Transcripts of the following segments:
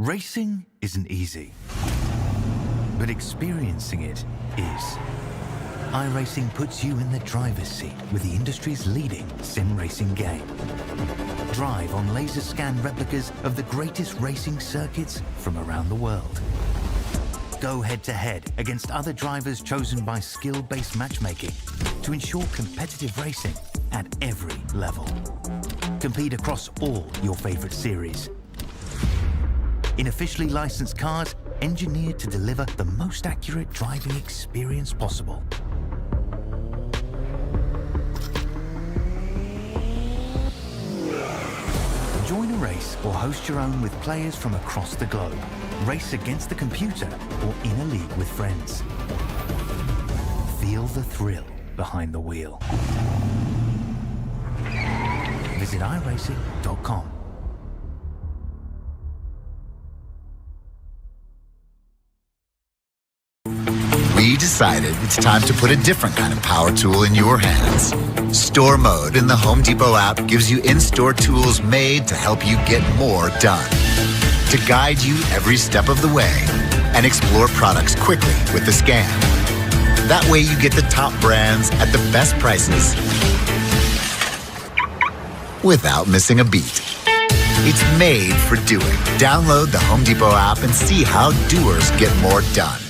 Racing isn't easy, but experiencing it is. iRacing puts you in the driver's seat with the industry's leading sim racing game. Drive on laser scan replicas of the greatest racing circuits from around the world. Go head-to-head against other drivers chosen by skill-based matchmaking to ensure competitive racing at every level. Compete across all your favorite series. In officially licensed cars, engineered to deliver the most accurate driving experience possible. Join a race or host your own with players from across the globe. Race against the computer or in a league with friends. Feel the thrill behind the wheel. Visit iRacing.com. We decided it's time to put a different kind of power tool in your hands. Store Mode in the Home Depot app gives you in-store tools made to help you get more done. To guide you every step of the way and explore products quickly with the scan. That way you get the top brands at the best prices without missing a beat. It's made for doing. Download the Home Depot app and see how doers get more done.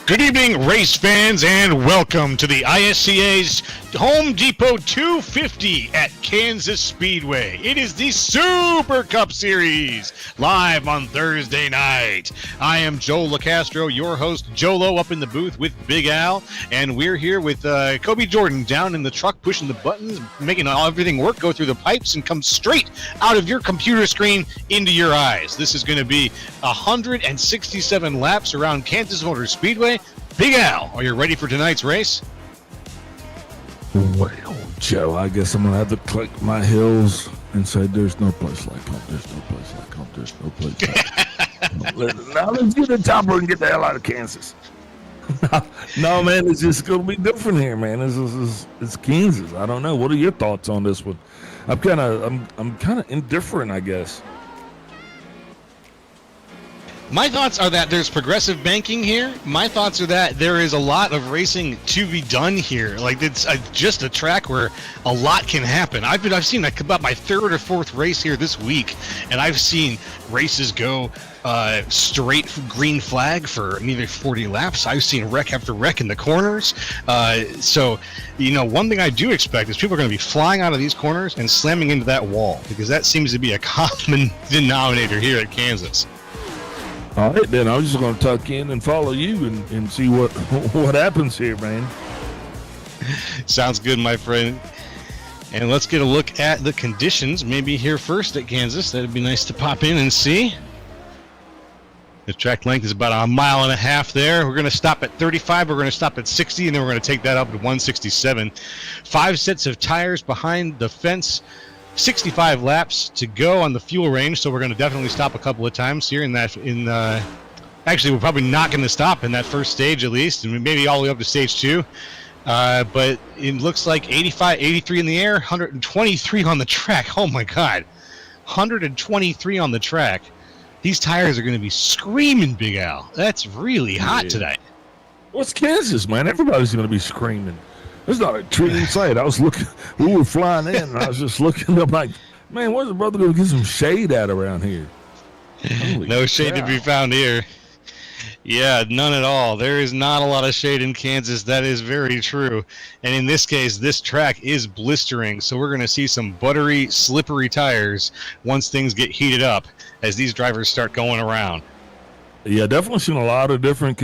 Good evening, race fans, and welcome to the ISCA's Home Depot 250 at Kansas Speedway. It is the Super Cup Series, live on Thursday night. I am Joe LaCastro, your host, Jolo, up in the booth with Big Al, and we're here with Kobe Jordan down in the truck, pushing the buttons, making everything work, go through the pipes, and come straight out of your computer screen into your eyes. This is going to be 167 laps around Kansas Motor Speedway. Big Al, are you ready for tonight's race? Well, Joe, I guess I'm going to have to click my heels and say there's no place like home. There's no place like home. There's no place like home. Now let's get the topper and get the hell out of Kansas. No, man, it's just going to be different here, man. It's Kansas. I don't know. What are your thoughts on this one? I'm kind of indifferent, I guess. My thoughts are that there's progressive banking here. My thoughts are that there is a lot of racing to be done here. Like, it's just a track where a lot can happen. I've seen like about my third or fourth race here this week, and I've seen races go straight green flag for nearly 40 laps. I've seen wreck after wreck in the corners. So, one thing I do expect is people are going to be flying out of these corners and slamming into that wall, because that seems to be a common denominator here at Kansas. All right, then I'm just going to tuck in and follow you and see what happens here, man. Sounds good, my friend. And let's get a look at the conditions, maybe here first at Kansas. That'd be nice to pop in and see. The track length is about 1.5 miles there. We're going to stop at 35. We're going to stop at 60, and then we're going to take that up to 167. 5 sets of tires behind the fence. 65 laps to go on the fuel range, so we're going to definitely stop a couple of times here in Actually, we're probably not going to stop in that first stage at least, and maybe all the way up to stage 2. But it looks like 85, 83 in the air, 123 on the track. Oh my God, 123 on the track. These tires are going to be screaming, Big Al. That's really hot tonight. Well, it's Kansas, man. Everybody's going to be screaming. There's not a tree in sight. I was looking, we were flying in, and I was just looking up like, man, where's the brother going to get some shade at around here? No shade to be found here. Yeah, none at all. There is not a lot of shade in Kansas. That is very true. And in this case, this track is blistering, so we're going to see some buttery, slippery tires once things get heated up as these drivers start going around. Yeah, definitely seen a lot of different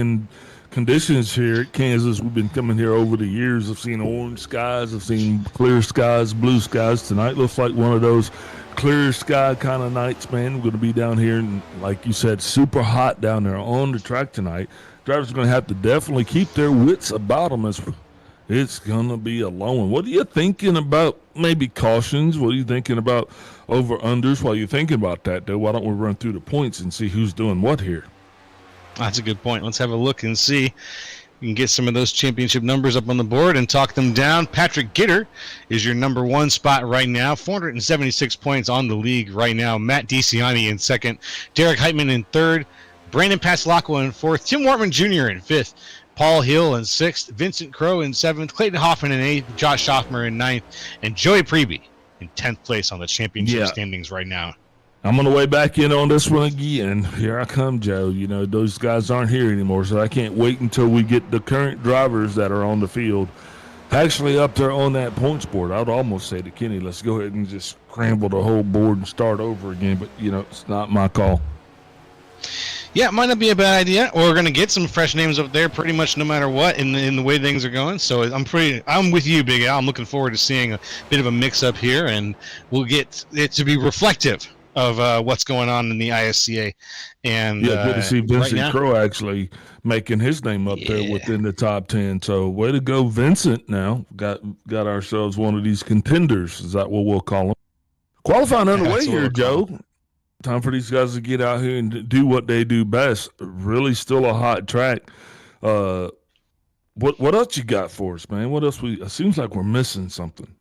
conditions here at Kansas. We've been coming here over the years. I've seen orange skies. I've seen clear skies, blue skies. Tonight looks like one of those clear sky kind of nights, man. We're going to be down here, and like you said, super hot down there on the track tonight. Drivers are going to have to definitely keep their wits about them as it's going to be a long one. What are you thinking about maybe cautions? What are you thinking about over-unders? While you're thinking about that, though, why don't we run through the points and see who's doing what here? That's a good point. Let's have a look and see. We can get some of those championship numbers up on the board and talk them down. Patrick Gitter is your number 1 spot right now. 476 points on the league right now. Matt DiCiani in second. Derek Heitman in third. Brandon Paslacqua in fourth. Tim Wortman Jr. in fifth. Paul Hill in sixth. Vincent Crowe in seventh. Clayton Hoffman in eighth. Josh Schaffmer in ninth. And Joey Preby in 10th place on the championship standings right now. I'm going to weigh back in on this one again. Here I come, Joe. You know, those guys aren't here anymore, so I can't wait until we get the current drivers that are on the field actually up there on that points board. I would almost say to Kenny, let's go ahead and just scramble the whole board and start over again, but, you know, it's not my call. Yeah, it might not be a bad idea. We're going to get some fresh names up there pretty much no matter what in the way things are going. So I'm with you, Big Al. I'm looking forward to seeing a bit of a mix-up here, and we'll get it to be reflective of what's going on in the ISCA. And good to see Vincent Crowe actually making his name up there within the top 10. So way to go, Vincent. Now got ourselves one of these contenders. Is that what we'll call them? Qualifying underway here, Joe. Time for these guys to get out here and do what they do best. Really still a hot track. What else you got for us, man? What else it seems like we're missing something.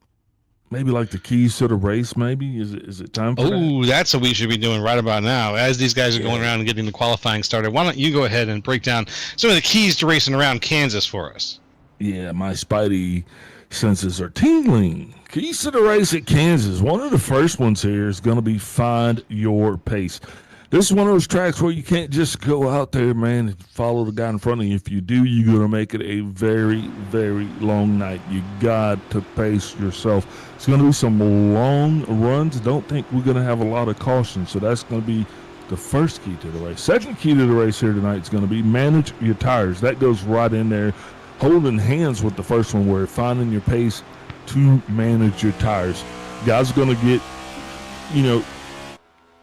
Maybe like the keys to the race, maybe? Is it time for that? Oh, that's what we should be doing right about now. As these guys are going around and getting the qualifying started, why don't you go ahead and break down some of the keys to racing around Kansas for us? Yeah, my spidey senses are tingling. Keys to the race at Kansas. One of the first ones here is going to be find your pace. This is one of those tracks where you can't just go out there, man, and follow the guy in front of you. If you do, you're going to make it a very, very long night. You got to pace yourself. It's going to be some long runs. Don't think we're going to have a lot of caution, so that's going to be the first key to the race. Second key to the race here tonight is going to be manage your tires. That goes right in there, holding hands with the first one, where finding your pace to manage your tires. Guys are going to get, you know,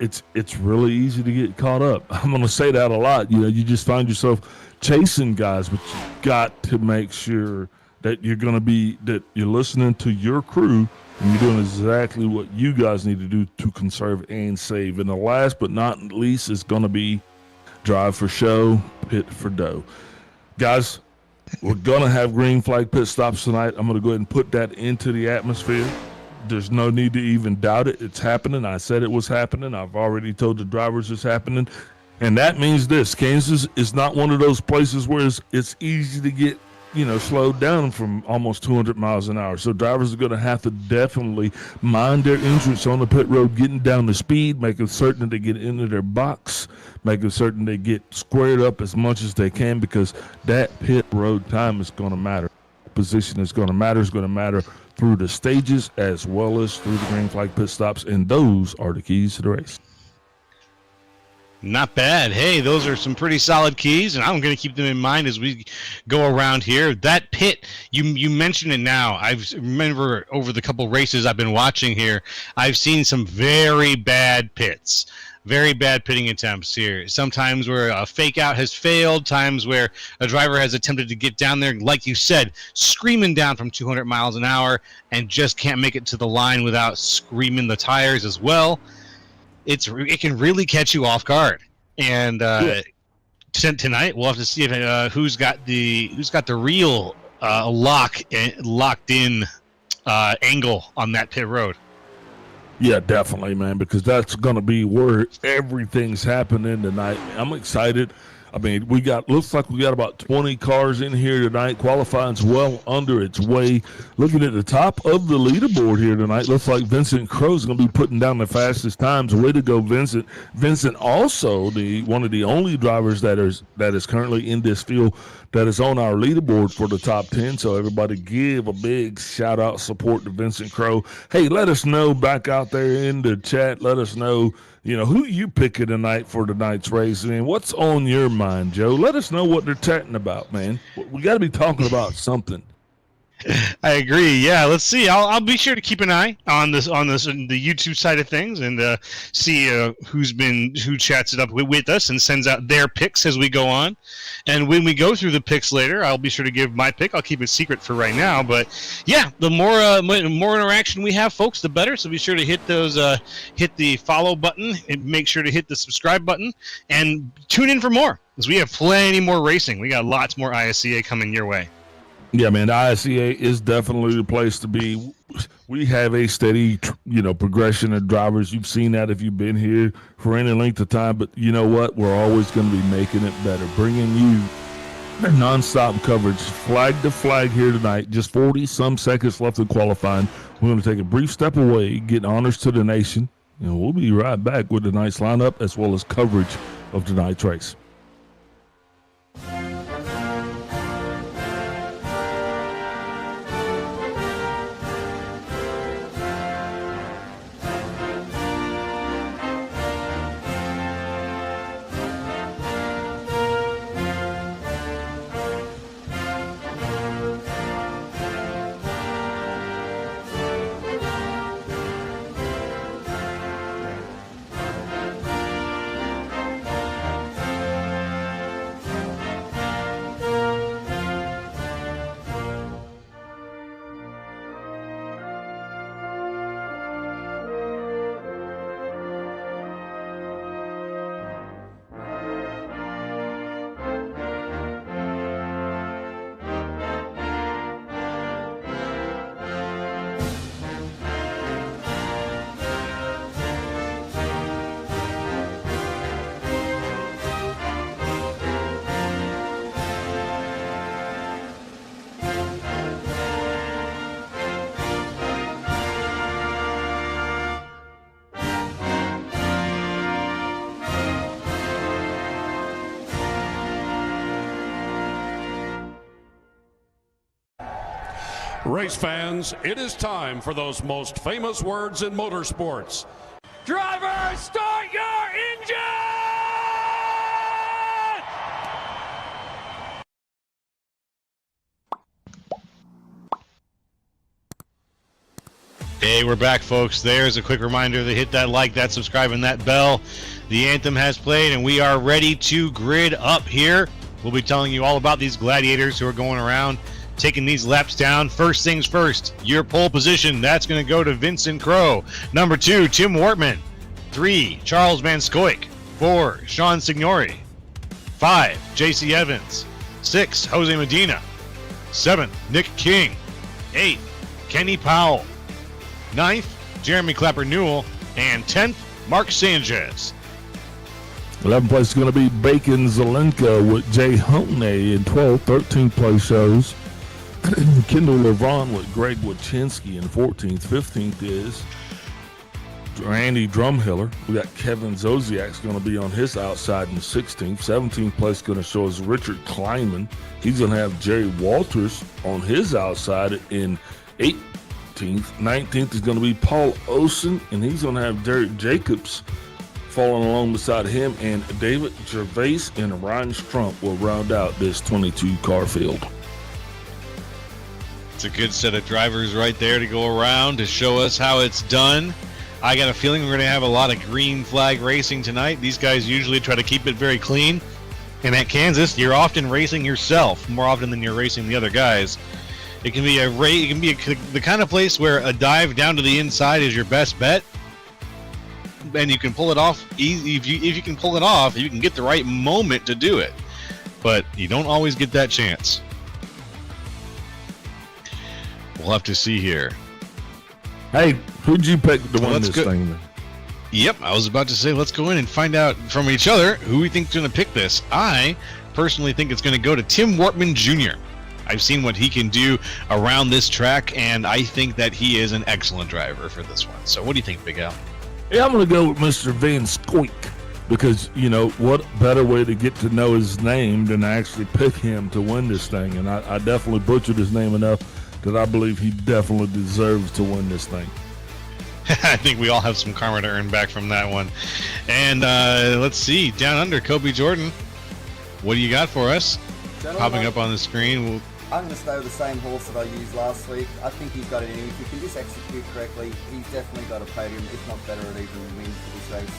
it's really easy to get caught up. I'm going to say that a lot. You know, you just find yourself chasing guys, but you got to make sure that that you're listening to your crew and you're doing exactly what you guys need to do to conserve and save. And the last but not least is going to be drive for show, pit for dough. Guys, we're going to have green flag pit stops tonight. I'm going to go ahead and put that into the atmosphere. There's no need to even doubt it. It's happening. I said it was happening. I've already told the drivers it's happening. And that means this. Kansas is not one of those places where it's easy to get, you know, slowed down from almost 200 miles an hour. So drivers are going to have to definitely mind their entrance on the pit road, getting down the speed, making certain they get into their box, making certain they get squared up as much as they can, because that pit road time is going to matter. Position is going to matter. It's going to matter through the stages as well as through the green flag pit stops, and those are the keys to the race. Not bad. Hey, those are some pretty solid keys, and I'm going to keep them in mind as we go around here. That pit, you mentioned it now. I remember over the couple races I've been watching here, I've seen some very bad pits. Very bad pitting attempts here. Sometimes where a fake out has failed, times where a driver has attempted to get down there, like you said, screaming down from 200 miles an hour and just can't make it to the line without screaming the tires as well. It can really catch you off guard. And tonight. We'll have to see if who's got the real locked in angle on that pit road. Yeah, definitely, man, because that's going to be where everything's happening tonight. I'm excited. I mean, looks like we got about 20 cars in here tonight. Qualifying's well under its way. Looking at the top of the leaderboard here tonight, looks like Vincent Crow's going to be putting down the fastest times. Way to go, Vincent. Vincent also one of the only drivers that is currently in this field that is on our leaderboard for the top 10. So everybody give a big shout out support to Vincent Crow. Hey, let us know back out there in the chat. Let us know, who you picking tonight for tonight's race. I mean, what's on your mind, Joe? Let us know what they're chatting about, man. We got to be talking about something. I agree. Yeah, let's see. I'll be sure to keep an eye on this the YouTube side of things and see who chats it up with us and sends out their picks as we go on. And when we go through the picks later, I'll be sure to give my pick. I'll keep it secret for right now. But yeah, the more interaction we have, folks, the better. So be sure to hit the follow button and make sure to hit the subscribe button and tune in for more because we have plenty more racing. We got lots more ISCA coming your way. Yeah, man, the ISCA is definitely the place to be. We have a steady, progression of drivers. You've seen that if you've been here for any length of time. But you know what? We're always going to be making it better, bringing you nonstop coverage, flag to flag here tonight. Just 40-some seconds left in qualifying. We're going to take a brief step away, get honors to the nation. We'll be right back with tonight's lineup as well as coverage of tonight's race. Race fans, it is time for those most famous words in motorsports. Driver, start your engine! Hey, we're back, folks. There's a quick reminder to hit that like, that subscribe, and that bell. The anthem has played, and we are ready to grid up here. We'll be telling you all about these gladiators who are going around taking these laps down. First things first, your pole position, that's going to go to Vincent Crow. Number 2, Tim Wortman. 3, Charles Van Scoik. 4, Sean Signori. 5, JC Evans. 6, Jose Medina. 7, Nick King. 8, Kenny Powell. 9th, Jeremy Clapper Newell. And 10th, Mark Sanchez. 11th place is going to be Bacon Zelenka with Jay Honey in 12th. 13th place shows Kendall Levon with Greg Wachinski in 14th. 15th is Randy Drumhiller. We got Kevin Zosiak's going to be on his outside in 16th. 17th place going to show us Richard Kleinman. He's going to have Jerry Walters on his outside in 18th. 19th is going to be Paul Osen, and he's going to have Derek Jacobs following along beside him, and David Gervais and Ryan Strump will round out this 22-car field. It's a good set of drivers right there to go around to show us how it's done. I got a feeling we're going to have a lot of green flag racing tonight. These guys usually try to keep it very clean. And at Kansas, you're often racing yourself more often than you're racing the other guys. It can be the kind of place where a dive down to the inside is your best bet. And you can pull it off easy. If you can pull it off, you can get the right moment to do it. but you don't always get that chance. We'll have to see here. Hey, who'd you pick to win this go. thing then? Yep, I was about to say, let's go in and find out from each other who we think's going to pick this. I personally think it's going to go to Tim Wortman Jr. I've seen what he can do around this track, and I think that he is an excellent driver for this one. So what do you think, Big Al? Yeah, I'm going to go with Mr. Van Scoik because, you know, what better way to get to know his name than to actually pick him to win this thing? And I definitely butchered his name enough that I believe he definitely deserves to win this thing. I think we all have some karma to earn back from that one. And let's see, down under, Kobe Jordan. What do you got for us? Popping up on the screen. I'm going to stay with the same horse that I used last week. I think he's got it in him. If he can just execute correctly, he's definitely got a podium, if not better at even win for this race.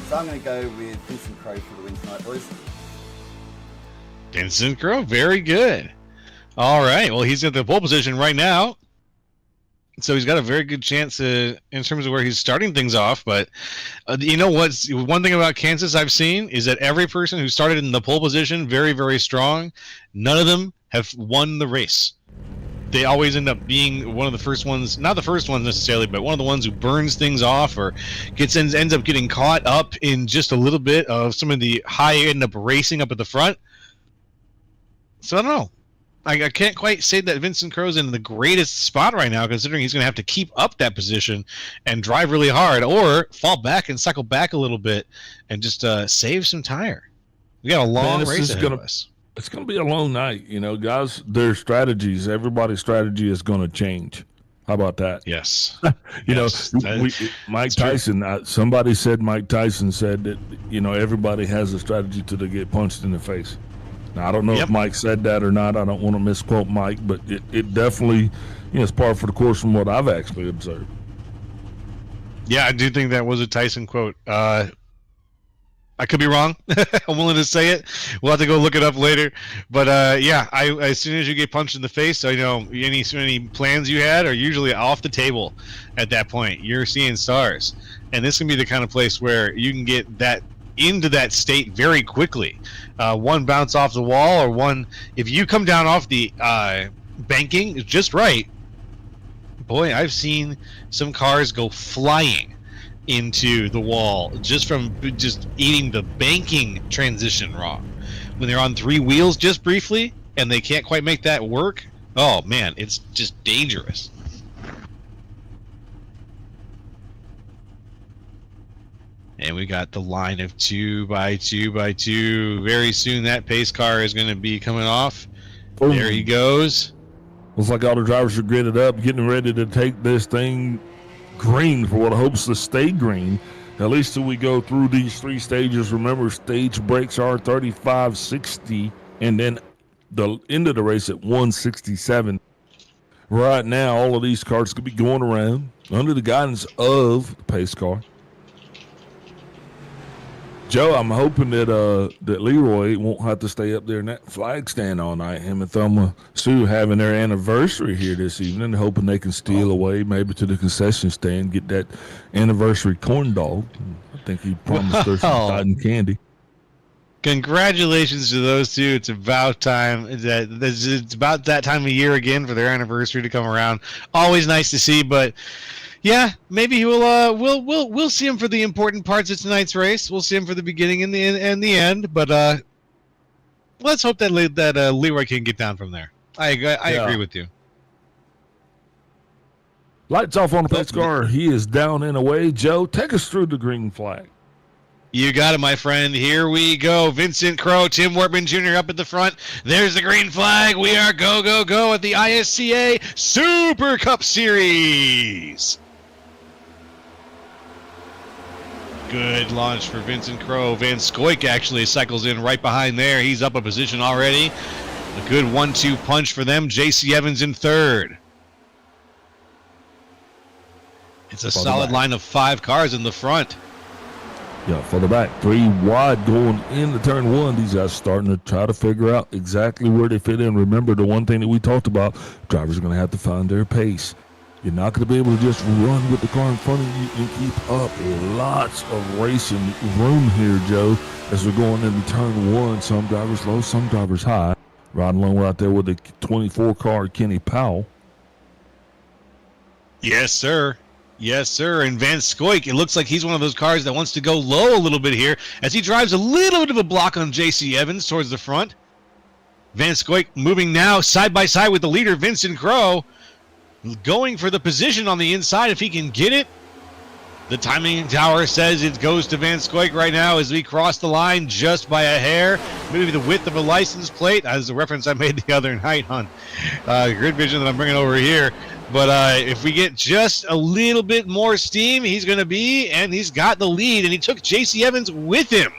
So I'm going to go with Vincent Crowe for the win tonight, boys. Vincent Crowe, very good. All right, well, he's at the pole position right now. So he's got a very good chance in terms of where he's starting things off. But you know what's one thing about Kansas I've seen is that every person who started in the pole position very, very strong, none of them have won the race. They always end up being one of the first ones, not the first ones necessarily, but one of the ones who burns things off or ends up getting caught up in just a little bit of some of the high end up racing up at the front. So I don't know. I can't quite say that Vincent Crowe's in the greatest spot right now, considering he's going to have to keep up that position and drive really hard, or fall back and cycle back a little bit and just save some tire. We got a long race ahead of us. It's going to be a long night, you know, guys. Their strategies, everybody's strategy is going to change. How about that? Yes. Mike Tyson. Somebody said Mike Tyson said that, you know, everybody has a strategy till they get punched in the face. Now, I don't know if Mike said that or not. I don't want to misquote Mike, but it definitely, you know, it's par for the course from what I've actually observed. Yeah, I do think that was a Tyson quote. I could be wrong. I'm willing to say it. We'll have to go look it up later. But as soon as you get punched in the face, I know any plans you had are usually off the table at that point. You're seeing stars, and this can be the kind of place where you can get that into that state very quickly. One bounce off the wall, or one, if you come down off the banking just right, boy, I've seen some cars go flying into the wall just from just eating the banking transition wrong. When they're on three wheels just briefly and they can't quite make that work, oh man, it's just dangerous. And we got the line of 2x2x2. Very soon that pace car is going to be coming off. Boom. There he goes. Looks like all the drivers are gridded up, getting ready to take this thing green for what hopes to stay green, at least till we go through these three stages. Remember, stage breaks are 35-60, and then the end of the race at 167. Right now, all of these cars could be going around under the guidance of the pace car. Joe, I'm hoping that that Leroy won't have to stay up there in that flag stand all night. Him and Thelma Sue having their anniversary here this evening, hoping they can steal away maybe to the concession stand, get that anniversary corn dog. I think he promised her some cotton candy. Congratulations to those two. It's about time. It's about that time of year again for their anniversary to come around. Always nice to see, but yeah, maybe we'll see him for the important parts of tonight's race. We'll see him for the beginning and the end. But let's hope that Leroy can get down from there. I agree with you. Lights off on the pace car. He is down and away. Joe, take us through the green flag. You got it, my friend. Here we go. Vincent Crowe, Tim Wortman Jr. up at the front. There's the green flag. We are go, go, go at the ISCA Super Cup Series. Good launch for Vincent Crowe. Van Scoik actually cycles in right behind there. He's up a position already. A good 1-2 punch for them. J.C. Evans in third. It's a solid line of 5 cars in the front. Yeah, for the back. 3 wide going into turn 1. These guys starting to try to figure out exactly where they fit in. Remember, the one thing that we talked about, drivers are going to have to find their pace. You're not going to be able to just run with the car in front of you and keep up. Lots of racing room here, Joe, as we're going into turn one. Some drivers low, some drivers high. Riding along right there with the 24 car, Kenny Powell. Yes, sir. Yes, sir. And Van Scoik, it looks like he's one of those cars that wants to go low a little bit here as he drives a little bit of a block on J.C. Evans towards the front. Van Scoik moving now side by side with the leader, Vincent Crowe, going for the position on the inside if he can get it. The timing tower says it goes to Van Scoik right now as we cross the line just by a hair, maybe the width of a license plate, as the reference I made the other night on Grid Vision that I'm bringing over here. But if we get just a little bit more steam, he's going to be, and he's got the lead, and he took J.C. Evans with him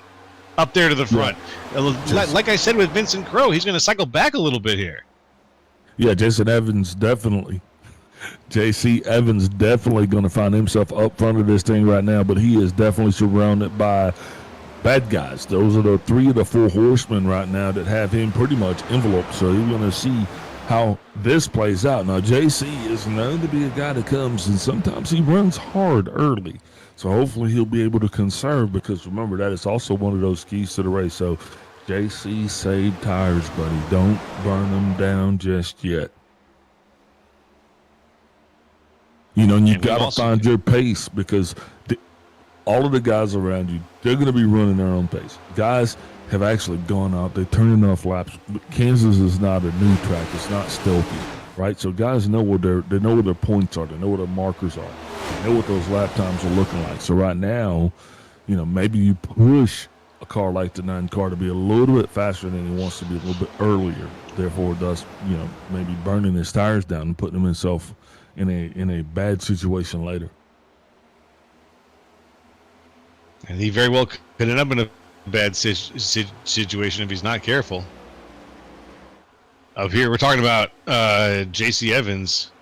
up there to the front. Yeah. Like I said with Vincent Crowe, he's going to cycle back a little bit here. Yeah, Jason Evans definitely. J.C. Evans definitely going to find himself up front of this thing right now, but he is definitely surrounded by bad guys. Those are the 3 of the 4 horsemen right now that have him pretty much enveloped, so you're going to see how this plays out. Now, J.C. is known to be a guy that comes, and sometimes he runs hard early, so hopefully he'll be able to conserve, because remember, that is also one of those keys to the race. So, J.C., save tires, buddy. Don't burn them down just yet. You know, and you got to find your pace, because all of the guys around you, they're going to be running their own pace. Guys have actually gone out. They turn enough laps. But Kansas is not a new track. It's not stealthy, right? So guys know where they know where their points are. They know where their markers are. They know what those lap times are looking like. So right now, you know, maybe you push a car like the 9 car to be a little bit faster than he wants to be, a little bit earlier. Therefore, thus, you know, maybe burning his tires down and putting himself in a bad situation later. And he very well could end up in a bad situation if he's not careful. Up here, we're talking about J.C. Evans.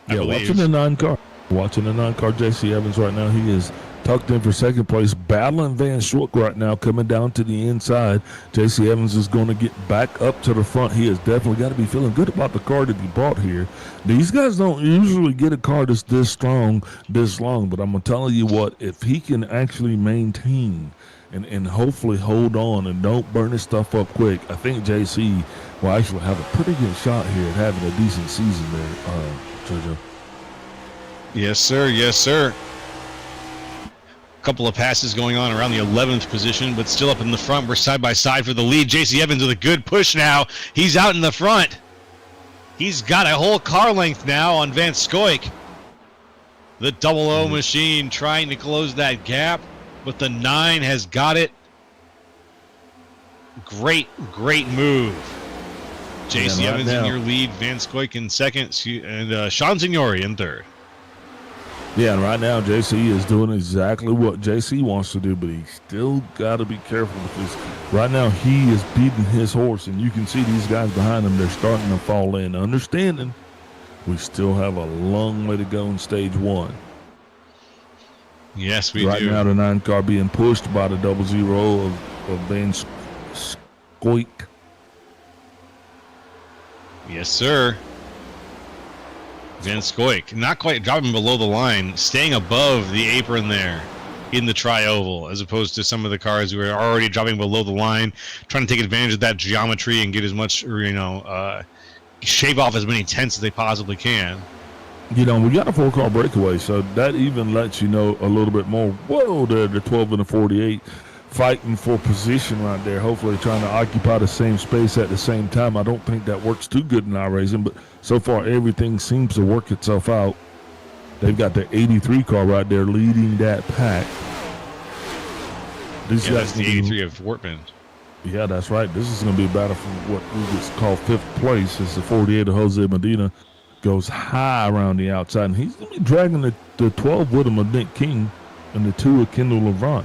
I believe. Watching the 9 car. Watching the 9 car J.C. Evans right now. He is tucked in for second place, battling Van Scoik right now, coming down to the inside. J.C. Evans is going to get back up to the front. He has definitely got to be feeling good about the car that he brought here. These guys don't usually get a car that's this strong, this long, but I'm going to tell you what, if he can actually maintain and hopefully hold on and don't burn his stuff up quick, I think J.C. will actually have a pretty good shot here at having a decent season there, JoJo. Yes, sir. Yes, sir. Couple of passes going on around the 11th position, but still up in the front. We're side by side for the lead. J.C. Evans with a good push now. He's out in the front. He's got a whole car length now on Van Scoik. The 00 machine trying to close that gap, but the 9 has got it. Great move. J.C. Evans in your lead, Van Scoik in second, and Sean Signori in third. Yeah, and right now JC is doing exactly what JC wants to do, but he's still got to be careful, because right now he is beating his horse, and you can see these guys behind him, they're starting to fall in. Understanding we still have a long way to go in stage 1. Yes, we do. Right now the 9 car being pushed by the 00 of Van Scoik. Yes, sir. Van Scoik, not quite dropping below the line, staying above the apron there in the tri-oval, as opposed to some of the cars who are already dropping below the line, trying to take advantage of that geometry and get as much, shave off as many tenths as they possibly can. You know, we got a 4-car breakaway, so that even lets you know a little bit more. Whoa, they're the 12 and the 48. Fighting for position right there, hopefully trying to occupy the same space at the same time. I don't think that works too good in iRacing, but so far everything seems to work itself out. They've got the 83 car right there leading that pack. That's the 83 of Wortman. Yeah, that's right. This is going to be a battle for what we just call 5th place. It's the 48 of Jose Medina. Goes high around the outside, and he's going to be dragging the 12 with him of Nick King and the 2 of Kendall LeBron.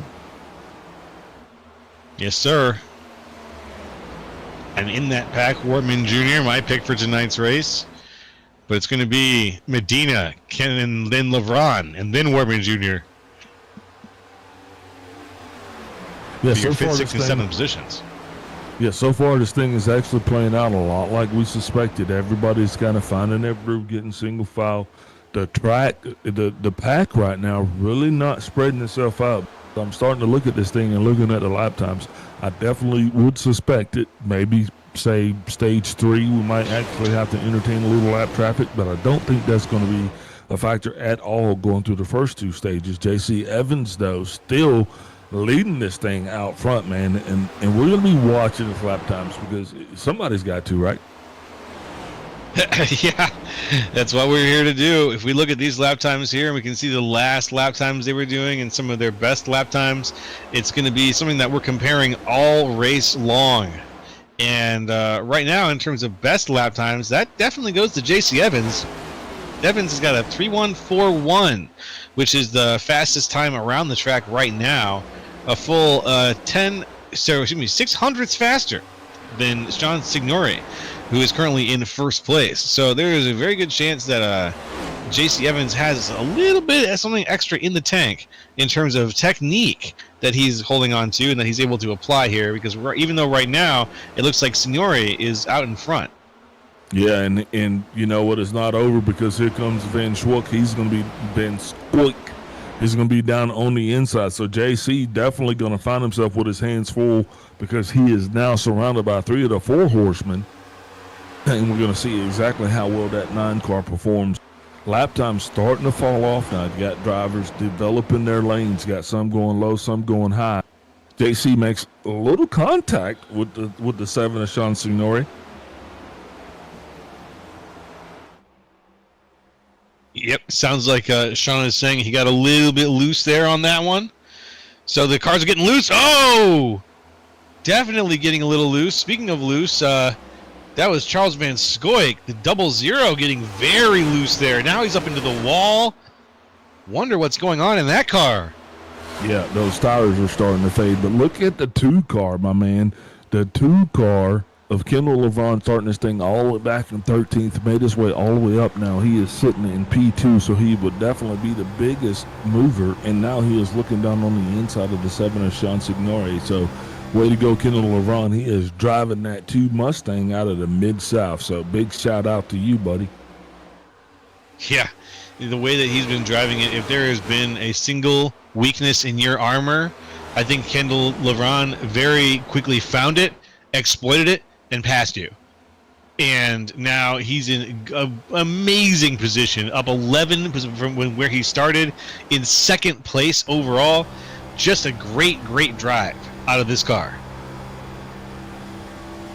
Yes, sir. And in that pack, Wortman Jr., my pick for tonight's race. But it's going to be Medina, Ken, and then LeBron, and then Wortman Jr. Yeah, so your so 5th, 6th, and 7th positions. Yeah, so far this thing is actually playing out a lot like we suspected. Everybody's kind of finding their groove, getting single file. The track, the pack right now really not spreading itself out. I'm starting to look at this thing and looking at the lap times. I definitely would suspect it. Maybe say stage 3, we might actually have to entertain a little lap traffic, but I don't think that's going to be a factor at all going through the first 2 stages. JC Evans, though, still leading this thing out front, man, and we're going to be watching his lap times because somebody's got to, right? Yeah, that's what we're here to do. If we look at these lap times here and we can see the last lap times they were doing and some of their best lap times, it's going to be something that we're comparing all race long. And right now, in terms of best lap times, that definitely goes to JC Evans. Evans has got a 3:1:41, which is the fastest time around the track right now. A full 6 hundredths faster than Sean Signori, who is currently in first place. So there is a very good chance that JC Evans has a little bit of something extra in the tank in terms of technique that he's holding on to and that he's able to apply here, because even though right now it looks like Signori is out in front. Yeah, and you know what, it's not over because here comes Van Schwook. He's going to be Van Schwook. He's going to be down on the inside. So JC definitely going to find himself with his hands full because he is now surrounded by 3 of the 4 horsemen. And we're going to see exactly how well that 9 car performs. Lap time starting to fall off now. You got drivers developing their lanes. You got some going low, some going high. JC makes a little contact with the 7 of Sean Signori. Yep, sounds like Sean is saying he got a little bit loose there on that one. So the cars are getting loose. Oh! Definitely getting a little loose. Speaking of loose, that was Charles Van Scoik, the 00, getting very loose there. Now he's up into the wall. Wonder what's going on in that car. Yeah, those tires are starting to fade. But look at the 2 car, my man. The 2 car of Kendall LeVron starting this thing all the way back in 13th, made his way all the way up now. He is sitting in P2, so he would definitely be the biggest mover. And now he is looking down on the inside of the 7 of Sean Signori. So way to go, Kendall LeVron. He is driving that 2 Mustang out of the Mid-South. So big shout out to you, buddy. Yeah, the way that he's been driving it, if there has been a single weakness in your armor, I think Kendall LeVron very quickly found it, exploited it, and passed you. And now he's in an amazing position, up 11 from where he started, in 2nd place overall. Just a great drive out of this car.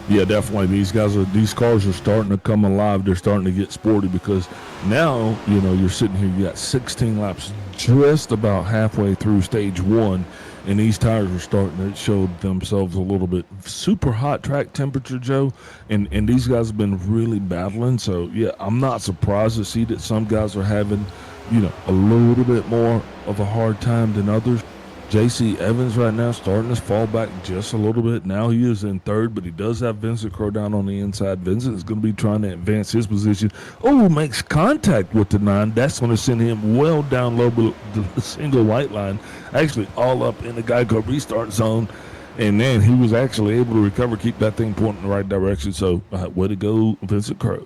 Yeah, definitely. These cars are starting to come alive. They're starting to get sporty because now, you know, you're sitting here, you got 16 laps just about halfway through stage 1, and these tires are starting to show themselves a little bit. Super hot track temperature, Joe, and these guys have been really battling. So, yeah, I'm not surprised to see that some guys are having, you know, a little bit more of a hard time than others. JC Evans right now starting to fall back just a little bit. Now he is in 3rd, but he does have Vincent Crow down on the inside. Vincent is going to be trying to advance his position. Oh, makes contact with the 9. That's going to send him well down low the single white line, actually all up in the Geico restart zone. And then he was actually able to recover, keep that thing pointing in the right direction. So way to go, Vincent Crow.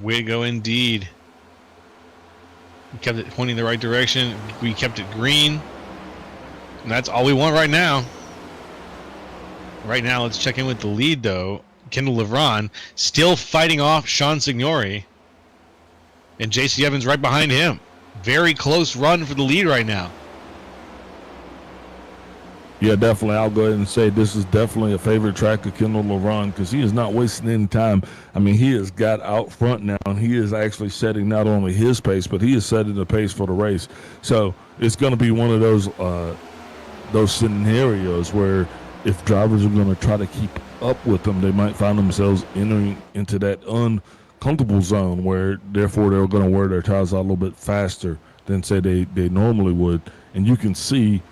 Way to go indeed. We kept it pointing the right direction. We kept it green. And that's all we want right now. Right now, let's check in with the lead, though. Kendall LeVron still fighting off Sean Signori. And JC Evans right behind him. Very close run for the lead right now. Yeah, definitely. I'll go ahead and say this is definitely a favorite track of Kendall LeVron because he is not wasting any time. I mean, he has got out front now, and he is actually setting not only his pace, but he is setting the pace for the race. So it's going to be one of those scenarios where if drivers are going to try to keep up with them, they might find themselves entering into that uncomfortable zone where, therefore, they're going to wear their tires out a little bit faster than, say, they normally would. And you can see,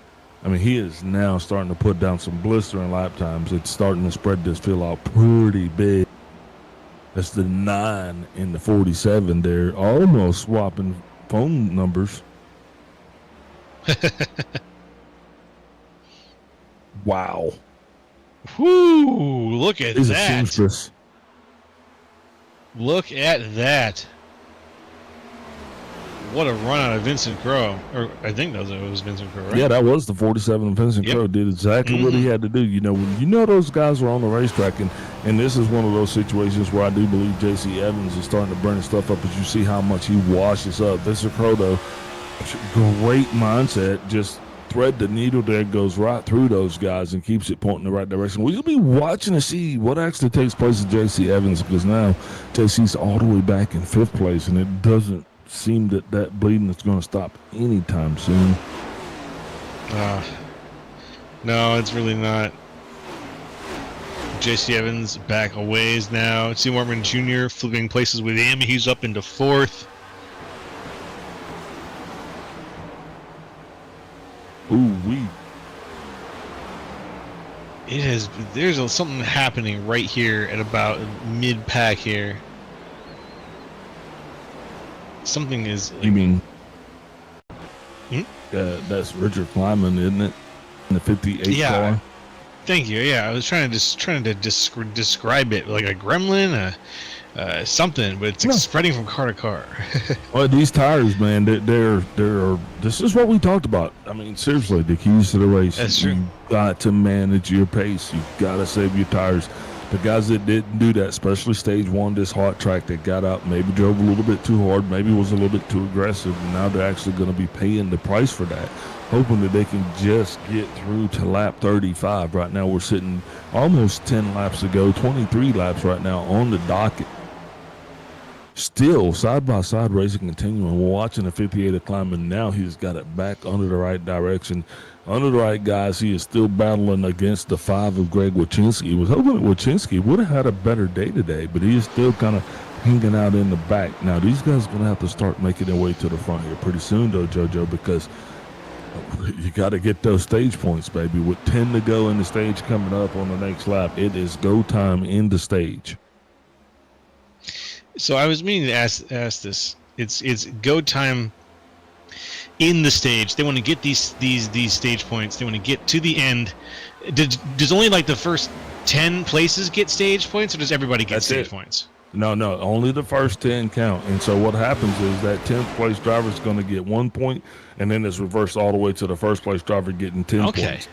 I mean, he is now starting to put down some blistering lap times. It's starting to spread this field out pretty big. That's the 9 and the 47 there, almost swapping phone numbers. Wow. Whoo! Look at He's a that. seamstress. Look at that. What a run out of Vincent Crowe. Or I think it was Vincent Crowe, right? Yeah, that was the 47. Vincent Crowe did exactly what he had to do. You know, when you know those guys were on the racetrack, and this is one of those situations where I do believe J.C. Evans is starting to burn stuff up as you see how much he washes up. Vincent Crowe, though, great mindset, just thread the needle there, goes right through those guys and keeps it pointing in the right direction. We'll be watching to see what actually takes place with J.C. Evans, because now J.C.'s all the way back in 5th place, and it doesn't seem that bleeding is going to stop anytime soon. No, it's really not. J.C. Evans back a ways now. Seymour Martin Jr. flipping places with him. He's up into 4th. Ooh-wee. There's something happening right here at about mid-pack here. Something is... You mean... that's Richard Kleiman, isn't it? In the 58 car? Thank you. Yeah, I was trying to describe it like a gremlin, something, but it's spreading from car to car. Well, these tires, man, they're this is what we talked about. I mean, seriously, the keys to the race. That's true. You got to manage your pace. You got to save your tires. The guys that didn't do that, especially stage 1, this hot track, that got out, maybe drove a little bit too hard, maybe was a little bit too aggressive, and now they're actually going to be paying the price for that, hoping that they can just get through to lap 35. Right now we're sitting almost 10 laps to go, 23 laps right now on the docket. Still side-by-side racing continuing. We're watching the 58 of Kleiman now. He's got it back under the right direction, under the right guys. He is still battling against the 5 of Greg Wachinski. He was hoping that Wachinski would have had a better day today, but he is still kind of hanging out in the back. Now, these guys are going to have to start making their way to the front here pretty soon, though, JoJo, because you got to get those stage points, baby. With 10 to go in the stage coming up on the next lap, it is go time in the stage. So I was meaning to ask this. It's go time in the stage. They want to get these stage points. They want to get to the end. Does only like the first 10 places get stage points, or does everybody get stage points? No, only the first 10 count. And so what happens is that 10th place driver is going to get 1 point, and then it's reversed all the way to the first place driver getting 10 points.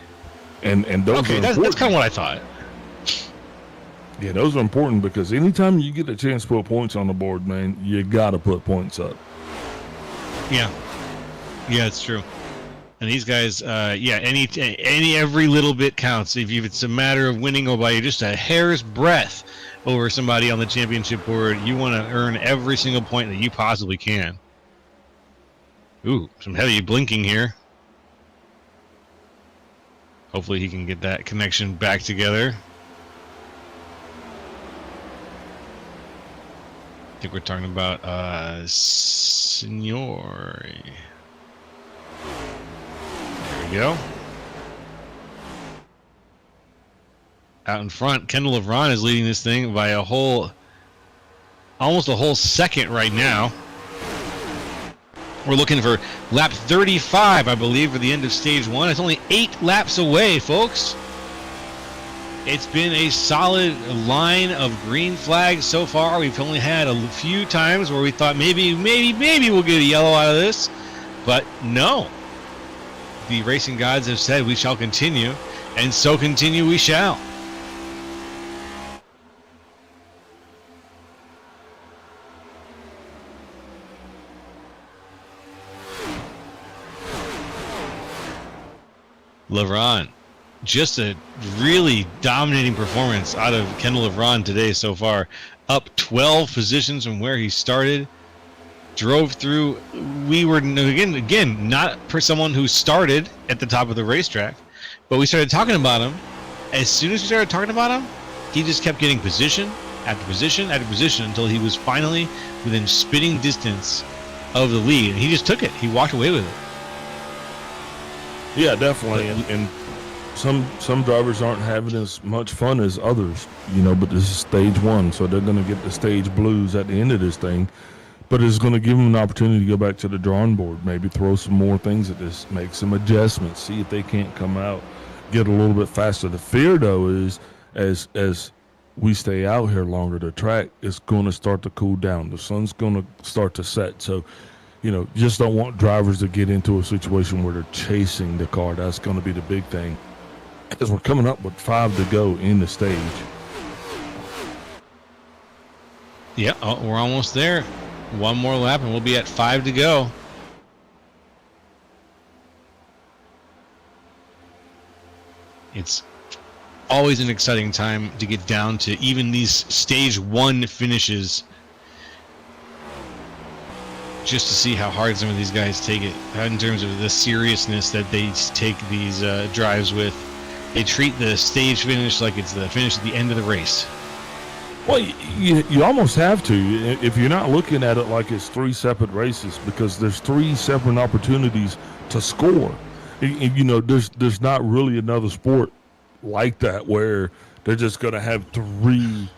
And those are that's kind of what I thought. Yeah, those are important, because anytime you get a chance to put points on the board, man, you got to put points up. Yeah, it's true. And these guys, every little bit counts. If it's a matter of winning by just a hair's breadth over somebody on the championship board, you want to earn every single point that you possibly can. Ooh, some heavy blinking here. Hopefully he can get that connection back together. I think we're talking about Signori. There we go. Out in front, Kendall LeVron is leading this thing by almost a whole second right now. We're looking for lap 35, I believe, for the end of stage 1. It's only 8 laps away, folks. It's been a solid line of green flags so far. We've only had a few times where we thought maybe we'll get a yellow out of this, but no. The racing gods have said we shall continue, and so continue we shall. LeVron. Just a really dominating performance out of Kendall LeVron today so far. Up 12 positions from where he started. Drove through. We were, again, not for someone who started at the top of the racetrack, but we started talking about him. As soon as we started talking about him, he just kept getting position after position after position until he was finally within spitting distance of the lead. And he just took it. He walked away with it. Yeah, definitely. And some drivers aren't having as much fun as others, but this is stage 1, so they're going to get the stage blues at the end of this thing. But it's going to give them an opportunity to go back to the drawing board, maybe throw some more things at this, make some adjustments, see if they can't come out get a little bit faster. The fear, though, is as we stay out here longer, the track is going to start to cool down. The sun's going to start to set. So, just don't want drivers to get into a situation where they're chasing the car. That's going to be the big thing. As we're coming up with 5 to go in the stage. Yeah, we're almost there. One more lap and we'll be at 5 to go. It's always an exciting time to get down to even these stage 1 finishes, just to see how hard some of these guys take it in terms of the seriousness that they take these drives with. They treat the stage finish like it's the finish at the end of the race. Well, you almost have to if you're not looking at it like it's 3 separate races, because there's 3 separate opportunities to score. There's not really another sport like that where they're just going to have 3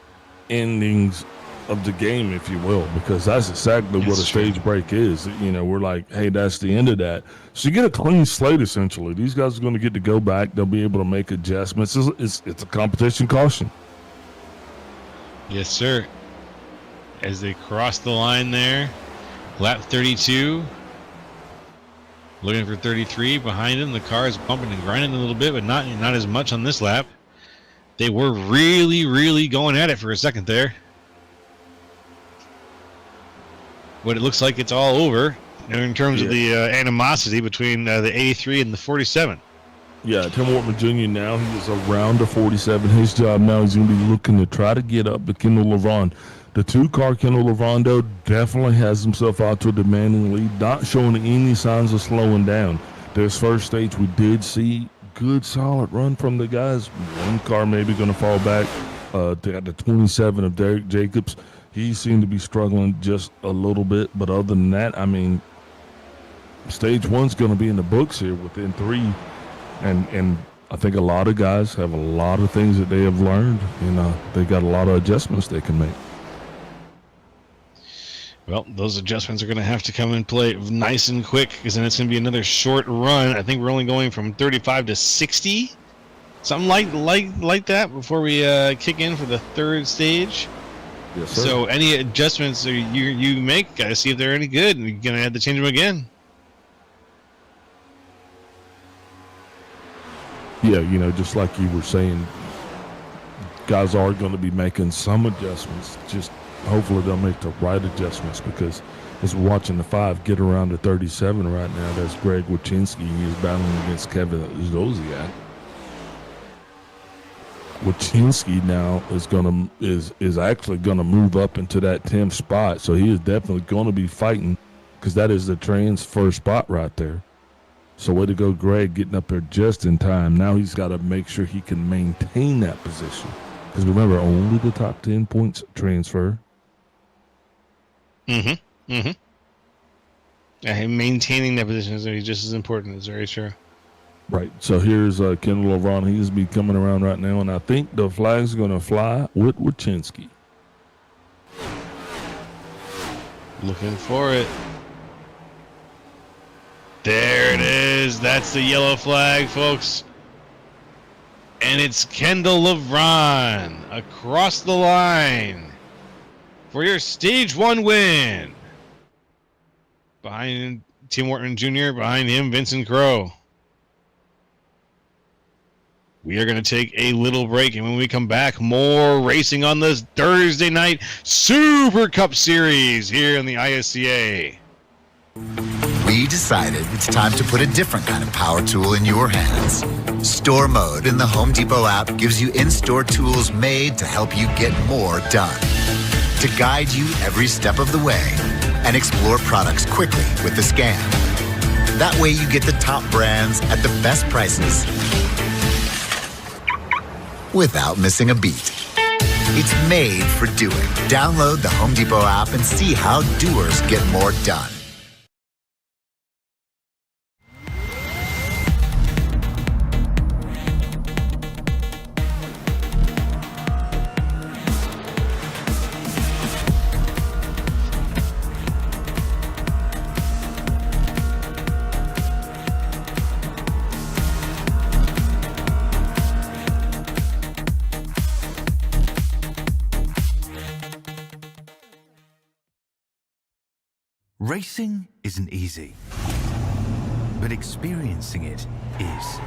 endings of the game, if you will, because that's exactly what a stage break is. We're like, hey, that's the end of that. So you get a clean slate, essentially. These guys are going to get to go back. They'll be able to make adjustments. It's a competition caution. Yes, sir. As they cross the line there, lap 32. Looking for 33 behind him. The car is bumping and grinding a little bit, but not as much on this lap. They were really, really going at it for a second there. But it looks like it's all over in terms of the animosity between the 83 and the 47. Yeah, Tim Wortman Jr. now, he is around the 47. His job now is going to be looking to try to get up to Kendall LeVon. The 2-car Kendall LeVon, though, definitely has himself out to a demanding lead, not showing any signs of slowing down. This first stage, we did see good, solid run from the guys. One car maybe going to fall back. They got the 27 of Derek Jacobs. He seemed to be struggling just a little bit, but other than that, stage 1's going to be in the books here within 3. And I think a lot of guys have a lot of things that they have learned, and they got a lot of adjustments they can make. Well, those adjustments are going to have to come in play nice and quick, because then it's going to be another short run. I think we're only going from 35 to 60, something like that, before we kick in for the 3rd stage. Yes, sir. So any adjustments you make, gotta see if they're any good, and you're going to have to change them again. Yeah, just like you were saying, guys are going to be making some adjustments. Just hopefully they'll make the right adjustments, because as we're watching the 5 get around to 37 right now, that's Greg Wachinski. He's battling against Kevin Zosiak. Wachinski now is actually going to move up into that 10th spot, so he is definitely going to be fighting, because that is the transfer spot right there. So way to go, Greg, getting up there just in time. Now he's got to make sure he can maintain that position, because remember, only the top 10 points transfer. Yeah, maintaining that position is just as important. It's very true. Right. So here's Kendall LeVon. He's be coming around right now, and I think the flag's going to fly with Wachinski. Looking for it. There it is. That's the yellow flag, folks. And it's Kendall LeVon across the line for your stage 1 win. Behind Tim Wortman Jr., behind him, Vincent Crowe. We are going to take a little break, and when we come back, more racing on this Thursday night Super Cup Series here in the ISCA. We decided it's time to put a different kind of power tool in your hands. Store Mode in the Home Depot app gives you in-store tools made to help you get more done. To guide you every step of the way and explore products quickly with the scan. That way you get the top brands at the best prices without missing a beat. It's made for doing. Download the Home Depot app and see how doers get more done. Racing isn't easy, but experiencing it is.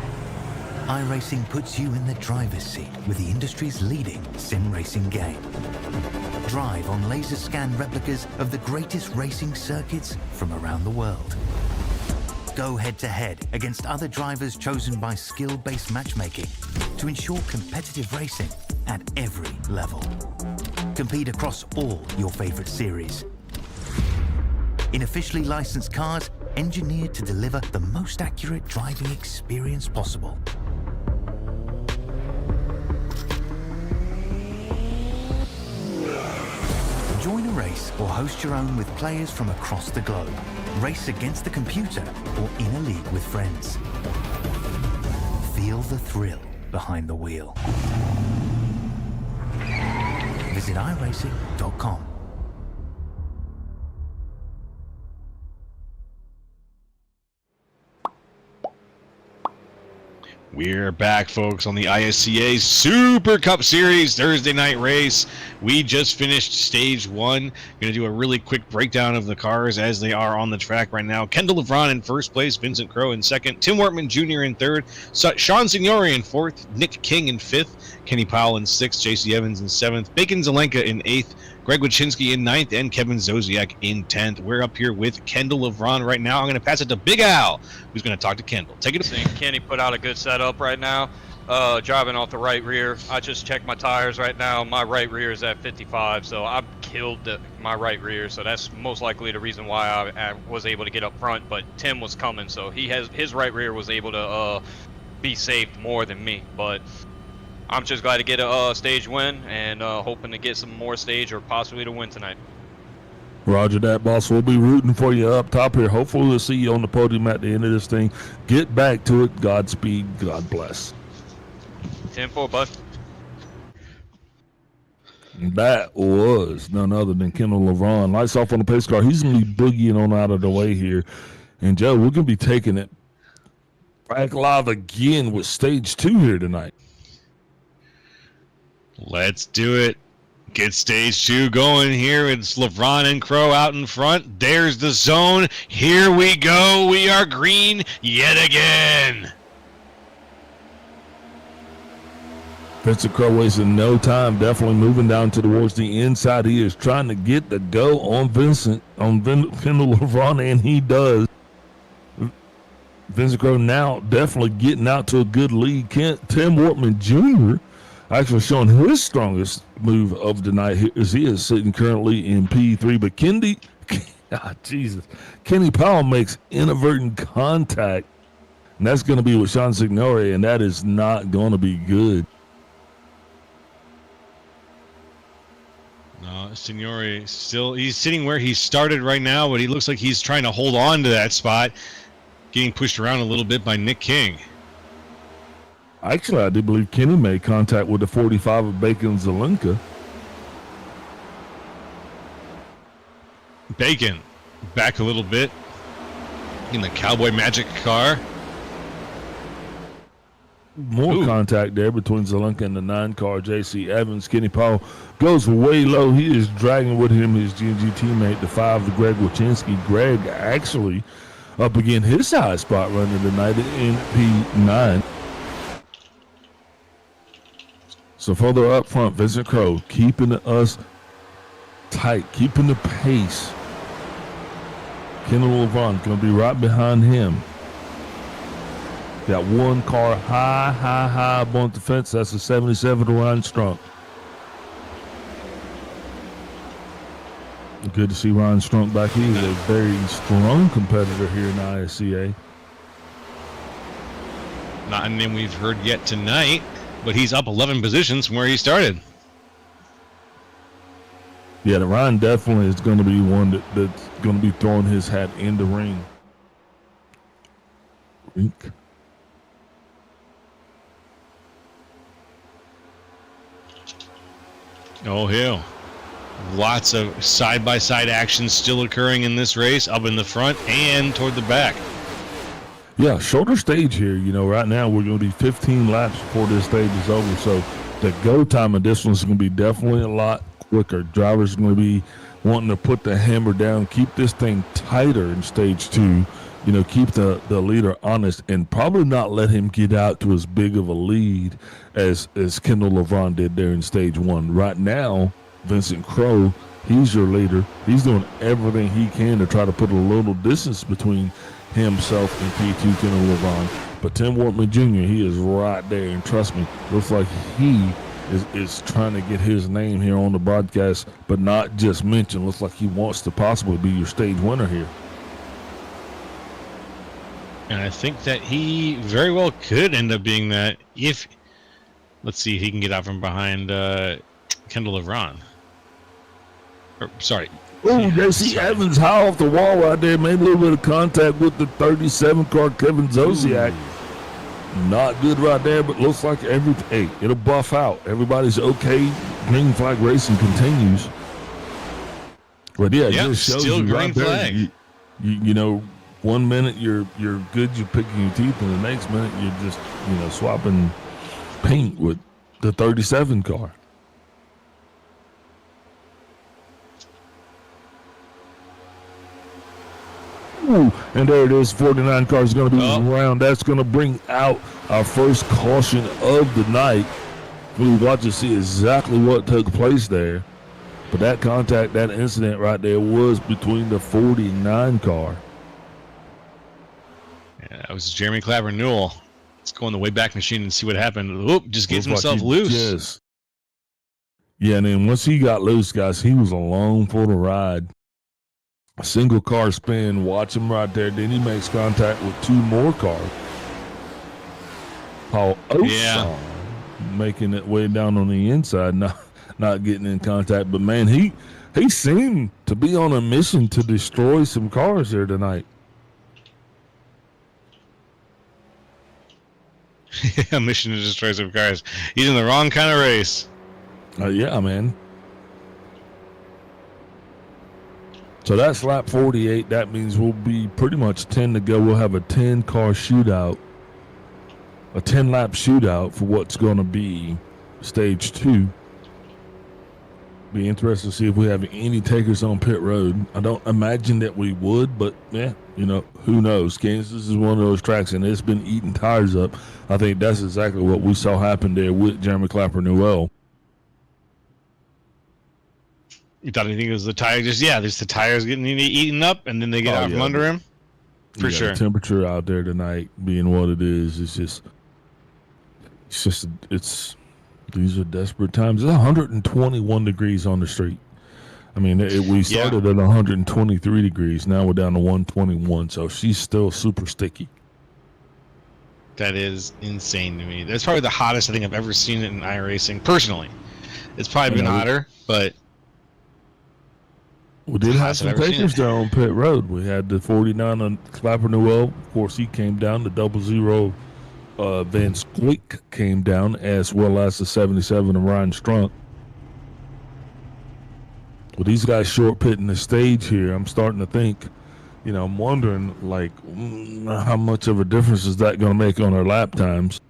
iRacing puts you in the driver's seat with the industry's leading sim racing game. Drive on laser scan replicas of the greatest racing circuits from around the world. Go head-to-head against other drivers chosen by skill-based matchmaking to ensure competitive racing at every level. Compete across all your favorite series. In officially licensed cars, engineered to deliver the most accurate driving experience possible. Join a race or host your own with players from across the globe. Race against the computer or in a league with friends. Feel the thrill behind the wheel. Visit iRacing.com. We're back, folks, on the ISCA Super Cup Series Thursday night race. We just finished stage one. Going to do a really quick breakdown of the cars as they are on the track right now. Kendall LeBron in first place, Vincent Crowe in second, Tim Wortman Jr. in third, Sean Signori in fourth, Nick King in fifth, Kenny Powell in sixth, JC Evans in seventh, Bacon Zelenka in eighth, Greg Wachinski in ninth, and Kevin Zosiak in 10th. We're up here with Kendall LeBron right now. I'm going to pass it to Big Al, who's going to talk to Kendall. Take it away. Kenny put out a good setup right now, driving off the right rear. I just checked my tires right now. My right rear is at 55, so I've killed my right rear, so that's most likely the reason why I was able to get up front, but Tim was coming, so his right rear was able to be saved more than me, but I'm just glad to get a stage win and hoping to get some more stage or possibly to win tonight. Roger that, boss. We'll be rooting for you up top here. Hopefully we'll see you on the podium at the end of this thing. Get back to it. Godspeed. God bless. 10-4, bud. That was none other than Kendall LeBron. Lights off on the pace car. He's going to be boogieing on out of the way here. And, Joe, we're going to be taking it back live again with stage 2 here tonight. Let's do it. Get stage 2 going here. It's LeBron and Crowe out in front. There's the zone. Here we go. We are green yet again. Vincent Crowe wasting no time, definitely moving down towards the inside. He is trying to get the go on Kendall LeBron, and he does. Vincent Crowe now definitely getting out to a good lead. Tim Wortman Jr. actually showing his strongest move of the night as he is sitting currently in P3. But Kenny Powell makes inadvertent contact, and that's going to be with Sean Signori, and that is not going to be good. No, Signori he's sitting where he started right now, but he looks like he's trying to hold on to that spot, getting pushed around a little bit by Nick King. Actually, I do believe Kenny made contact with the 45 of Bacon Zelenka. Bacon back a little bit in the Cowboy Magic car. More contact there between Zelenka and the 9 car, JC Evans. Kenny Powell goes way low. He is dragging with him his GNG teammate, the 5, the Greg Wachinski. Greg actually up again his high spot running tonight in P9. So further up front, Vincent Crowe keeping us tight, keeping the pace. Kendall LeBron going to be right behind him. Got one car high up on the fence. That's a 77 to Ryan Strunk. Good to see Ryan Strunk back. He is a very strong competitor here in ISCA. Not a name we've heard yet tonight, but he's up 11 positions from where he started. Yeah, the Ryan definitely is going to be one that's going to be throwing his hat in the ring. Rink. Oh, hell. Lots of side-by-side action still occurring in this race, up in the front and toward the back. Yeah, shorter stage here. You know, right now we're going to be 15 laps before this stage is over. So the go time of this one is going to be definitely a lot quicker. Drivers are going to be wanting to put the hammer down, keep this thing tighter in stage 2, keep the leader honest, and probably not let him get out to as big of a lead as Kendall LeVron did there in stage 1. Right now, Vincent Crowe, he's your leader. He's doing everything he can to try to put a little distance between himself and P2 Kendall LeVron. But Tim Wortman Jr., he is right there, and trust me, looks like he is trying to get his name here on the broadcast, but not just mentioned. Looks like he wants to possibly be your stage winner here. And I think that he very well could end up being that if, let's see if he can get out from behind Kendall LeVron. Sorry. Oh, JC Evans high off the wall right there. Made a little bit of contact with the 37 car, Kevin Zosiak. Not good right there, but looks like it'll buff out. Everybody's okay. Green flag racing continues. But yeah, it just shows still you green right there. flag. You 1 minute you're good, you're picking your teeth, and the next minute you're just swapping paint with the 37 car. Ooh, and there it is. 49 car is going to be around. That's going to bring out our first caution of the night. We'll watch to see exactly what took place there. But that contact, that incident right there was between the 49 car. Yeah, that was Jeremy Clapper Newell. Let's go in the way back machine and see what happened. Oop, just gets himself loose. Yes. Yeah, and then once he got loose, guys, he was alone for the ride. A single car spin, watch him right there. Then he makes contact with 2 more cars. Paul Osson making it way down on the inside, not getting in contact. But man, he seemed to be on a mission to destroy some cars here tonight. A mission to destroy some cars. He's in the wrong kind of race. Yeah, man. So that's lap 48. That means we'll be pretty much 10 to go. We'll have a 10-car shootout, a 10-lap shootout for what's going to be stage 2. Be interested to see if we have any takers on pit road. I don't imagine that we would, but who knows? Kansas is one of those tracks, and it's been eating tires up. I think that's exactly what we saw happen there with Jeremy Clapper Newell. You thought anything was the tire? Just the tires getting eaten up, and then they get out from under him. For sure. The temperature out there tonight being what it is, these are desperate times. It's 121 degrees on the street. I mean, we started at 123 degrees. Now we're down to 121. So she's still super sticky. That is insane to me. That's probably the hottest I think I've ever seen it in iRacing. Personally, it's probably been hotter, but. We did have some takers there on pit road. We had the 49 on Clapper Newell. Of course, he came down. The 00 Van Squeak came down, as well as the 77 of Ryan Strunk. With these guys short pitting the stage here, I'm starting to think, I'm wondering, how much of a difference is that going to make on our lap times?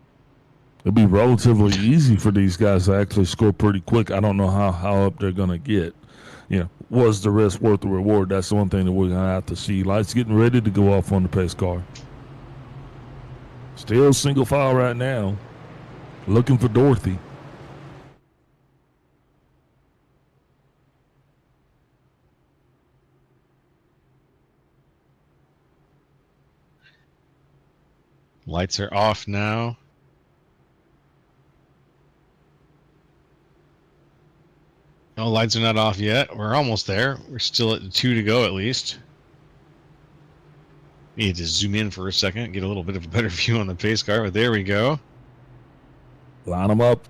It'll be relatively easy for these guys to actually score pretty quick. I don't know how up they're going to get. Was the risk worth the reward? That's the one thing that we're going to have to see. Lights getting ready to go off on the pace car. Still single file right now. Looking for Dorothy. Lights are off now. No, lights are not off yet. We're almost there. We're still at 2 to go at least. Need to zoom in for a second, get a little bit of a better view on the pace car, but there we go. Line them up.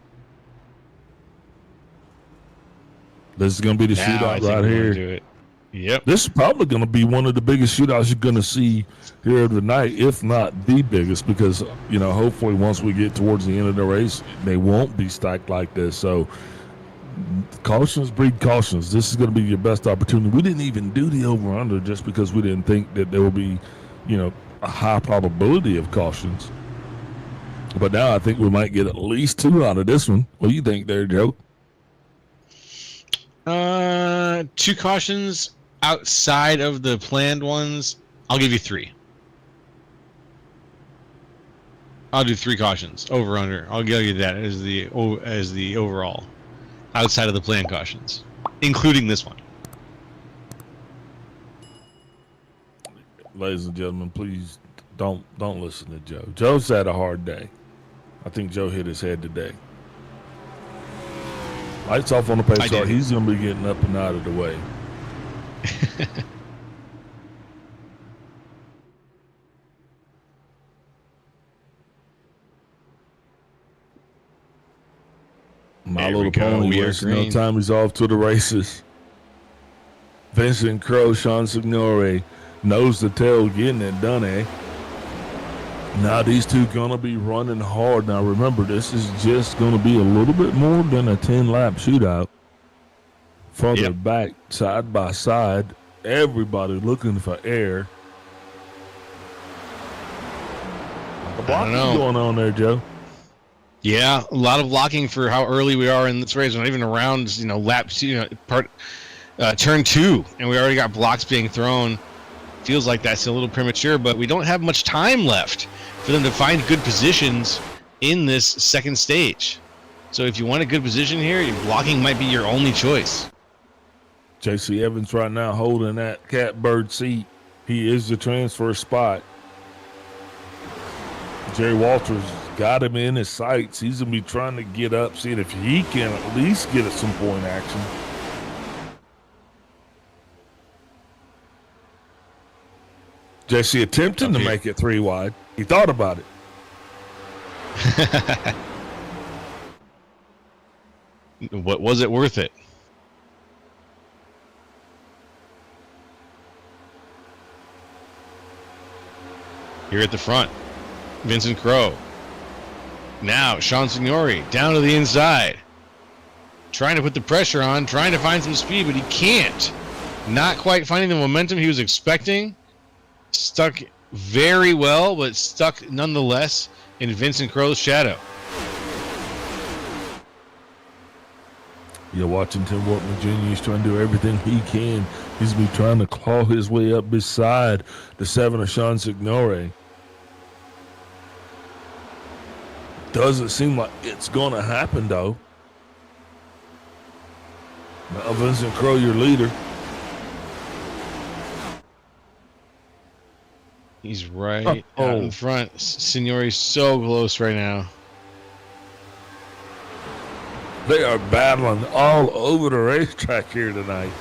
This is going to be the shootout right here. Do it. Yep. This is probably going to be one of the biggest shootouts you're going to see here tonight, if not the biggest, because, hopefully once we get towards the end of the race, they won't be stacked like this. So, cautions breed cautions. This is going to be your best opportunity. We didn't even do the over-under just because we didn't think that there will be, a high probability of cautions. But now I think we might get at least 2 out of this one. What do you think there, Joe? 2 cautions outside of the planned ones. I'll give you 3. I'll do 3 cautions over under. I'll give you that as the overall outside of the planned cautions, including this one. Ladies and gentlemen, please don't listen to Joe. Joe's had a hard day. I think Joe hit his head today. Lights off on the pace car. He's going to be getting up and out of the way. My Little Pony wasting no time. He's off to the races. Vincent Crowe, Sean Signore, nose to tail, getting it done, eh? Now these two gonna be running hard. Now remember, this is just gonna be a little bit more than a 10-lap shootout. Further back, side by side, everybody looking for air. A blocking going on there, Joe. Yeah, a lot of blocking for how early we are in this race. We're not even around, lap, turn 2, and we already got blocks being thrown. Feels like that's a little premature, but we don't have much time left for them to find good positions in this second stage. So if you want a good position here, blocking might be your only choice. J.C. Evans right now holding that catbird seat. He is the transfer spot. Jerry Walters got him in his sights. He's going to be trying to get up, seeing if he can at least get some point action. JC attempting to make it 3 wide. He thought about it. What was it worth it? Here at the front, Vincent Crowe. Now Sean Signore down to the inside, trying to put the pressure on, trying to find some speed, but he can't. Not quite finding the momentum he was expecting. Stuck very well, but stuck nonetheless in Vincent Crowe's shadow. You're watching Tim Workman Jr. He's trying to do everything he can. He's been trying to claw his way up beside the 7 of Sean Signore. Doesn't seem like it's going to happen, though. Now, Vincent Crowe, your leader. He's right out in front. Signore's so close right now. They are battling all over the racetrack here tonight.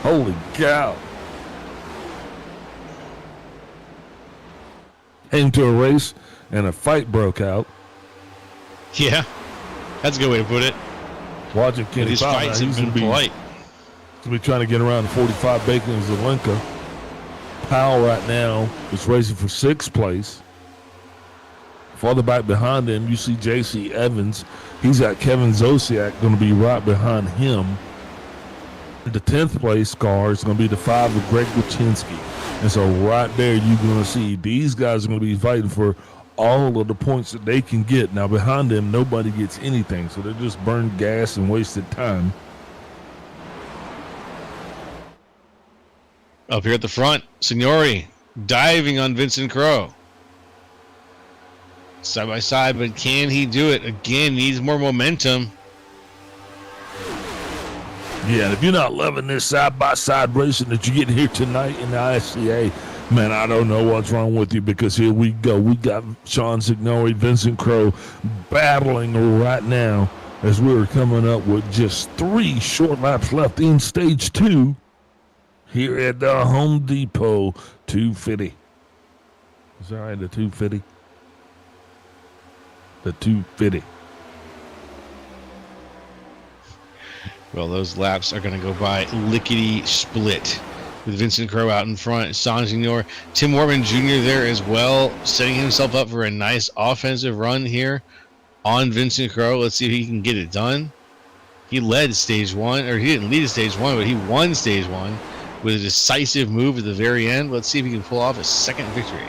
Holy cow. Came to a race and a fight broke out. Yeah, that's a good way to put it. Watching Kenny these fights have been polite. He's going to be trying to get around the 45 Bacon and Zelenka. Powell right now is racing for 6th place. Farther back behind him, you see J.C. Evans. He's got Kevin Zosiak going to be right behind him. The 10th place car is going to be the 5 of Greg Wachinski. And so right there, you're going to see these guys are going to be fighting for all of the points that they can get. Now, behind them, nobody gets anything. So they just burned gas and wasted time. Up here at the front, Signore diving on Vincent Crowe. Side by side, but can he do it? Again, needs more momentum. Yeah, and if you're not loving this side-by-side racing that you're getting here tonight in the ISCA, man, I don't know what's wrong with you, because here we go. We got Sean Signore, Vincent Crowe battling right now as we're coming up with just 3 short laps left in stage 2 here at the Home Depot 250. Is that right, the 250? The 250. Well, those laps are going to go by lickety-split with Vincent Crowe out in front. Sean Signore, Tim Workman Jr. there as well, setting himself up for a nice offensive run here on Vincent Crowe. Let's see if he can get it done. He led stage 1, or he didn't lead stage 1, but he won stage 1 with a decisive move at the very end. Let's see if he can pull off a second victory.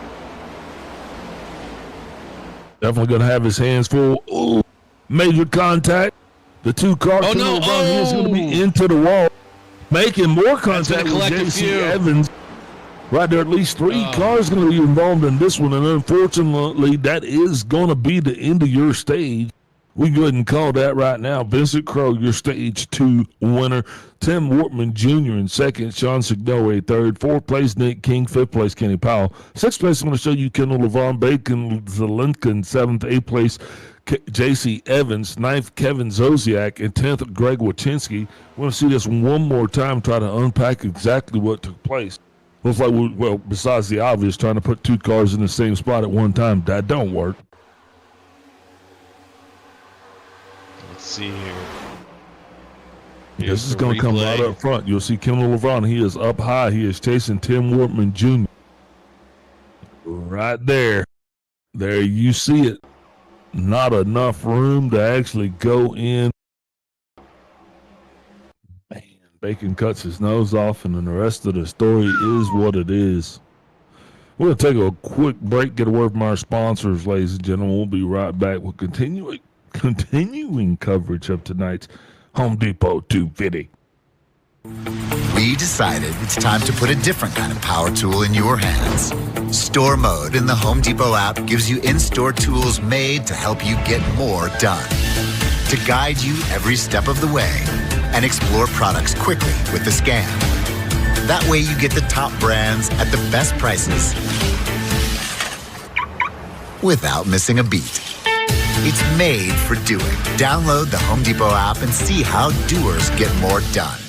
Definitely going to have his hands full. Ooh, major contact. The two car Oh, Kendall no. LeBron, he is going to be into the wall, making more contact with collect a J.C. few. Evans. Right there, at least three cars going to be involved in this one, and unfortunately, that is going to be the end of your stage. We go ahead and call that right now. Vincent Crowe, your stage 2 winner. Tim Wortman Jr. in second. Sean Signoe third. Fourth place, Nick King. Fifth place, Kenny Powell. Sixth place, I'm going to show you Kendall LeVon Bacon Zelenkin. Seventh, eighth place, J.C. Evans. Ninth, Kevin Zosiak. And 10th, Greg Wachinski. We're going to see this one more time, try to unpack exactly what took place. Looks like, well, besides the obvious, trying to put two cars in the same spot at one time, that don't work. Let's see here. This is going to come right up front. You'll see Kendall LeVon. He is up high. He is chasing Tim Wortman Jr. Right there. There you see it. Not enough room to actually go in. Man, Bacon cuts his nose off, and then the rest of the story is what it is. We're going to take a quick break, get a word from our sponsors, ladies and gentlemen. We'll be right back with continuing coverage of tonight's Home Depot 250. We decided it's time to put a different kind of power tool in your hands. Store Mode in the Home Depot app gives you in-store tools made to help you get more done. To guide you every step of the way and explore products quickly with the scan. That way you get the top brands at the best prices without missing a beat. It's made for doing. Download the Home Depot app and see how doers get more done.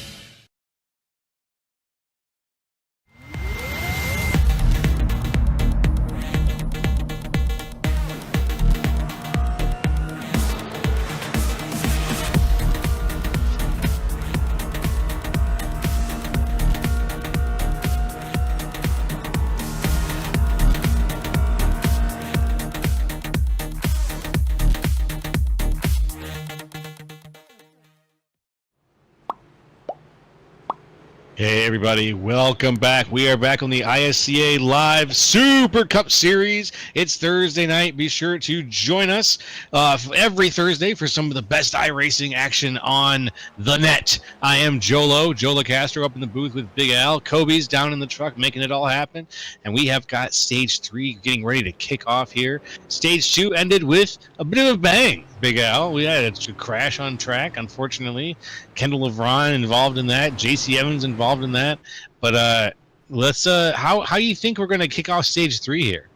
Hey everybody, welcome back. We are back on the ISCA Live Super Cup Series. It's Thursday night. Be sure to join us every Thursday for some of the best iRacing action on the net. I am Jolo Castro up in the booth with Big Al. Kobe's down in the truck making it all happen. And we have got Stage 3 getting ready to kick off here. Stage 2 ended with a bit of a bang, Big Al. We had a crash on track, unfortunately. Kendall LeVon involved in that. J.C. Evans involved in that. But let's how you think we're going to kick off Stage 3 here?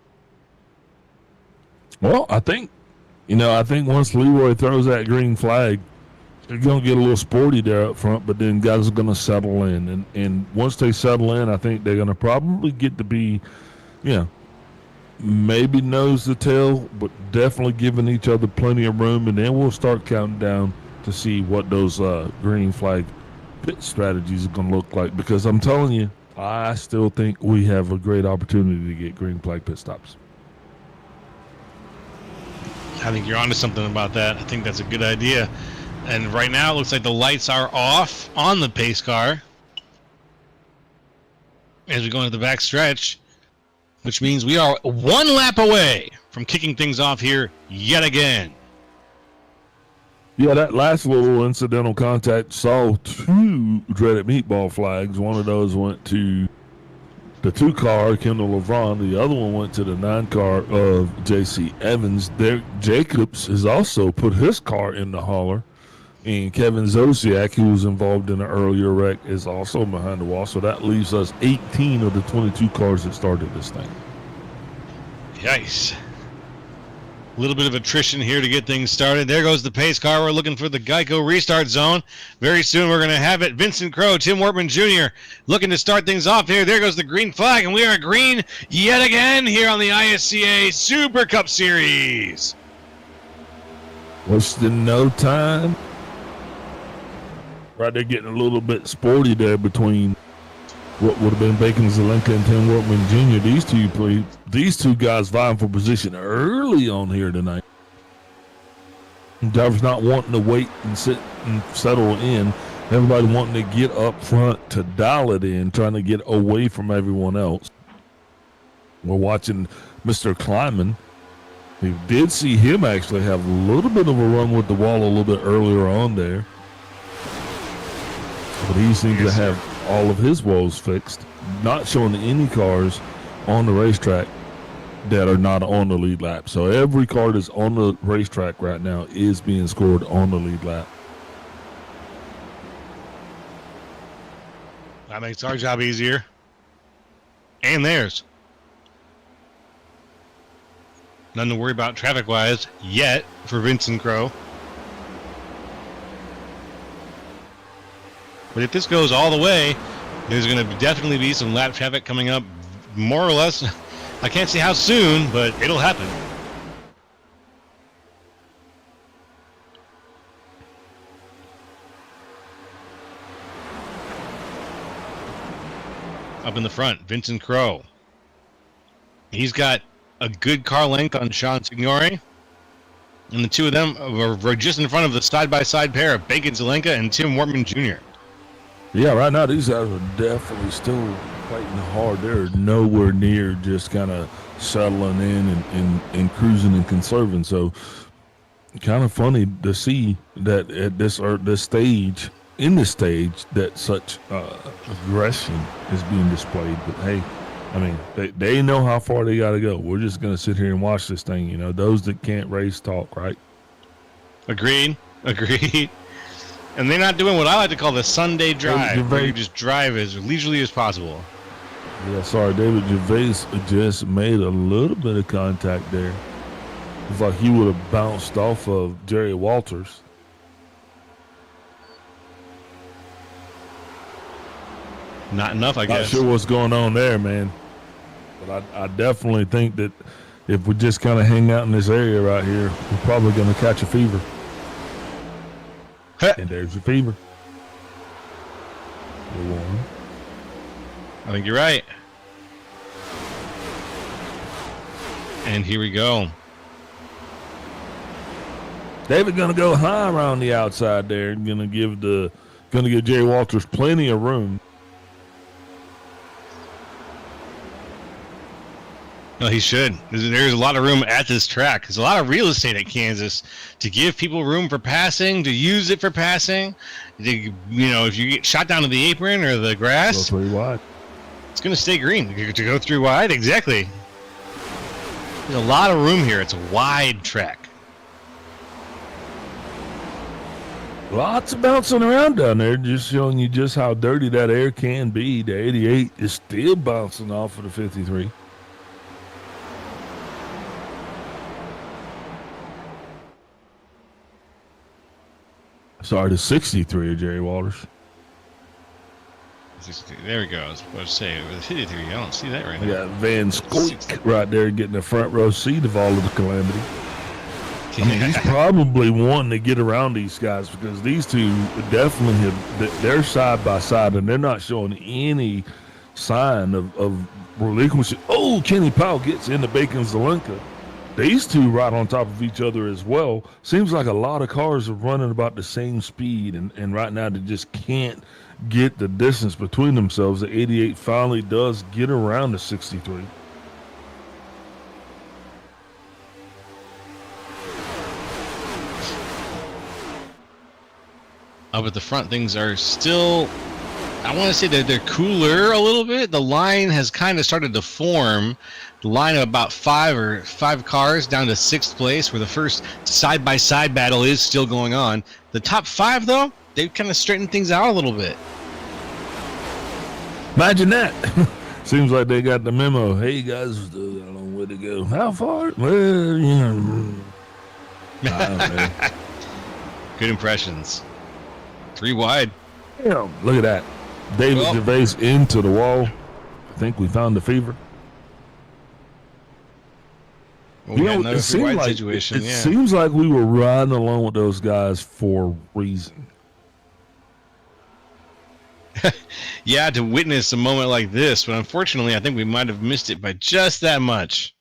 Well, I think once Leroy throws that green flag, they're going to get a little sporty there up front, but then guys are going to settle in. And once they settle in, I think they're going to probably get to be, maybe nose to tail, but definitely giving each other plenty of room. And then we'll start counting down to see what those green flag pit strategies are going to look like. Because I'm telling you, I still think we have a great opportunity to get green flag pit stops. I think you're onto something about that. I think that's a good idea. And right now it looks like the lights are off on the pace car as we go into the back stretch, which means we are one lap away from kicking things off here yet again. Yeah, that last little incidental contact saw two dreaded meatball flags. One of those went to the 2-car, Kendall LeVon. The other one went to the 9-car of J.C. Evans. Derek Jacobs has also put his car in the hauler. And Kevin Zosiak, who was involved in an earlier wreck, is also behind the wall. So that leaves us 18 of the 22 cars that started this thing. Yikes. A little bit of attrition here to get things started. There goes the pace car. We're looking for the Geico restart zone. Very soon we're going to have it. Vincent Crowe, Tim Wortman Jr. looking to start things off here. There goes the green flag, and we are green yet again here on the ISCA Super Cup Series. Wasting no time. Right there getting a little bit sporty there between what would have been Bacon Zelenka and Tim Wortman Jr. These two guys vying for position early on here tonight. Drivers not wanting to wait and sit and settle in. Everybody wanting to get up front to dial it in, trying to get away from everyone else. We're watching Mr. Kleinman We did see him actually have a little bit of a run with the wall a little bit earlier on there. But he seems to have all of his woes fixed, not showing any cars on the racetrack that are not on the lead lap. So every car that's on the racetrack right now is being scored on the lead lap. That makes our job easier. And theirs. Nothing to worry about traffic-wise yet for Vincent Crow. But if this goes all the way, there's going to definitely be some lap traffic coming up, more or less. I can't say how soon, but it'll happen. Up in the front, Vincent Crow. He's got a good car length on Sean Signori. And the two of them are just in front of the side-by-side pair of Bacon Zelenka and Tim Wortman Jr. Yeah, right now these guys are definitely still fighting hard. They're nowhere near just kind of settling in and cruising and conserving. So kind of funny to see that at this stage, that such aggression is being displayed. But hey, I mean, they know how far they got to go. We're just going to sit here and watch this thing. You know, those that can't race talk, right? Agreed. And they're not doing what I like to call the Sunday drive, where you just drive as leisurely as possible. Yeah, sorry, David Gervais just made a little bit of contact there. It's like he would have bounced off of Jerry Walters. Not enough, I guess. Not sure what's going on there, man. But I definitely think that if we just kind of hang out in this area right here, we're probably going to catch a fever. And there's your fever. I think you're right. And here we go. David gonna go high around the outside there. Gonna give Jerry Walters plenty of room. No, he should. There's a lot of room at this track. There's a lot of real estate at Kansas to give people room for passing, to use it for passing. If you get shot down to the apron or the grass, Go pretty wide. it's going to stay green. To go through wide, exactly. There's a lot of room here. It's a wide track. Lots of bouncing around down there, just showing you just how dirty that air can be. The 88 is still bouncing off of the 53. Sorry, the 63 of Jerry Walters. There we go. I was about to say, with the 53, I don't see that right We now. got Van Scoik right there getting the front row seat of all of the calamity. I mean, he's probably wanting to get around these guys because these two definitely they're side by side and they're not showing any sign of relinquishing. Oh, Kenny Powell gets into Bacon Zelenka. These two right on top of each other as well. Seems like a lot of cars are running about the same speed, and right now they just can't get the distance between themselves. The 88 finally does get around the 63. Up at the front, things are still, I want to say that they're cooler a little bit. The line has kind of started to form. The line of about five cars down to sixth place, where the first side-by-side battle is still going on. The top five, though, they've kind of straightened things out a little bit. Imagine that. Seems like they got the memo. Hey, guys, I don't know where to go. How far? Well, you know. I don't know. Good impressions. 3 wide. Damn, look at that. David Gervais into the wall. I think we found the fever. Well, we had another 3 wide situation. It seems like we were riding along with those guys for a reason. Yeah, to witness a moment like this, but unfortunately, I think we might have missed it by just that much.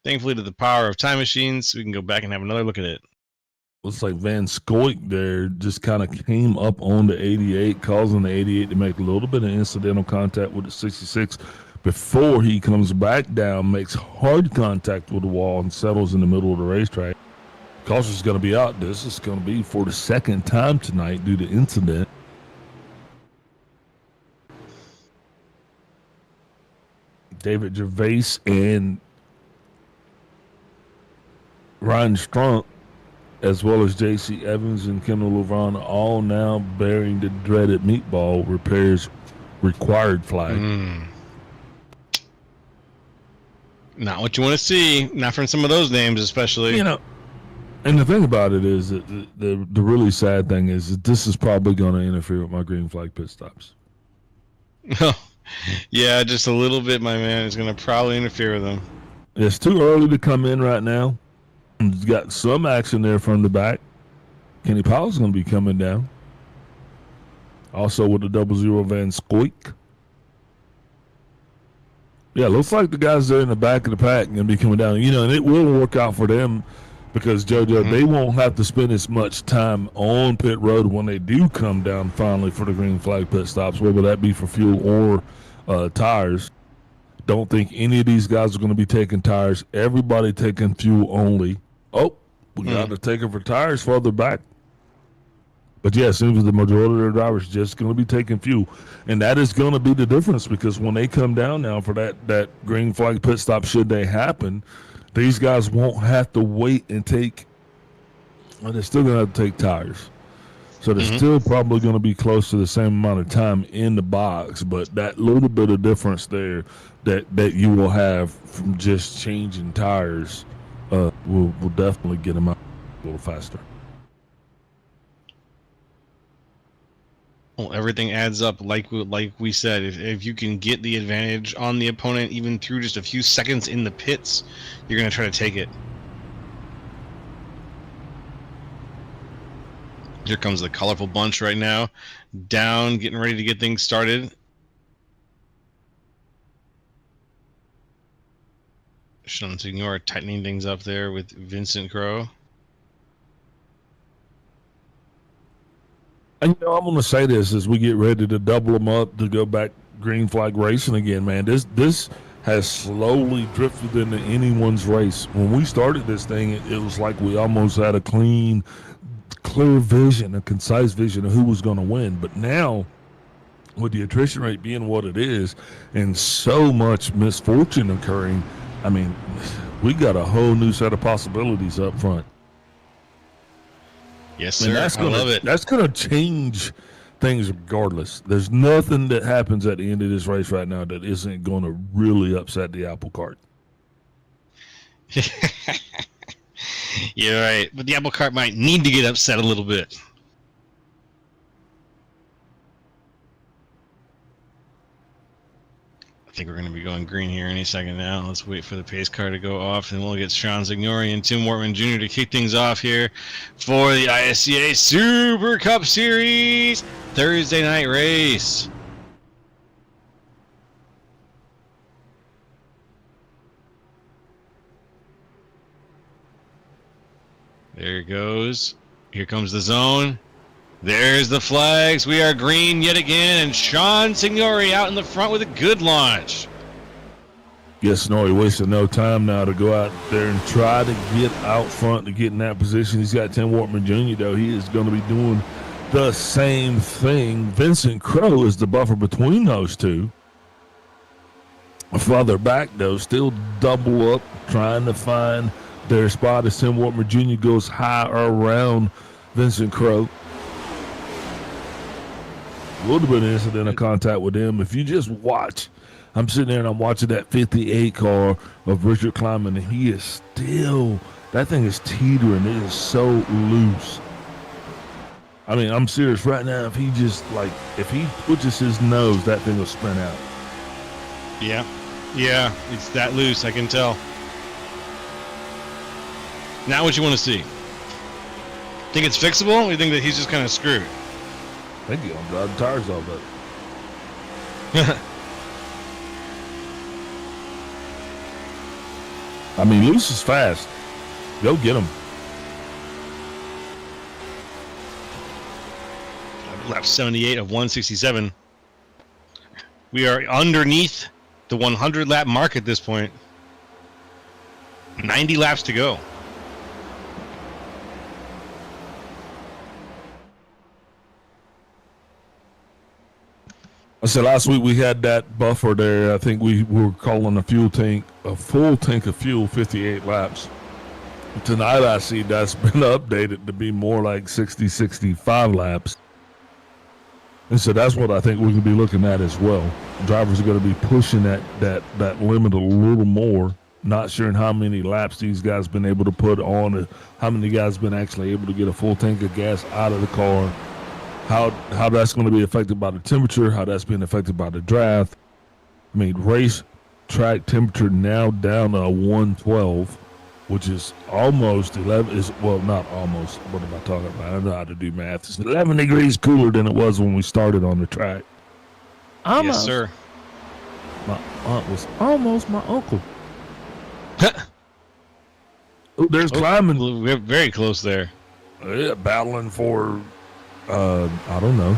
Thankfully, to the power of time machines, we can go back and have another look at it. Looks like Van Scoik there just kind of came up on the 88, causing the 88 to make a little bit of incidental contact with the 66. before he comes back down, makes hard contact with the wall, and settles in the middle of the racetrack. Caution's going to be out. This is going to be for the second time tonight due to incident. David Gervais and Ryan Strunk, as well as J.C. Evans and Kendall Levron, all now bearing the dreaded meatball repairs required flag. Not what you want to see. Not from some of those names, especially. You know, and the thing about it is that the really sad thing is that this is probably going to interfere with my green flag pit stops. Yeah, just a little bit, my man. It's going to probably interfere with them. It's too early to come in right now. He's got some action there from the back. Kenny Powell's going to be coming down. Also with the 00 Van Squeak. Yeah, looks like the guys there in the back of the pack are going to be coming down. You know, and it will work out for them because, JoJo, they won't have to spend as much time on pit road when they do come down finally for the green flag pit stops, whether that be for fuel or tires. Don't think any of these guys are going to be taking tires. Everybody taking fuel only. Oh, we got to take it for tires further back. But yeah, it seems the majority of their drivers just going to be taking fuel. And that is going to be the difference because when they come down now for that green flag pit stop, should they happen, these guys won't have to wait and take, well, they're still going to have to take tires. So they're still probably going to be close to the same amount of time in the box, but that little bit of difference there that you will have from just changing tires will definitely get them out a little faster. Well, everything adds up, like we said. If you can get the advantage on the opponent, even through just a few seconds in the pits, you're going to try to take it. Here comes the colorful bunch right now. Down, getting ready to get things started. Sean Signor tightening things up there with Vincent Crowe. And I'm going to say this as we get ready to double them up to go back green flag racing again, man. This has slowly drifted into anyone's race. When we started this thing, it was like we almost had a clear vision, a concise vision of who was going to win. But now, with the attrition rate being what it is and so much misfortune occurring, I mean, we got a whole new set of possibilities up front. Yes, sir. I love it. That's going to change things regardless. There's nothing that happens at the end of this race right now that isn't going to really upset the apple cart. You're right. But the apple cart might need to get upset a little bit. I think we're going to be going green here any second now. Let's wait for the pace car to go off, and we'll get Sean Signori and Tim Wortman Jr. to kick things off here for the ISCA Super Cup Series Thursday night race. There it goes. Here comes the zone. There's the flags. We are green yet again, and Sean Signori out in the front with a good launch. Yes, Signori wasting no time now to go out there and try to get out front to get in that position. He's got Tim Wortman Jr., though. He is going to be doing the same thing. Vincent Crowe is the buffer between those two. Farther back, though, still double up, trying to find their spot as Tim Wortman Jr. goes high around Vincent Crowe. A little bit of incident of contact with him. If you just watch, I'm sitting there and I'm watching that 58 car of Richard Kleinman, and he is still, that thing is teetering. It is so loose. I mean, I'm serious right now. If he just, if he pushes his nose, that thing will spin out. Yeah, it's that loose, I can tell. Now what you want to see? Think it's fixable, or you think that he's just kind of screwed? I think he's going to drive the tires off of it. I mean, loose is fast. Go get him. Lap 78 of 167. We are underneath the 100 lap mark at this point. 90 laps to go. I said last week we had that buffer there. I think we were calling a full tank of fuel, 58 laps. Tonight I see that's been updated to be more like 60, 65 laps. And so that's what I think we're going to be looking at as well. Drivers are going to be pushing that limit a little more. Not sure how many laps these guys been able to put on, how many guys been actually able to get a full tank of gas out of the car. How that's going to be affected by the temperature, how that's being affected by the draft. I mean, race track temperature now down to 112, which is almost 11. Well, not almost. What am I talking about? I don't know how to do math. It's 11 degrees cooler than it was when we started on the track. Yes, sir. My aunt was almost my uncle. Oh, there's climbing. We're very close there. Yeah, battling for, I don't know.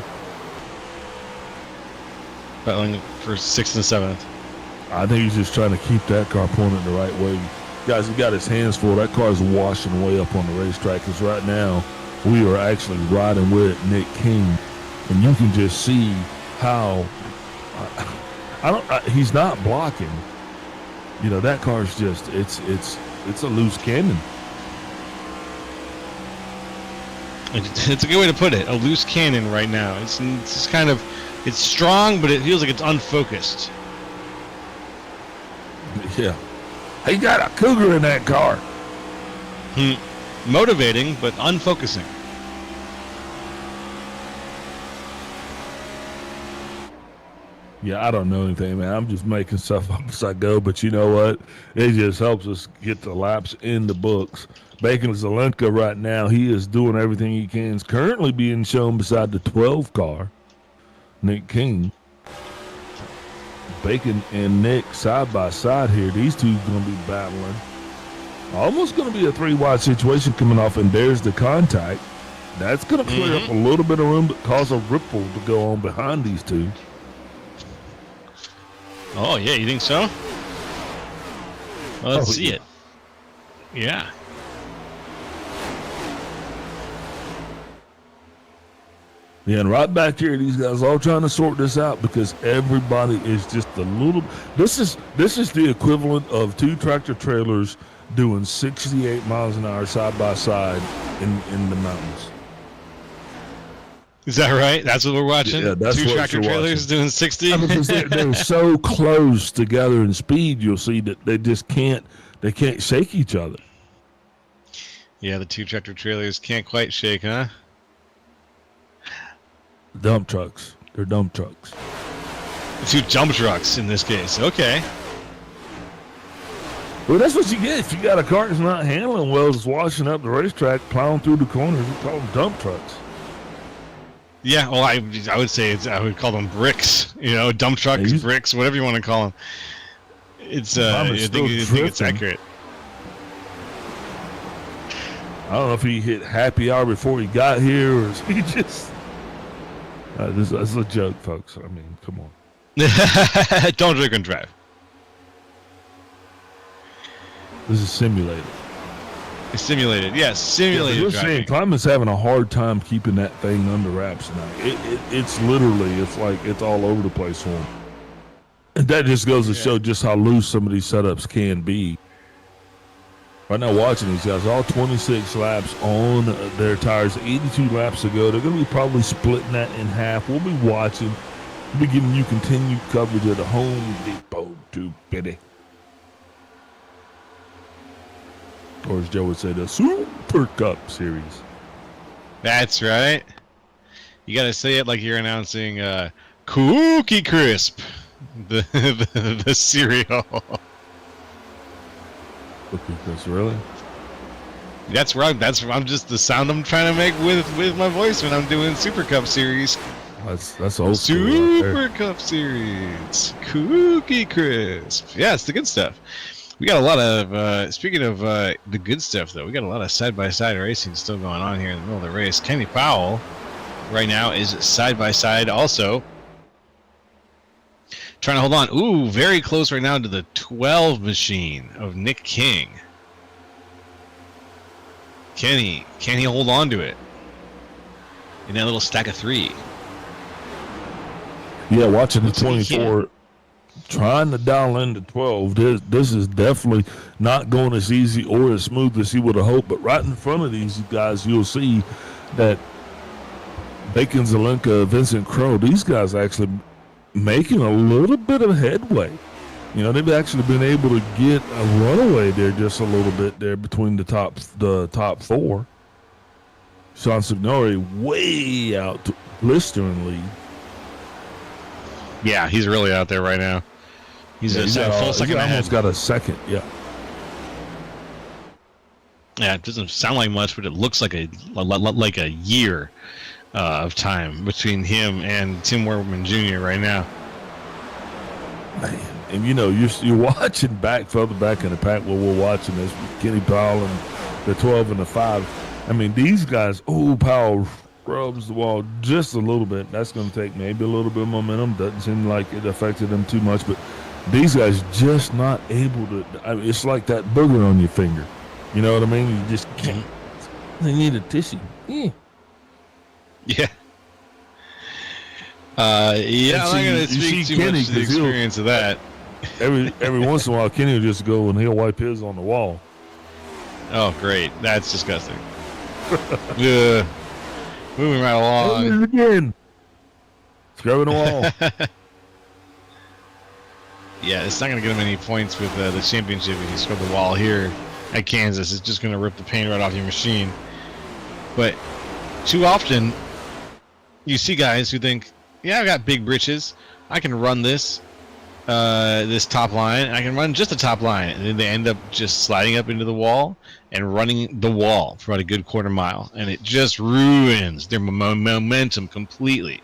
Battling for 6th and 7th. I think he's just trying to keep that car pointed the right way. Guys, he got his hands full. That car's washing way up on the racetrack because right now we are actually riding with Nick King, and you can just see how he's not blocking. You know, that car's just it's a loose cannon. It's a good way to put it. A loose cannon right now. It's kind of, it's strong, but it feels like it's unfocused. Yeah. He got a cougar in that car. Motivating, but unfocusing. Yeah, I don't know anything, man. I'm just making stuff up as I go, but you know what? It just helps us get the laps in the books. Bacon Zelenka right now, he is doing everything he can. He's currently being shown beside the 12 car, Nick King. Bacon and Nick side by side here. These two going to be battling. Almost going to be a 3-wide situation coming off, and there's the contact. That's going to clear up a little bit of room to cause a ripple to go on behind these two. Oh, yeah, you think so? Well, let's see it. Yeah. Yeah, and right back here, these guys all trying to sort this out because everybody is just a little. This is the equivalent of 2 tractor trailers doing 68 miles an hour side by side in the mountains. Is that right? That's what we're watching? Yeah, that's 2 what tractor you're trailers watching. doing 60? Because they're so close together in speed, you'll see that they just can't shake each other. Yeah, the 2 tractor trailers can't quite shake, huh? Dump trucks. They're dump trucks. 2 dump trucks in this case. Okay. Well, that's what you get if you got a car that's not handling well, it's washing up the racetrack, plowing through the corners. We call them dump trucks. Yeah, well, I would say I would call them bricks. You know, dump trucks, bricks, whatever you want to call them. It's I think it's accurate. I don't know if he hit happy hour before he got here or is he just. This is a joke, folks. I mean, come on. Don't drink and drive. This is simulated. It's simulated, yes, simulated. We're saying Clyman's having a hard time keeping that thing under wraps now. It's literally, it's like it's all over the place for him. And that just goes to show just how loose some of these setups can be. Right now, watching these guys, all 26 laps on their tires, 82 laps to go. They're going to be probably splitting that in half. We'll be watching. We'll be giving you continued coverage of the Home Depot 250. Or as Joe would say, the Super Cup Series. That's right. You got to say it like you're announcing Cookie Crisp, the cereal. Cookie Crisp, really? That's right. I'm just the sound I'm trying to make with my voice when I'm doing Super Cup Series. That's old school. Super Cup Series, Cookie Crisp. Yeah, it's the good stuff. We got a lot of, speaking of the good stuff, though, we got a lot of side-by-side racing still going on here in the middle of the race. Kenny Powell right now is side-by-side also. trying to hold on. Ooh, very close right now to the 12 machine of Nick King. Can he hold on to it in that little stack of 3? Yeah, watching the Looks like he 24, trying to dial into 12. This is definitely not going as easy or as smooth as he would have hoped. But right in front of these guys, you'll see that Bacon, Zelenka, Vincent Crow, these guys actually making a little bit of headway. You know, they've actually been able to get a runaway there just a little bit there between the top 4. Sean Signori way out to blistering lead. Yeah, he's really out there right now. He's a full second ahead. Almost got a second, yeah. Yeah, it doesn't sound like much, but it looks like a year of time between him and Tim Workman Jr. right now. Man, and you know, you're watching further back in the pack where we're watching this with Kenny Powell and the 12 and the 5. I mean, these guys, Powell rubs the wall just a little bit. That's going to take maybe a little bit of momentum. Doesn't seem like it affected them too much, but these guys just not able to. I mean, it's like that booger on your finger. You know what I mean? You just can't. They need a tissue. Yeah. Yeah. Yeah, I'm not going to speak too Kenny, much to the experience of that. Every once in a while, Kenny will just go and he'll wipe his on the wall. Oh, great. That's disgusting. Yeah. Moving right along. Again. Scrubbing the wall. Yeah, it's not going to get him any points with the championship if you scrub the wall here at Kansas. It's just going to rip the paint right off your machine. But too often, you see guys who think, yeah, I've got big britches. I can run this top line. I can run just the top line. And then they end up just sliding up into the wall and running the wall for about a good quarter mile. And it just ruins their momentum completely.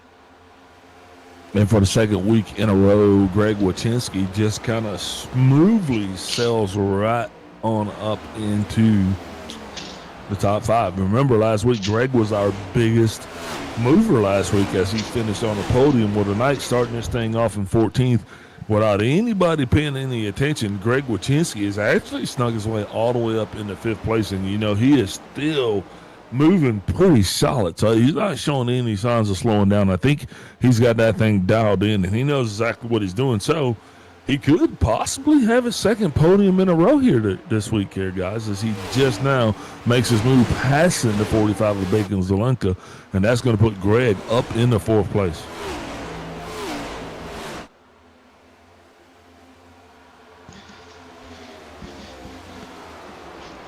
And for the second week in a row, Greg Wachinski just kind of smoothly sails right on up into the top 5. Remember last week, Greg was our biggest mover last week as he finished on the podium. Well, tonight, starting this thing off in 14th, without anybody paying any attention, Greg Wachinski has actually snuck his way all the way up into 5th place. And, you know, he is still moving pretty solid. So he's not showing any signs of slowing down. I think he's got that thing dialed in, and he knows exactly what he's doing. So he could possibly have his second podium in a row here this week here, guys, as he just now makes his move passing the 45 of Bacon Zelenka, and that's going to put Greg up in the 4th place.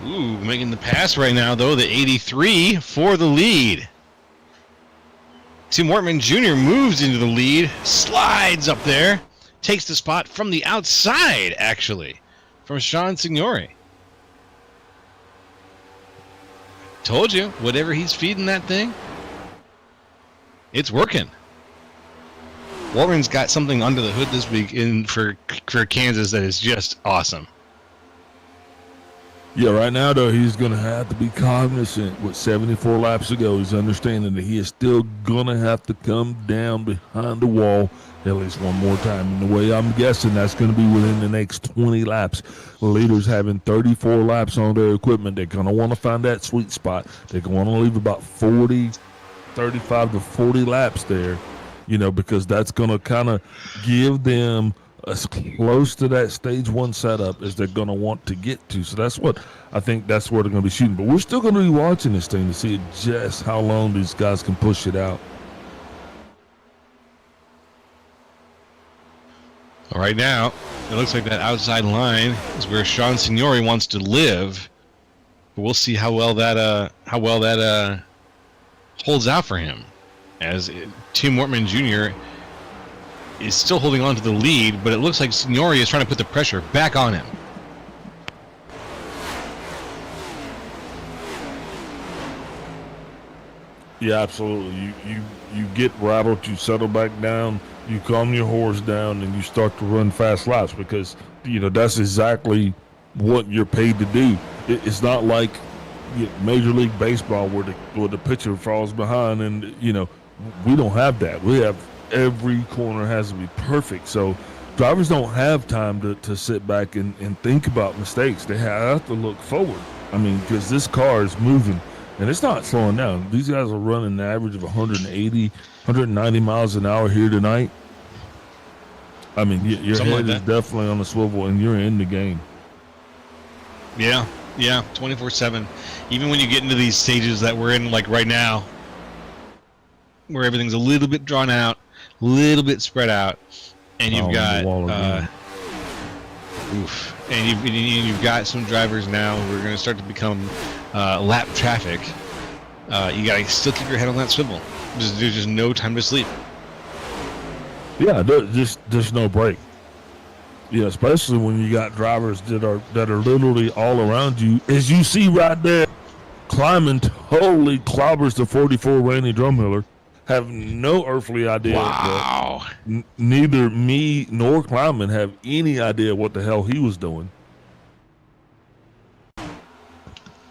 Ooh, making the pass right now, though, the 83 for the lead. Tim Wortman Jr. moves into the lead, slides up there, takes the spot from the outside, actually, from Sean Signori. Told you, whatever he's feeding that thing, it's working. Wortman's got something under the hood this week for Kansas that is just awesome. Yeah, right now, though, he's going to have to be cognizant. With 74 laps to go, he's understanding that he is still going to have to come down behind the wall at least one more time. And the way I'm guessing, that's going to be within the next 20 laps. The leaders having 34 laps on their equipment, they're going to want to find that sweet spot. They're going to want to leave about 35 to 40 laps there, you know, because that's going to kind of give them as close to that stage 1 setup as they're going to want to get to. So that's what I think, that's where they're going to be shooting. But we're still going to be watching this thing to see just how long these guys can push it out. Right now, it looks like that outside line is where Sean Signori wants to live. But we'll see how well that holds out for him, as Tim Wortman Jr. is still holding on to the lead, but it looks like Signori is trying to put the pressure back on him. Yeah, absolutely. You get rattled, you settle back down, you calm your horse down, and you start to run fast laps, because, you know, that's exactly what you're paid to do. It's not like Major League Baseball where the pitcher falls behind, and, you know, we don't have that. We have every corner has to be perfect. So drivers don't have time to sit back and think about mistakes. They have to look forward. I mean, because this car is moving, and it's not slowing down. These guys are running an average of 180, 190 miles an hour here tonight. I mean, your Something head like is that. definitely on the swivel, and you're in the game. Yeah, 24/7. Even when you get into these stages that we're in, like right now, where everything's a little bit drawn out, a little bit spread out, and you've Oh, got the wall again. you've got some drivers now who are going to start to become lap traffic. You got to still keep your head on that swivel. There's just no time to sleep. Yeah, there's no break. Yeah, especially when you got drivers that are literally all around you, as you see right there, climbing totally clobbers the 44 Randy Drumheller. Have no earthly idea. Wow. Neither me nor Kleinman have any idea what the hell he was doing.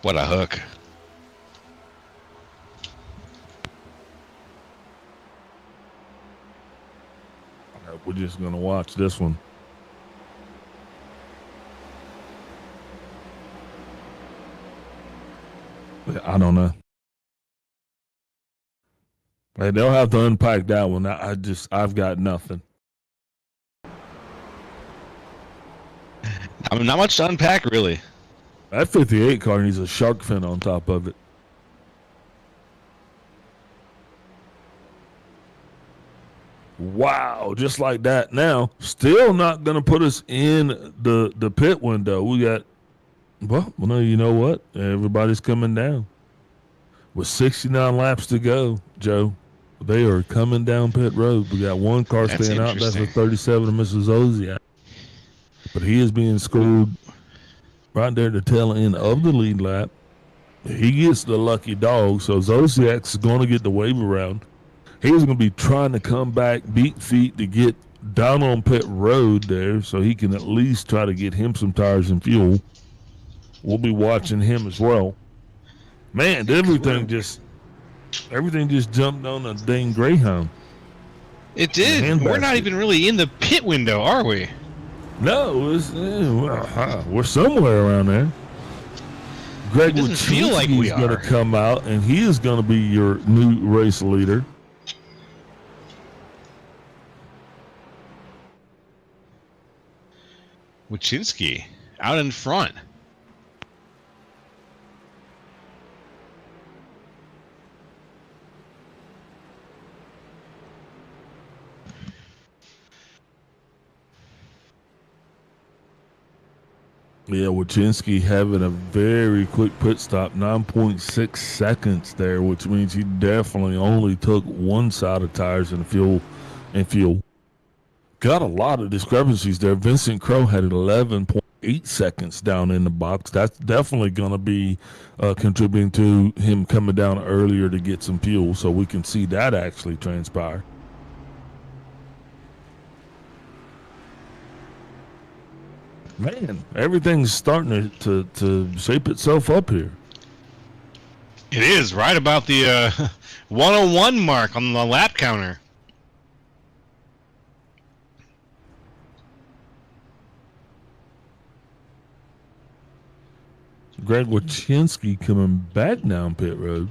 What a hook. We're just gonna watch this one. I don't know. Hey, they'll have to unpack that one. I've got nothing. I mean, not much to unpack, really. That 58 car needs a shark fin on top of it. Wow, just like that. Now, still not going to put us in the pit window. We got, well, no, you know what? Everybody's coming down. With 69 laps to go, Joe, they are coming down pit road. We got one car That's staying out. That's the interesting. 37 of Mrs. Oziak. But he is being scored right there at the tail end of the lead lap. He gets the lucky dog, so Zosiak's going to get the wave around. He's going to be trying to come back, beat feet to get down on pit road there so he can at least try to get him some tires and fuel. We'll be watching him as well. Man, everything just jumped on a dang Greyhound. It did. We're not even really in the pit window, are we? No, we're somewhere around there. Greg It doesn't feel like we is going to are. come out, and he is going to be your new race leader. Wachinski out in front. Yeah, Wachinski having a very quick pit stop, 9.6 seconds there, which means he definitely only took one side of tires and fuel. Got a lot of discrepancies there. Vincent Crowe had 11.8 seconds down in the box. That's definitely going to be contributing to him coming down earlier to get some fuel, so we can see that actually transpire. Man, everything's starting to shape itself up here. It is right about the 101 mark on the lap counter. Greg Wachinski coming back down pit road.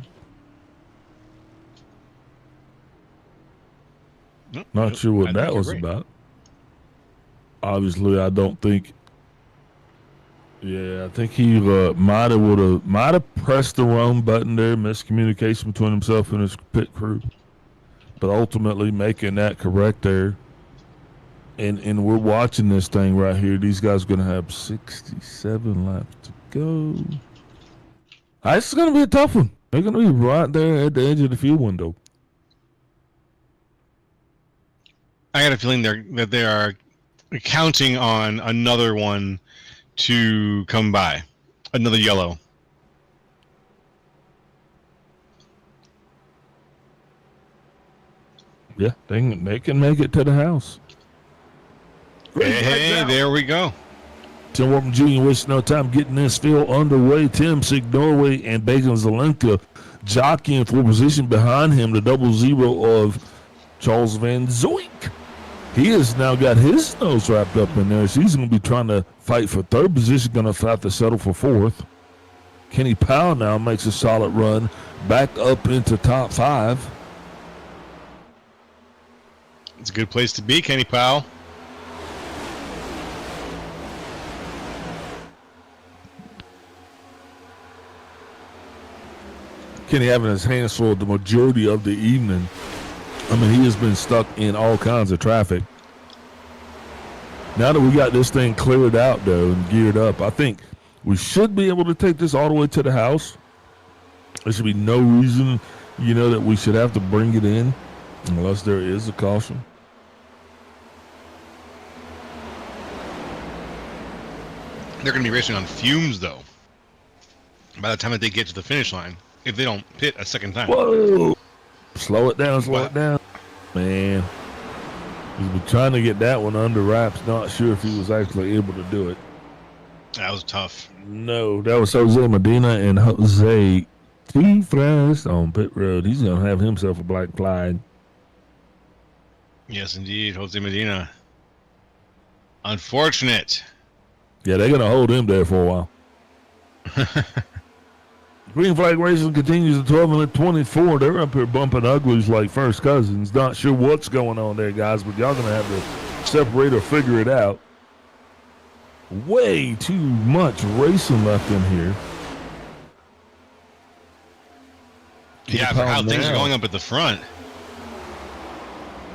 Not sure what that was about. Obviously, I don't think. Yeah, I think he might have pressed the wrong button there. Miscommunication between himself and his pit crew, but ultimately making that correct there. And we're watching this thing right here. These guys are going to have 67 laps to go. This is going to be a tough one. They're going to be right there at the edge of the fuel window. I got a feeling that they are counting on another one to come by, another yellow. Yeah, they can make it to the house. Hey, there we go. Tim Warman Jr. wasting no time getting this field underway. Tim Signorway and Bacon Zelenka jockeying for position behind him. The 00 of Charles Van Zoink. He has now got his nose wrapped up in there. So he's going to be trying to fight for third position, going to have to settle for fourth. Kenny Powell now makes a solid run back up into top 5. It's a good place to be, Kenny Powell. Kenny having his hands full the majority of the evening. I mean, he has been stuck in all kinds of traffic. Now that we got this thing cleared out, though, and geared up, I think we should be able to take this all the way to the house. There should be no reason, that we should have to bring it in unless there is a caution. They're going to be racing on fumes, though, by the time that they get to the finish line, if they don't pit a second time. Whoa! Slow it down, slow it down. Man, he's been trying to get that one under wraps. Not sure if he was actually able to do it. That was tough. No, that was Jose Medina and Jose T-Fresh on pit road. He's going to have himself a black flag. Yes, indeed. Jose Medina. Unfortunate. Yeah, they're going to hold him there for a while. Green flag racing continues at 12:24. They're up here bumping uglies like first cousins. Not sure what's going on there, guys, but y'all going to have to separate or figure it out. Way too much racing left in here. Yeah, for how things are going up at the front.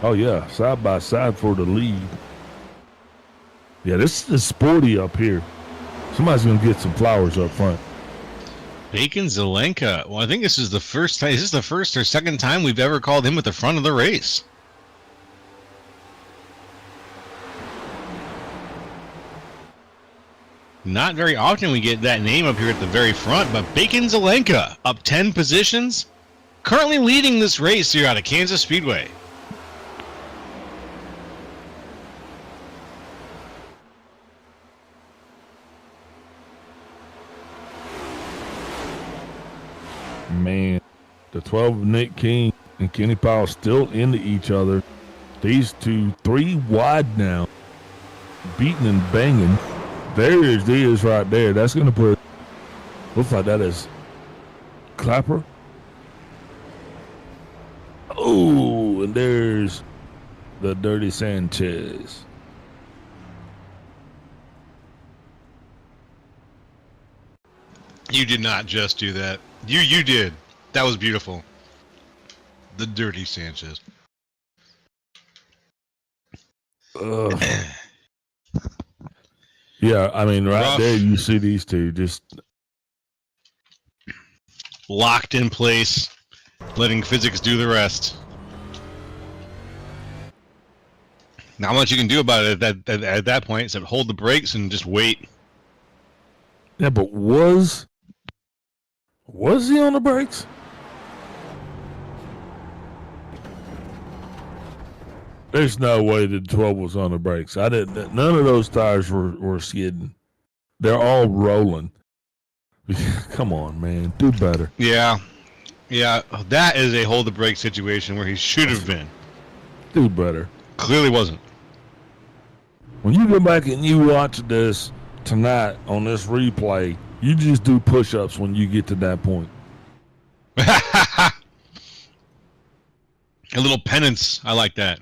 Oh, yeah, side by side for the lead. Yeah, this is sporty up here. Somebody's going to get some flowers up front. Bacon Zelenka. Well, I think this is the first time. Is this the first or second time we've ever called him at the front of the race? Not very often we get that name up here at the very front, but Bacon Zelenka up 10 positions, currently leading this race here out of Kansas Speedway. Man, the 12 of Nick King and Kenny Powell still into each other. These two, 3 wide now, beating and banging. There it is right there. That's going to put, looks like that is Clapper. Oh, and there's the Dirty Sanchez. You did not just do that. You did. That was beautiful. The Dirty Sanchez. Yeah, I mean, right Rough. there you see these two just Locked in place, letting physics do the rest. Not much you can do about it at that point except hold the brakes and just wait. Yeah, but was he on the brakes? There's no way the 12 was on the brakes. None of those tires were skidding. They're all rolling. Come on, man. Do better. Yeah, that is a hold the brake situation where he should have been. Do better. Clearly wasn't. When you go back and you watch this tonight on this replay, you just do push-ups when you get to that point. A little penance. I like that.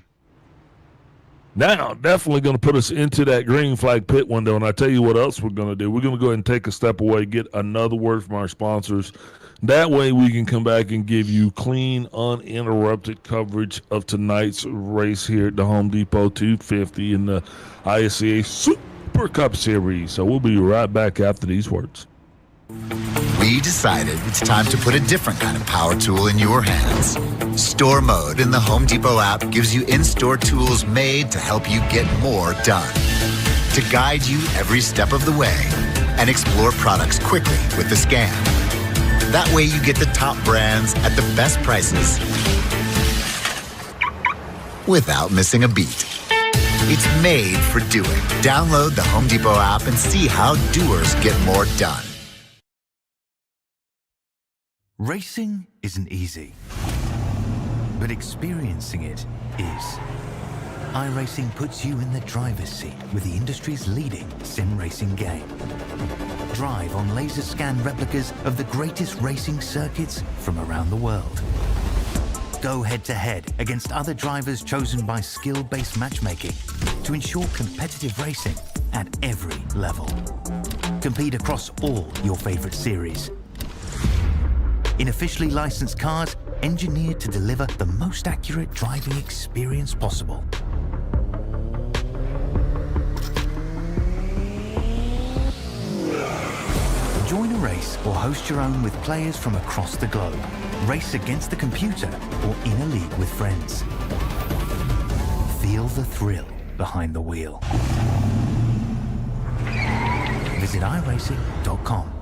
Now, definitely going to put us into that green flag pit window, and I tell you what else we're going to do. We're going to go ahead and take a step away, get another word from our sponsors. That way we can come back and give you clean, uninterrupted coverage of tonight's race here at the Home Depot 250 in the ISCA Super Cup Series. So we'll be right back after these words. We decided it's time to put a different kind of power tool in your hands. Store Mode in the Home Depot app gives you in-store tools made to help you get more done. To guide you every step of the way and explore products quickly with the scan. That way you get the top brands at the best prices without missing a beat. It's made for doing. Download the Home Depot app and see how doers get more done. Racing isn't easy, but experiencing it is. iRacing puts you in the driver's seat with the industry's leading sim racing game. Drive on laser scan replicas of the greatest racing circuits from around the world. Go head-to-head against other drivers chosen by skill-based matchmaking to ensure competitive racing at every level. Compete across all your favorite series. In officially licensed cars, engineered to deliver the most accurate driving experience possible. Join a race or host your own with players from across the globe. Race against the computer or in a league with friends. Feel the thrill behind the wheel. Visit iRacing.com.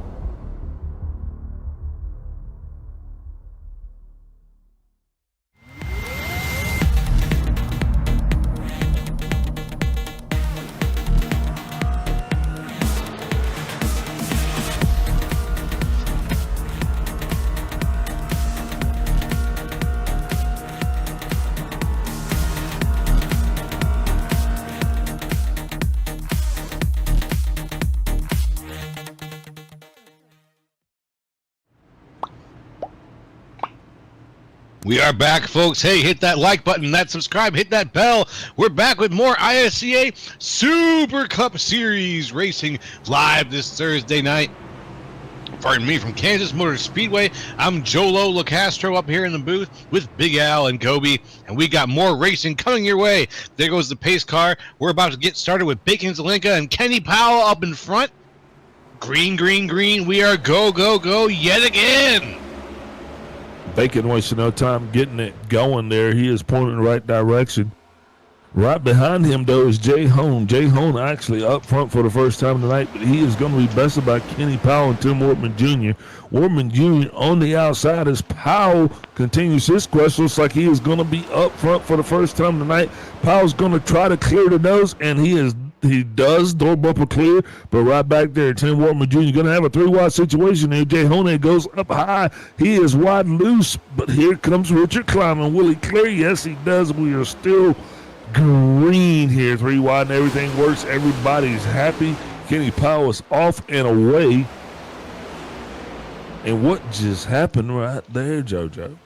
We are back, folks. Hey, hit that like button, that subscribe, hit that bell. We're back with more ISCA Super Cup Series racing live this Thursday night. Pardon me, from Kansas Motor Speedway. I'm Jolo LaCastro up here in the booth with Big Al and Kobe, and we got more racing coming your way. There goes the pace car. We're about to get started with Bacon Zelenka and Kenny Powell up in front. Green, green, green. We are go, go, go yet again. Bacon wasting no time getting it going there. He is pointing in the right direction. Right behind him, though, is Jay Hone. Jay Hone actually up front for the first time tonight, but he is going to be bested by Kenny Powell and Tim Wortman Jr. Wortman Jr. on the outside as Powell continues his quest. Looks like he is going to be up front for the first time tonight. Powell's going to try to clear the nose, and he does, door bumper clear, but right back there, Tim Wortman Jr. going to have a 3-wide situation here. Jay Hone goes up high. He is wide loose, but here comes Richard Kleiman. Will he clear? Yes, he does. We are still green here, 3 wide, and everything works. Everybody's happy. Kenny Powell is off and away. And what just happened right there, JoJo?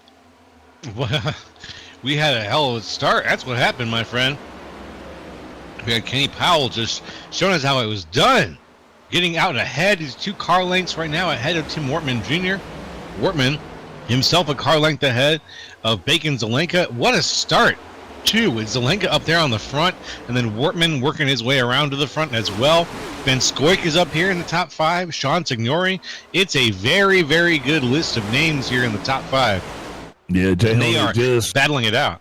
Well, we had a hell of a start. That's what happened, my friend. We had Kenny Powell just showing us how it was done. Getting out ahead. He's 2 car lengths right now ahead of Tim Wortman Jr. Wortman himself a car length ahead of Bacon Zelenka. What a start, too, with Zelenka up there on the front, and then Wortman working his way around to the front as well. Ben Skoik is up here in the top 5. Sean Signori. It's a very, very good list of names here in the top 5. Yeah, Jay and they Hone are just battling it out.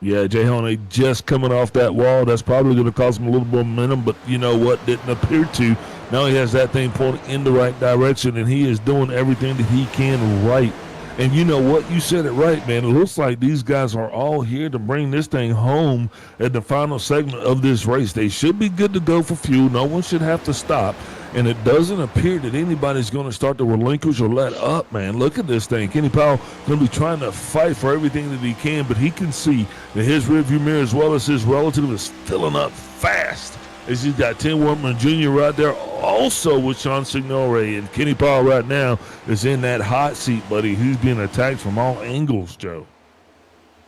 Yeah, Jay Hone just coming off that wall. That's probably going to cause him a little more momentum, but you know what? Didn't appear to. Now he has that thing pointing in the right direction, and he is doing everything that he can right. And you know what? You said it right, man. It looks like these guys are all here to bring this thing home at the final segment of this race. They should be good to go for fuel. No one should have to stop. And it doesn't appear that anybody's going to start to relinquish or let up, man. Look at this thing. Kenny Powell going to be trying to fight for everything that he can, but he can see that his rearview mirror as well as his relative is filling up fast. As he's got Tim Wortman Jr. right there, also with Sean Signore. And Kenny Powell right now is in that hot seat, buddy. He's being attacked from all angles, Joe.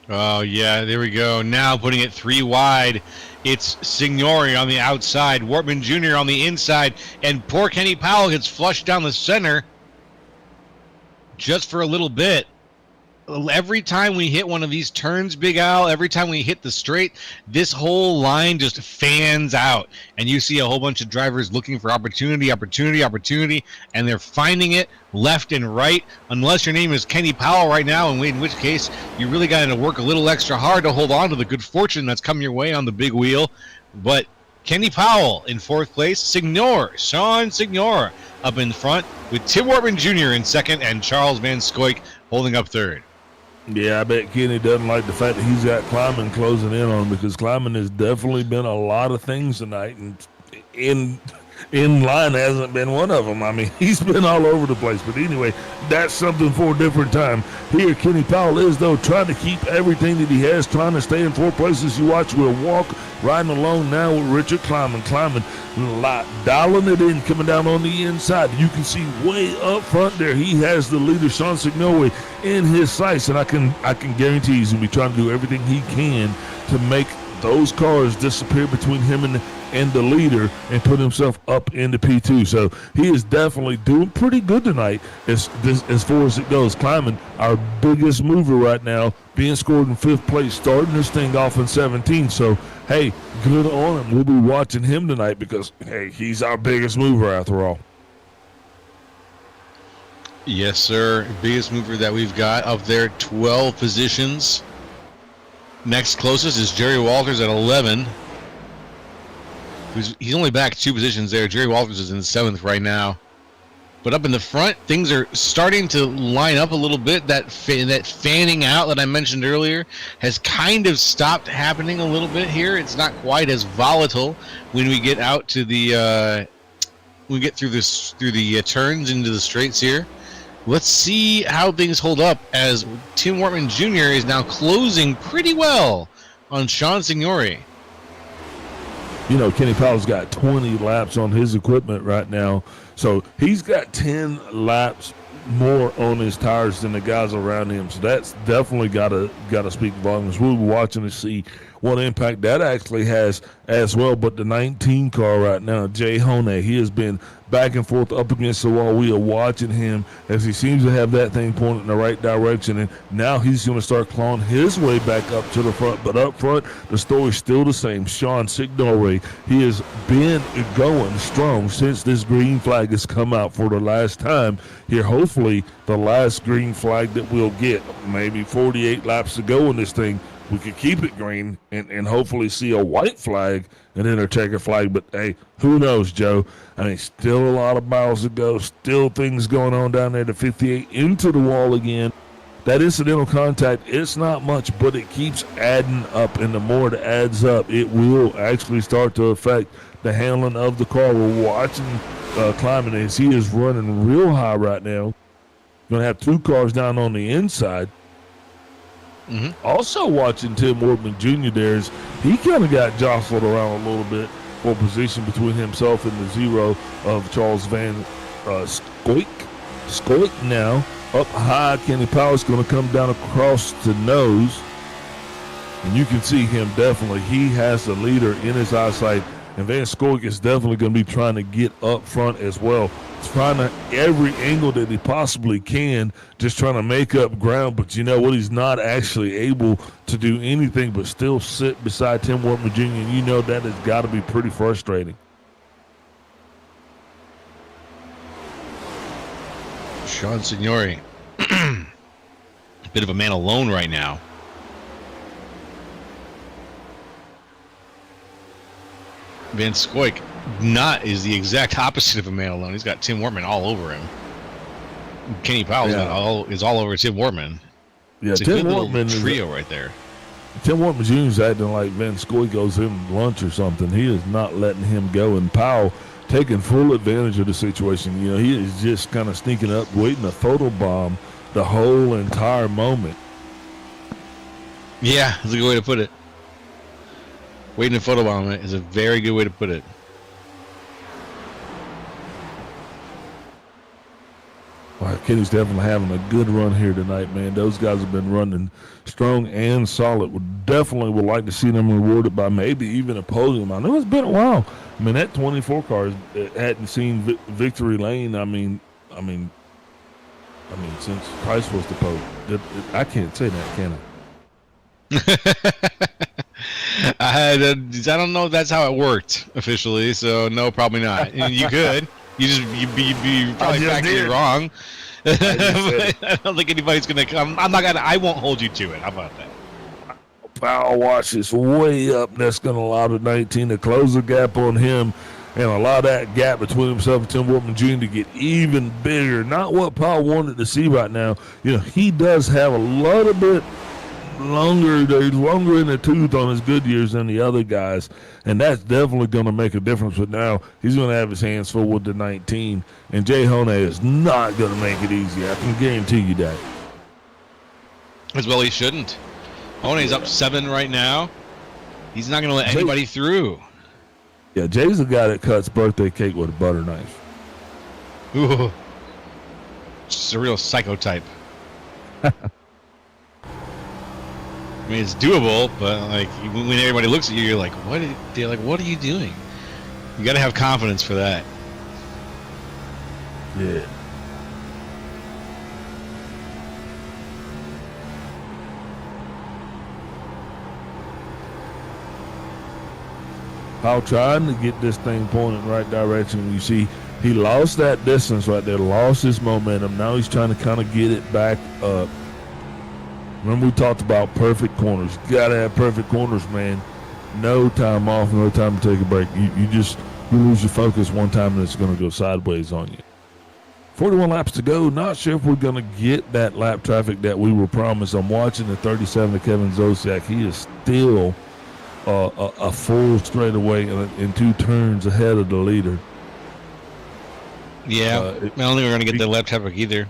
Oh, yeah, there we go. Now putting it 3 wide. It's Signori on the outside, Wortman Jr. on the inside, and poor Kenny Powell gets flushed down the center just for a little bit. Every time we hit one of these turns, Big Al, every time we hit the straight, this whole line just fans out. And you see a whole bunch of drivers looking for opportunity, and they're finding it left and right. Unless your name is Kenny Powell right now, in which case you really got to work a little extra hard to hold on to the good fortune that's come your way on the big wheel. But Kenny Powell in 4th place, Sean Signor up in front, with Tim Wortman Jr. in 2nd, and Charles Van Skoik holding up 3rd. Yeah, I bet Kenny doesn't like the fact that he's got Kleiman closing in on him, because Kleiman has definitely been a lot of things tonight. And in line hasn't been one of them. I mean, he's been all over the place. But anyway, that's something for a different time. Here, Kenny Powell is, though, trying to keep everything that he has, trying to stay in 4 places. You watch Will Walk riding along now with Richard climbing, dialing it in, coming down on the inside. You can see way up front there, he has the leader, Sean Signore, in his sights. And I can guarantee he's going to be trying to do everything he can to make those cars disappear between him and the leader and put himself up into P2. So he is definitely doing pretty good tonight as far as it goes. Climbing, our biggest mover right now, being scored in 5th place, starting this thing off in 17. So, hey, good on him. We'll be watching him tonight because, hey, he's our biggest mover after all. Yes, sir. Biggest mover that we've got up there, 12 positions. Next closest is Jerry Walters at 11. He's only back 2 positions there. Jerry Walters is in 7th right now. But up in the front, things are starting to line up a little bit. That fanning out that I mentioned earlier has kind of stopped happening a little bit here. It's not quite as volatile when we get out to the we get through the turns into the straights here. Let's see how things hold up as Tim Wortman Jr. is now closing pretty well on Sean Signore. You know, Kenny Powell's got 20 laps on his equipment right now, so he's got 10 laps more on his tires than the guys around him. So that's definitely got to speak volumes. We'll be watching to see what impact that actually has as well. But the 19 car right now, Jay Hone, he has been back and forth up against the wall. We are watching him as he seems to have that thing pointed in the right direction, and now he's going to start clawing his way back up to the front. But up front, the story's still the same. Sean Signore, he has been going strong since this green flag has come out for the last time here. Hopefully the last green flag that we'll get, maybe 48 laps to go in this thing, we could keep it green and hopefully see a white flag and then a checker flag. But, hey, who knows, Joe? I mean, still a lot of miles to go. Still things going on down there to 58 into the wall again. That incidental contact, it's not much, but it keeps adding up. And the more it adds up, it will actually start to affect the handling of the car. We're watching Climbing as he is running real high right now. Going to have 2 cars down on the inside. Mm-hmm. Also watching Tim Wortman Jr. there is he kind of got jostled around a little bit for position between himself and the 0 of Charles Van Scoik. Scoik now up high. Kenny Powell's going to come down across the nose. And you can see him definitely. He has the leader in his eyesight. And Van Scoik is definitely going to be trying to get up front as well. Trying to every angle that he possibly can, just trying to make up ground. But you know what? He's not actually able to do anything but still sit beside Tim Wortman Jr. And you know that has got to be pretty frustrating. Sean Signore, a bit of a man alone right now. Van Scoik is the exact opposite of a man alone. He's got Tim Wortman all over him. Kenny Powell is all over Tim Wortman. Yeah, it's a Tim good Wortman little trio right there. Tim Wortman Jr. is acting like Van Scoik goes him lunch or something. He is not letting him go, and Powell taking full advantage of the situation. You know, he is just kind of sneaking up, waiting to photobomb the whole entire moment. Yeah, that's a good way to put it. Waiting to photobomb it is a very good way to put it. Well, Kenny's definitely having a good run here tonight, man. Those guys have been running strong and solid. Would like to see them rewarded by maybe even a podium. I know it's been a while. I mean, that 24 car hadn't seen victory lane. I mean, since Price was the podium. I can't say that, can I? I don't know if that's how it worked officially, so no, probably not. You could. You'd be probably factually wrong. I don't think anybody's gonna come. I won't hold you to it. How about that? Powell watches way up. That's gonna allow the 19 to close the gap on him and allow that gap between himself and Tim Wortman Jr. to get even bigger. Not what Powell wanted to see right now. You know, he does have a little bit There's longer in the tooth on his good years than the other guys, and that's definitely going to make a difference. But now he's going to have his hands full with the 19, and Jay Hone is not going to make it easy. I can guarantee you that. As well, he shouldn't. Hone's up 7 right now. He's not going to let anybody through. Yeah, Jay's the guy that cuts birthday cake with a butter knife. Ooh. Just a real psychotype. I mean, it's doable, but like when everybody looks at you, you're like, "What?" They're like, "What are you doing?" You got to have confidence for that. Yeah. Powell trying to get this thing pointed in the right direction. You see, he lost that distance right there, lost his momentum. Now he's trying to kind of get it back up. Remember we talked about perfect corners. You got to have perfect corners, man. No time off, no time to take a break. You lose your focus one time and it's going to go sideways on you. 41 laps to go. Not sure if we're going to get that lap traffic that we were promised. I'm watching the 37 of Kevin Zosiak. He is still a full straightaway and 2 turns ahead of the leader. Yeah, I don't think we're going to get the lap traffic either.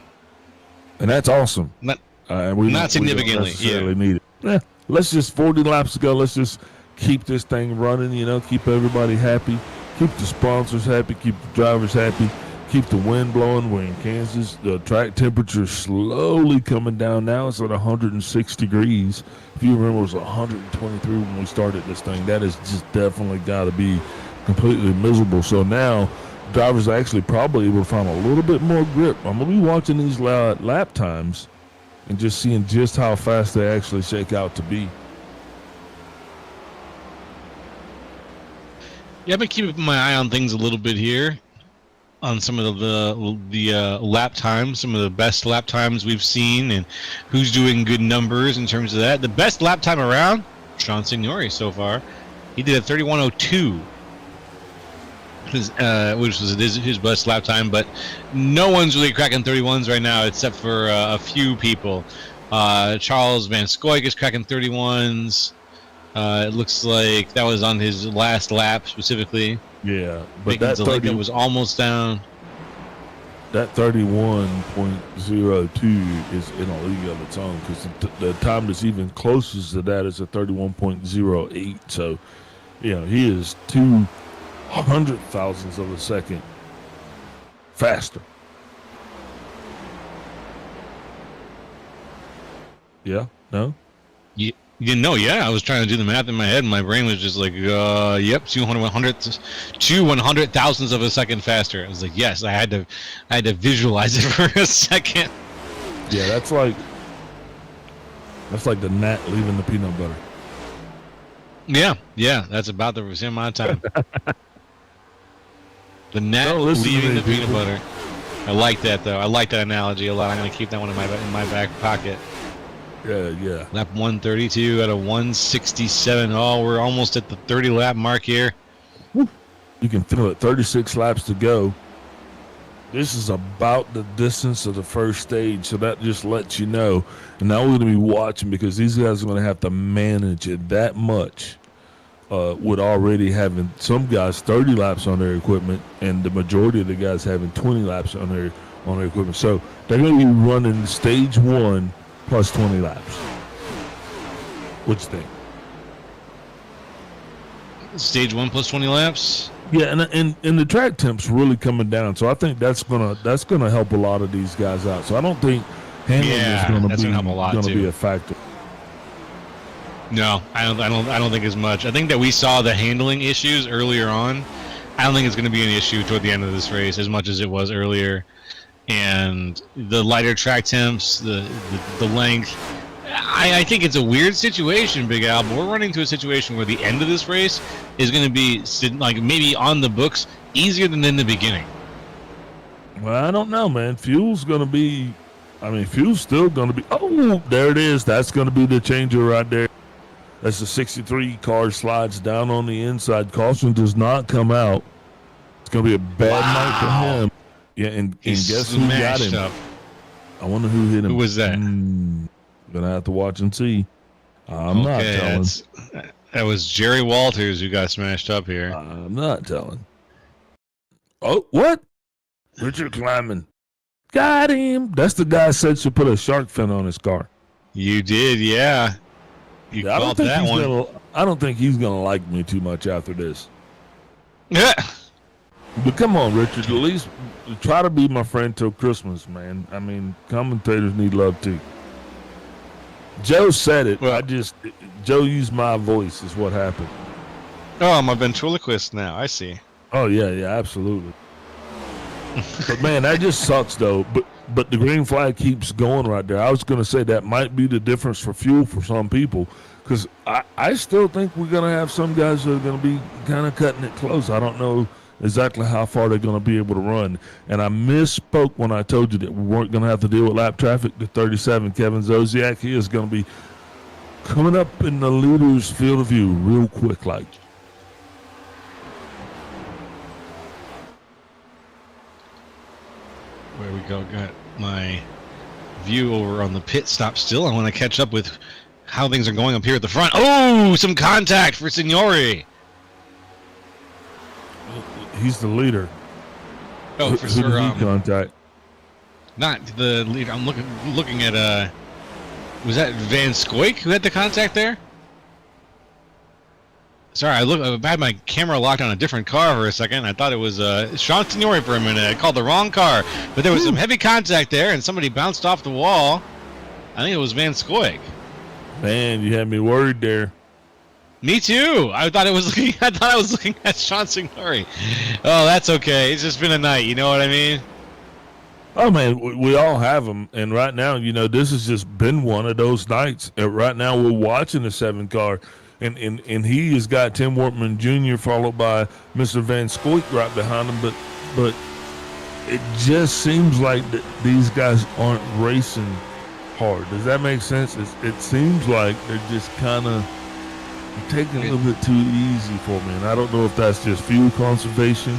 And that's awesome. Not We significantly. don't necessarily need it. Let's just 40 laps to go. Let's just keep this thing running. Keep everybody happy, keep the sponsors happy, keep the drivers happy, keep the wind blowing. We're in Kansas. The track temperature is slowly coming down now. It's at 106 degrees. If you remember, it was 123 when we started this thing. That has just definitely got to be completely miserable. So now drivers are actually probably able to find a little bit more grip. I'm going to be watching these lap times and just seeing just how fast they actually shake out to be. Yeah, I've been keeping my eye on things a little bit here, on some of the lap times, some of the best lap times we've seen, and who's doing good numbers in terms of that. The best lap time around, Sean Signori so far. He did a 31:02, which was his best lap time, but no one's really cracking 31s right now except for a few people. Charles Van Scoik is cracking 31s. It looks like that was on his last lap specifically. Yeah, but that 30 was almost down. That 31.02 is in a league of its own, because the time that's even closest to that is a 31.08. So, he is 200 thousandths of a second faster. Yeah? No? Yeah, I was trying to do the math in my head, and my brain was just like, yep, 100 thousandths of a second faster. I was like, yes, I had to visualize it for a second. Yeah, that's like the gnat leaving the peanut butter. Yeah, that's about the same amount of time. The gnat leaving the peanut butter. I like that though. I like that analogy a lot. I'm gonna keep that one in my back pocket. Yeah. Lap 132 out of 167. Oh, we're almost at the 30 lap mark here. You can feel it. 36 laps to go. This is about the distance of the first stage, so that just lets you know. And now we're going to be watching, because these guys are going to have to manage it that much with already having some guys 30 laps on their equipment, and the majority of the guys having 20 laps on their equipment. So they're going to be running stage 1 plus 20 laps. What you think? Stage 1 plus 20 laps? Yeah, and the track temp's really coming down, so I think that's gonna help a lot of these guys out. So I don't think handling is gonna be a factor. No, I don't think as much. I think that we saw the handling issues earlier on. I don't think it's going to be an issue toward the end of this race as much as it was earlier. And the lighter track temps, the length. I think it's a weird situation, Big Al, but we're running to a situation where the end of this race is going to be like maybe on the books easier than in the beginning. Well, I don't know, man. Fuel's still going to be. Oh, there it is. That's going to be the changer right there. That's the 63 car slides down on the inside. Caution does not come out. It's going to be a bad night for him. Yeah, and guess who got him? Up. I wonder who hit him. Who was that? Gonna have to watch and see. I'm not telling. That was Jerry Walters who got smashed up here. I'm not telling. Oh, what? Richard Kleiman. Got him. That's the guy said should put a shark fin on his car. You did, yeah. You caught that one. I don't think he's going to like me too much after this. Yeah. But come on, Richard. At least try to be my friend till Christmas, man. I mean, commentators need love too. Joe said it. Well, Joe used my voice is what happened. Oh, I'm a ventriloquist now. I see. Oh, yeah, absolutely. But, man, that just sucks, though. But the green flag keeps going right there. I was going to say that might be the difference for fuel for some people because I still think we're going to have some guys that are going to be kind of cutting it close. I don't know exactly how far they're going to be able to run. And I misspoke when I told you that we weren't going to have to deal with lap traffic. The 37, Kevin Zosiak, he is going to be coming up in the leader's field of view real quick like. Where we go, got my view over on the pit stop still. I want to catch up with how things are going up here at the front. Oh, some contact for Signori. He's the leader. Oh, who did he contact? Not the leader. I'm looking at was that Van Scoik who had the contact there? Sorry, I had my camera locked on a different car for a second. I thought it was Sean Signori for a minute. I called the wrong car, but there was some heavy contact there, and somebody bounced off the wall. I think it was Van Scoik. Man, you had me worried there. Me too. I thought I was looking at Sean Signori. Oh, that's okay. It's just been a night. You know what I mean? Oh man, we all have them, and right now, you know, this has just been one of those nights. Right now, we're watching the 7 car. And he has got Tim Wortman Jr. followed by Mr. Van Scoik right behind him, but it just seems like these guys aren't racing hard. Does that make sense? It seems like they're just kind of taking a little bit too easy for me, and I don't know if that's just fuel conservation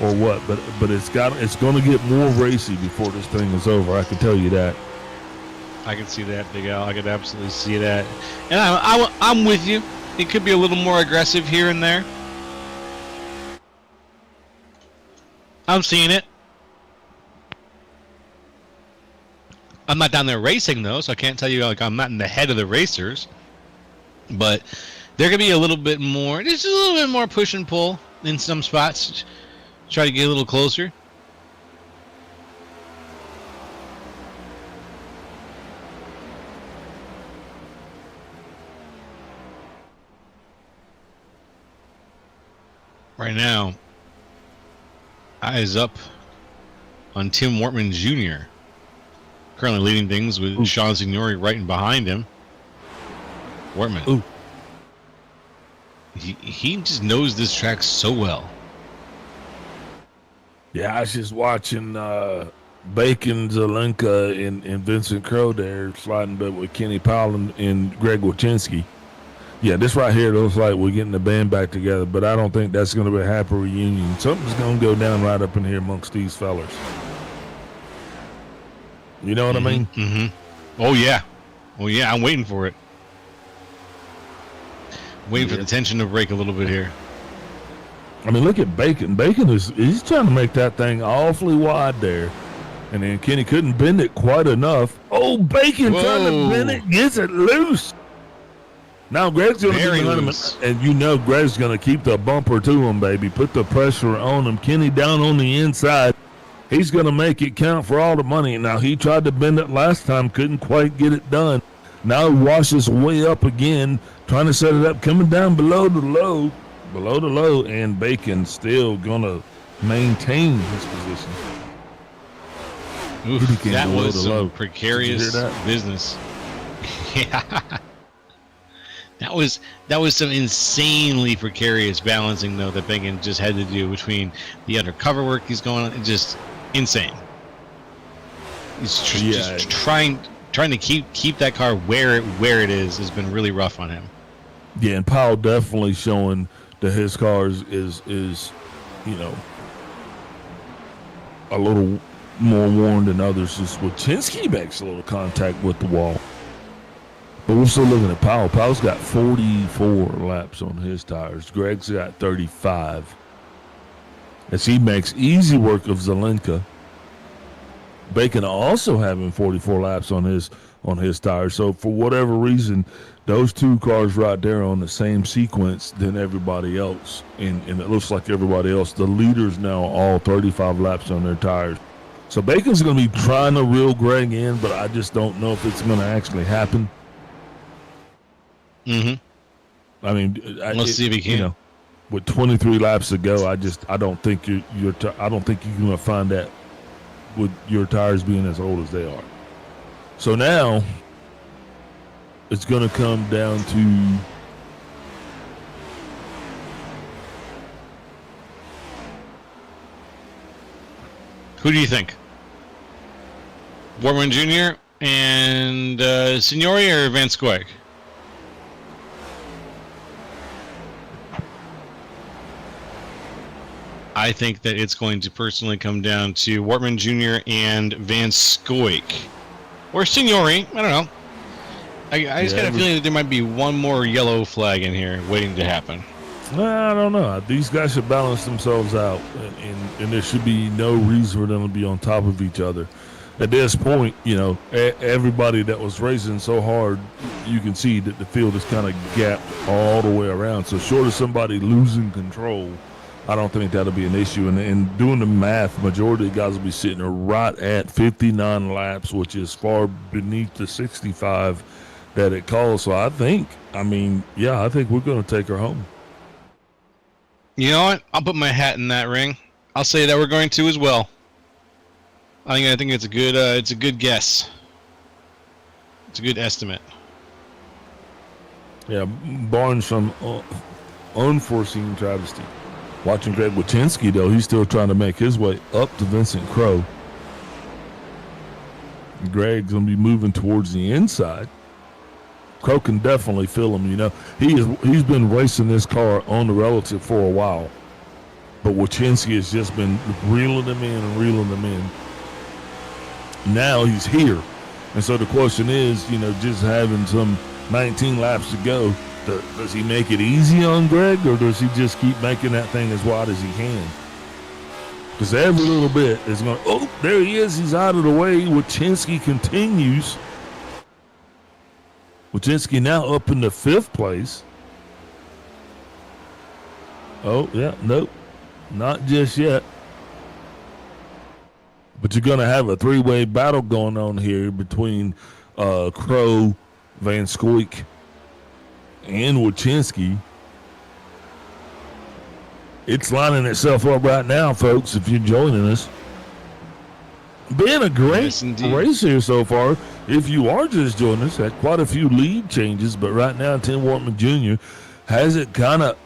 or what. But it's going to get more racy before this thing is over. I can tell you that. I can see that, Big Al. I can absolutely see that, and I'm with you. It could be a little more aggressive here and there. I'm seeing it. I'm not down there racing though, so I can't tell you like I'm not in the head of the racers. But there could be a little bit more, just a little bit more push and pull in some spots. Try to get a little closer. Right now, eyes up on Tim Wortman Jr. Currently leading things with Sean Signori right in behind him. Wortman. Ooh. He just knows this track so well. Yeah, I was just watching Bacon, Zelenka, and Vincent Crow there sliding but with Kenny Powell and Greg Wachinski. Yeah, this right here looks like we're getting the band back together, but I don't think that's going to be a happy reunion. Something's going to go down right up in here amongst these fellas. You know what I mean? Mm-hmm. Oh, yeah. I'm waiting for it. Waiting for the tension to break a little bit here. I mean, look at Bacon. He's trying to make that thing awfully wide there. And then Kenny couldn't bend it quite enough. Oh, Bacon trying to bend it, gets it loose. Now Greg's going to be behind him, and you know Greg's going to keep the bumper to him, baby. Put the pressure on him. Kenny down on the inside. He's going to make it count for all the money. Now, he tried to bend it last time, couldn't quite get it done. Now he washes way up again, trying to set it up, coming down below the low, and Bacon still going to maintain his position. Oof, that was some precarious business. Yeah. That was some insanely precarious balancing though that Bacon just had to do between the undercover work he's going on. Just insane. He's just trying to keep that car where it is has been really rough on him. Yeah, and Powell definitely showing that his car is you know a little more worn than others. Just Wachinski makes a little contact with the wall. But we're still looking at Powell. Powell's got 44 laps on his tires. Greg's got 35. As he makes easy work of Zelenka. Bacon also having 44 laps on his tires. So for whatever reason, those two cars right there on the same sequence than everybody else. And it looks like everybody else, the leaders now all 35 laps on their tires. So Bacon's going to be trying to reel Greg in, but I just don't know if it's going to actually happen. Mm-hmm. I mean, let's see if he can. You know, with 23 laps to go, I don't think you're going to find that with your tires being as old as they are. So now it's going to come down to who do you think? Warman Jr. and Signori or Van Squig? I think that it's going to personally come down to Wortman Jr. and Van Scoik. Or Signori. I don't know. I just got a feeling that there might be one more yellow flag in here waiting to happen. I don't know. These guys should balance themselves out, and there should be no reason for them to be on top of each other. At this point, you know, everybody that was racing so hard, you can see that the field is kind of gapped all the way around. So short of somebody losing control, I don't think that'll be an issue. And doing the math, majority of the guys will be sitting right at 59 laps, which is far beneath the 65 that it calls. So I think we're going to take her home. You know what? I'll put my hat in that ring. I'll say that we're going to as well. I think it's a good guess. It's a good estimate. Yeah, barring some unforeseen travesty. Watching Greg Wachinski, though, he's still trying to make his way up to Vincent Crowe. Greg's going to be moving towards the inside. Crowe can definitely feel him, you know. He's been racing this car on the relative for a while. But Wachinski has just been reeling them in and reeling them in. Now he's here. And so the question is, you know, just having some 19 laps to go, does he make it easy on Greg, or does he just keep making that thing as wide as he can? Because every little bit is going, oh, there he is. He's out of the way. Wachinski continues. Wachinski now up in the 5th place. Oh, yeah, nope. Not just yet. But you're going to have a 3-way battle going on here between Crowe, Van Scoik, and Wachinski. It's lining itself up right now, folks, if you're joining us. Been a great race here so far. If you are just joining us, had quite a few lead changes, but right now Tim Wortman Jr. has it kind of,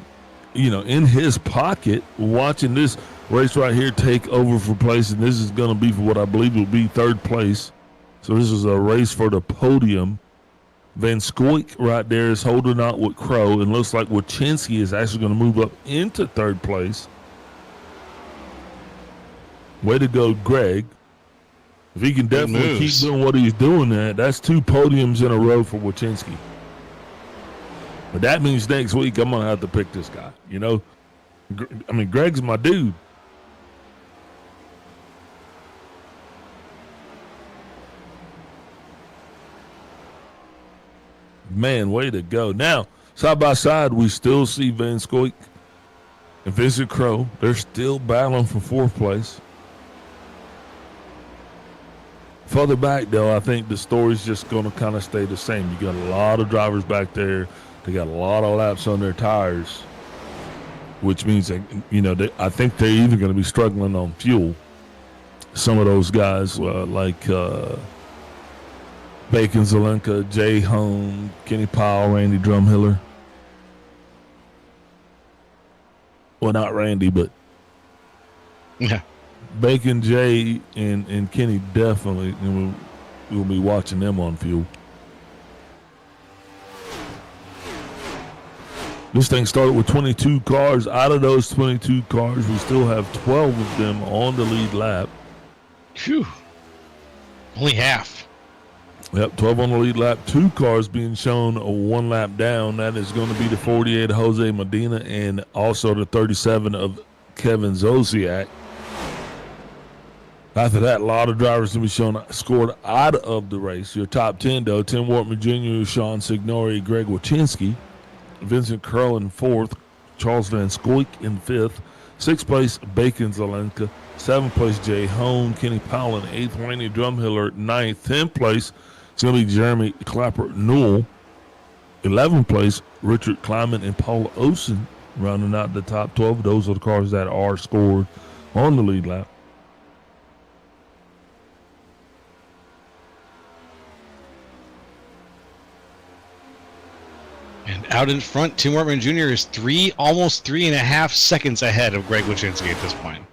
you know, in his pocket, watching this race right here take over for place, and this is going to be for what I believe will be 3rd place. So this is a race for the podium. Van Scoik right there is holding out with Crowe, and looks like Wachinski is actually going to move up into 3rd place. Way to go, Greg. If he can definitely keep doing what he's doing, that's 2 podiums in a row for Wachinski. But that means next week I'm going to have to pick this guy, you know. I mean, Greg's my dude. Man, way to go. Now, side by side, we still see Van Scoik and Vincent Crowe. They're still battling for 4th place. Further back, though, I think the story's just going to kind of stay the same. You got a lot of drivers back there. They got a lot of laps on their tires, which means that, you know, I think they're either going to be struggling on fuel. Some of those guys, like Bacon, Zelenka, Jay Hone, Kenny Powell, Randy Drumhiller. Well, not Randy, but yeah. Bacon, Jay, and Kenny definitely, and we'll be watching them on fuel. This thing started with 22 cars. Out of those 22 cars, we still have 12 of them on the lead lap. Phew. Only half. Yep, 12 on the lead lap. 2 cars being shown 1 lap down. That is going to be the 48 of Jose Medina and also the 37 of Kevin Zosiak. After that, a lot of drivers will be shown scored out of the race. Your top 10, though, Tim Wortman Jr., Sean Signori, Greg Wachinski, Vincent Curl in 4th, Charles Van Scoik in 5th, 6th place, Bacon Zelenka, 7th place, Jay Hone, Kenny Powell in 8th, Randy Drumhiller 9th, 10th place, it's going to be Jeremy Clapper Newell, 11th place, Richard Kleiman and Paul Osen rounding out the top 12. Those are the cars that are scored on the lead lap. And out in front, Tim Wortman Jr. is almost 3.5 seconds ahead of Greg Wachinski at this point.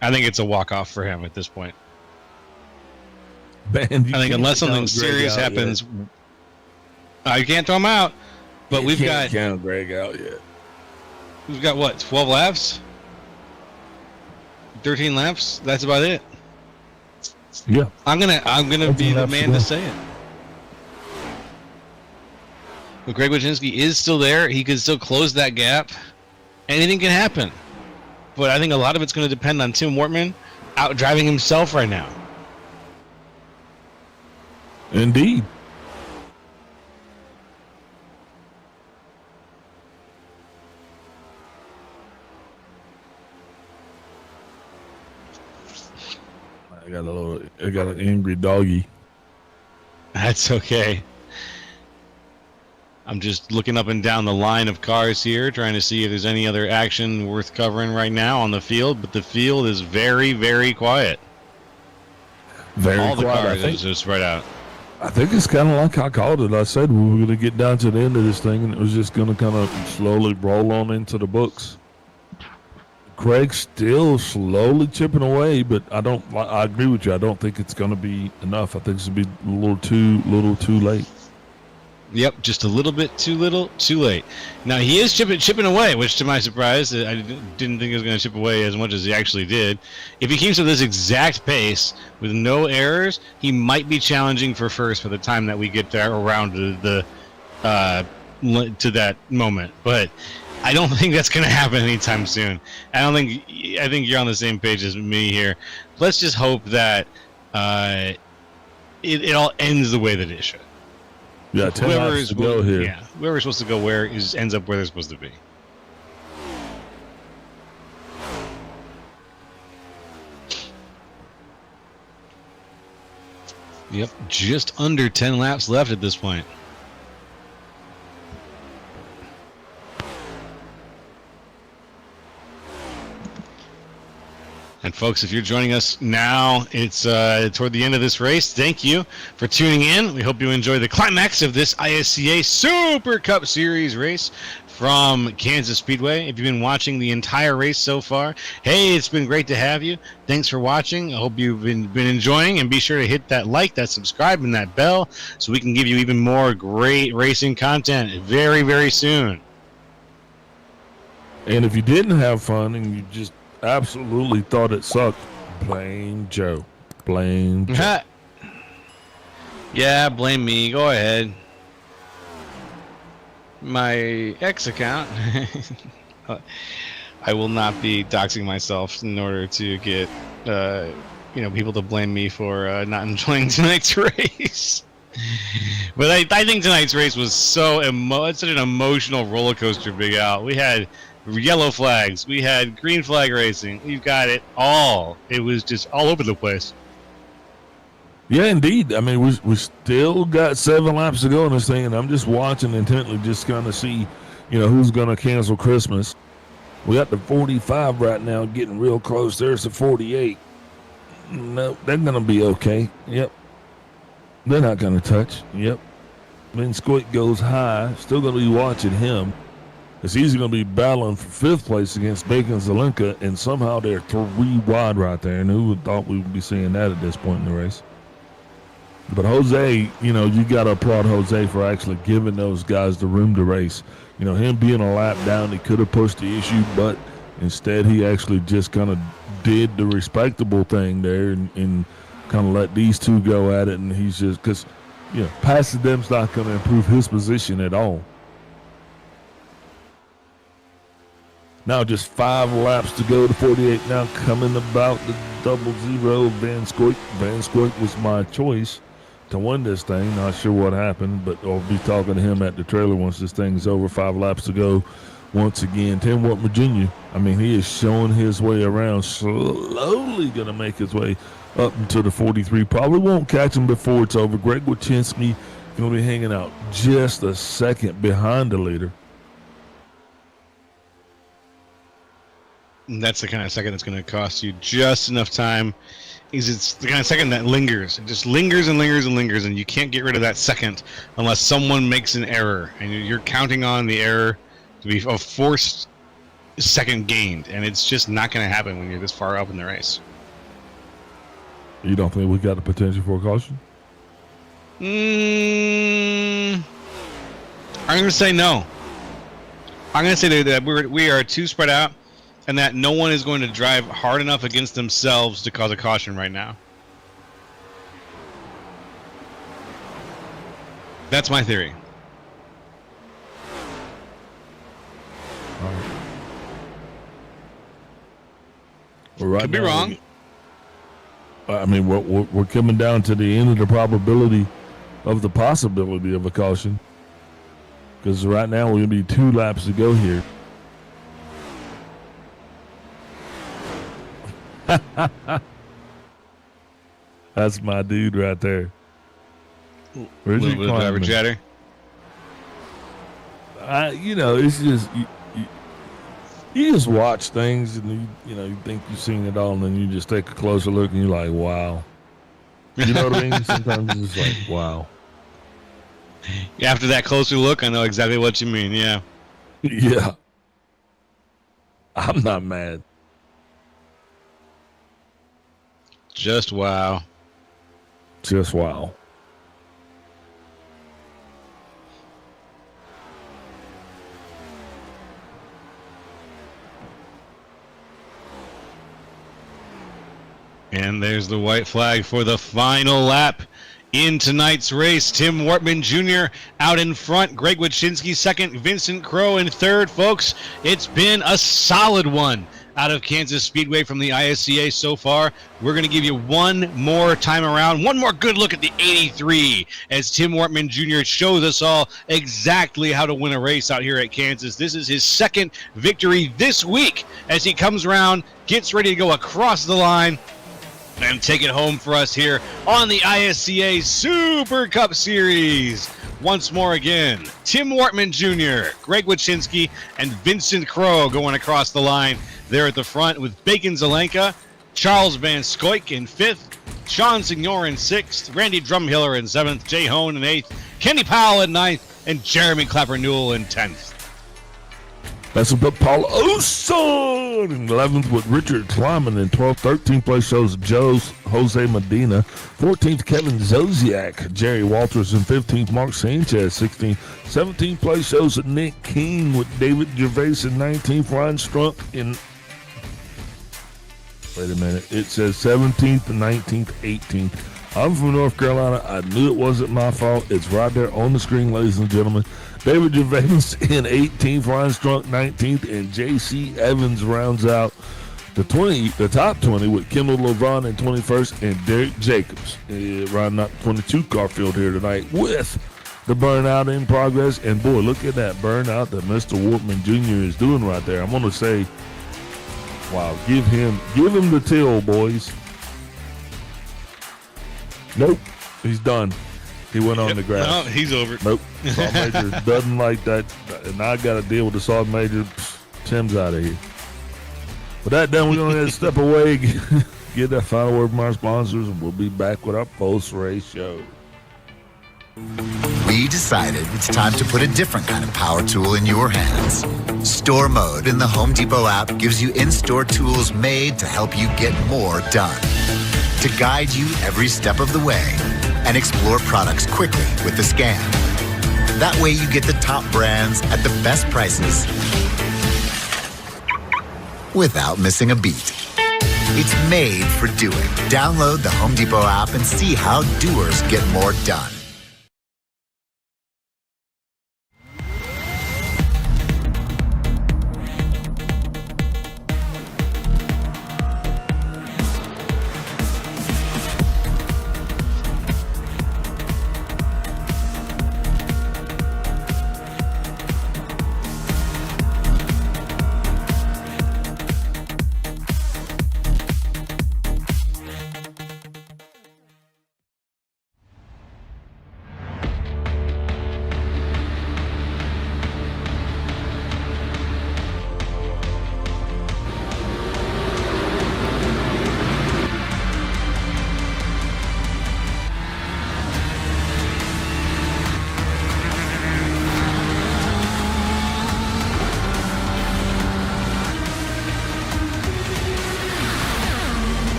I think it's a walk-off for him at this point. Man, I think unless something serious happens, I can't throw him out. But you can't count Greg out yet. We've got what, 12 laps? 13 laps? That's about it. Yeah. I'm gonna be the man to say it. But Greg Wachinski is still there. He could still close that gap. Anything can happen. But I think a lot of it's going to depend on Tim Wortman out driving himself right now. Indeed. I got an angry doggy. That's okay. I'm just looking up and down the line of cars here, trying to see if there's any other action worth covering right now on the field. But the field is very, very quiet. Very All the quiet. cars are just right out. I think it's kind of like I called it. I said we were going to get down to the end of this thing, and it was just going to kind of slowly roll on into the books. Craig's still slowly chipping away, but I agree with you. I don't think it's going to be enough. I think it's going to be a little too late. Yep, just a little bit too little, too late. Now he is chipping away, which to my surprise, I didn't think he was going to chip away as much as he actually did. If he keeps at this exact pace with no errors, he might be challenging for first by the time that we get there around to that moment. But I don't think that's going to happen anytime soon. I think you're on the same page as me here. Let's just hope that it all ends the way that it should. Yeah, 10 laps to go here. Yeah, whoever's supposed to go where ends up where they're supposed to be. Yep, just under 10 laps left at this point. And folks, if you're joining us now, it's toward the end of this race. Thank you for tuning in. We hope you enjoy the climax of this ISCA Super Cup Series race from Kansas Speedway. If you've been watching the entire race so far, hey, it's been great to have you. Thanks for watching. I hope you've been enjoying, and be sure to hit that like, that subscribe, and that bell so we can give you even more great racing content very, very soon. And if you didn't have fun and you just absolutely thought it sucked, blame Joe. Blame Joe. Yeah, blame me. Go ahead. My ex account. I will not be doxing myself in order to get people to blame me for not enjoying tonight's race. But I think tonight's race was such an emotional roller coaster, Big Al. We had yellow flags, we had green flag racing, we've got it all. It was just all over the place. Yeah, indeed. I mean, we still got 7 laps to go in this thing, and I'm just watching intently, just kind of see, who's going to cancel Christmas. We got the 45 right now, getting real close. There's the 48. No, they're going to be okay. Yep. They're not going to touch. Yep. Then Squeak goes high. Still going to be watching him. It's easy going to be battling for 5th place against Bacon Zelenka, and somehow they're 3 wide right there. And who would thought we would be seeing that at this point in the race? But Jose, you got to applaud Jose for actually giving those guys the room to race. Him being a lap down, he could have pushed the issue, but instead he actually just kind of did the respectable thing there and kind of let these two go at it. And he's just, because passing them's not going to improve his position at all. Now just 5 laps to go to 48. Now coming about the 00 Van Scoik. Van Scoik was my choice to win this thing. Not sure what happened, but I'll be talking to him at the trailer once this thing's over. 5 laps to go. Once again, Tim Wortman Jr., I mean, he is showing his way around, slowly going to make his way up into the 43. Probably won't catch him before it's over. Greg Wyszynski going to be hanging out just a second behind the leader. And that's the kind of second that's going to cost you just enough time. It's the kind of second that lingers. It just lingers and lingers and lingers, and you can't get rid of that second unless someone makes an error. And you're counting on the error to be a forced second gained, and it's just not going to happen when you're this far up in the race. You don't think we got the potential for a caution? I'm going to say no. I'm going to say that we are too spread out, and that no one is going to drive hard enough against themselves to cause a caution right now. That's my theory. Well, right Could be now, wrong. I mean, we're coming down to the end of the probability of the possibility of a caution. Because right now we're going to be 2 laps to go here. That's my dude right there. Where's Little bit of driver chatter. It's just you just watch things and you think you've seen it all, and then you just take a closer look and you're like, wow. You know what I mean? Sometimes it's just like, wow. After that closer look, I know exactly what you mean. Yeah. Yeah. I'm not mad. Just wow. Just wow. And there's the white flag for the final lap in tonight's race. Tim Wortman Jr. out in front. Greg Wyszynski second. Vincent Crowe in third, folks. It's been a solid one out of Kansas Speedway from the ISCA so far. We're going to give you one more time around, one more good look at the 83 as Tim Wortman Jr. shows us all exactly how to win a race out here at Kansas. This is his second victory this week as he comes around, gets ready to go across the line and take it home for us here on the ISCA Super Cup Series. Once more again, Tim Wortman Jr., Greg Wyszynski, and Vincent Crowe going across the line there at the front with Bacon Zelenka, Charles Van Scoik in 5th, Sean Signor in 6th, Randy Drumhiller in 7th, Jay Hone in 8th, Kenny Powell in 9th, and Jeremy Clapper Newell in 10th. That's about Paul Oson in 11th with Richard Kleiman in 12th. 13th place shows Jose Medina. 14th, Kevin Zosiak. Jerry Walters in 15th. Mark Sanchez, 16th. 17th place shows Nick King with David Gervais in 19th. Ryan Strunk in... Wait a minute. It says 17th, 19th, 18th. I'm from North Carolina. I knew it wasn't my fault. It's right there on the screen, ladies and gentlemen. David Gervais in 18th, Ryan Strunk 19th, and J.C. Evans rounds out the top 20 with Kendall LeVon in 21st and Derek Jacobs rounding out the 22 car field here tonight with the burnout in progress. And boy, look at that burnout that Mr. Wortman Jr. is doing right there. I'm going to say, wow, give him the till, boys. Nope, he's done. He went on the grass. No, he's over. Nope. Saw Major doesn't like that. And I got to deal with the Saw Major. Tim's out of here. With that done, we're going to step away, get that final word from our sponsors, and we'll be back with our post-race show. We decided it's time to put a different kind of power tool in your hands. Store Mode in the Home Depot app gives you in-store tools made to help you get more done. To guide you every step of the way and explore products quickly with the scan. That way you get the top brands at the best prices without missing a beat. It's made for doing. Download the Home Depot app and see how doers get more done.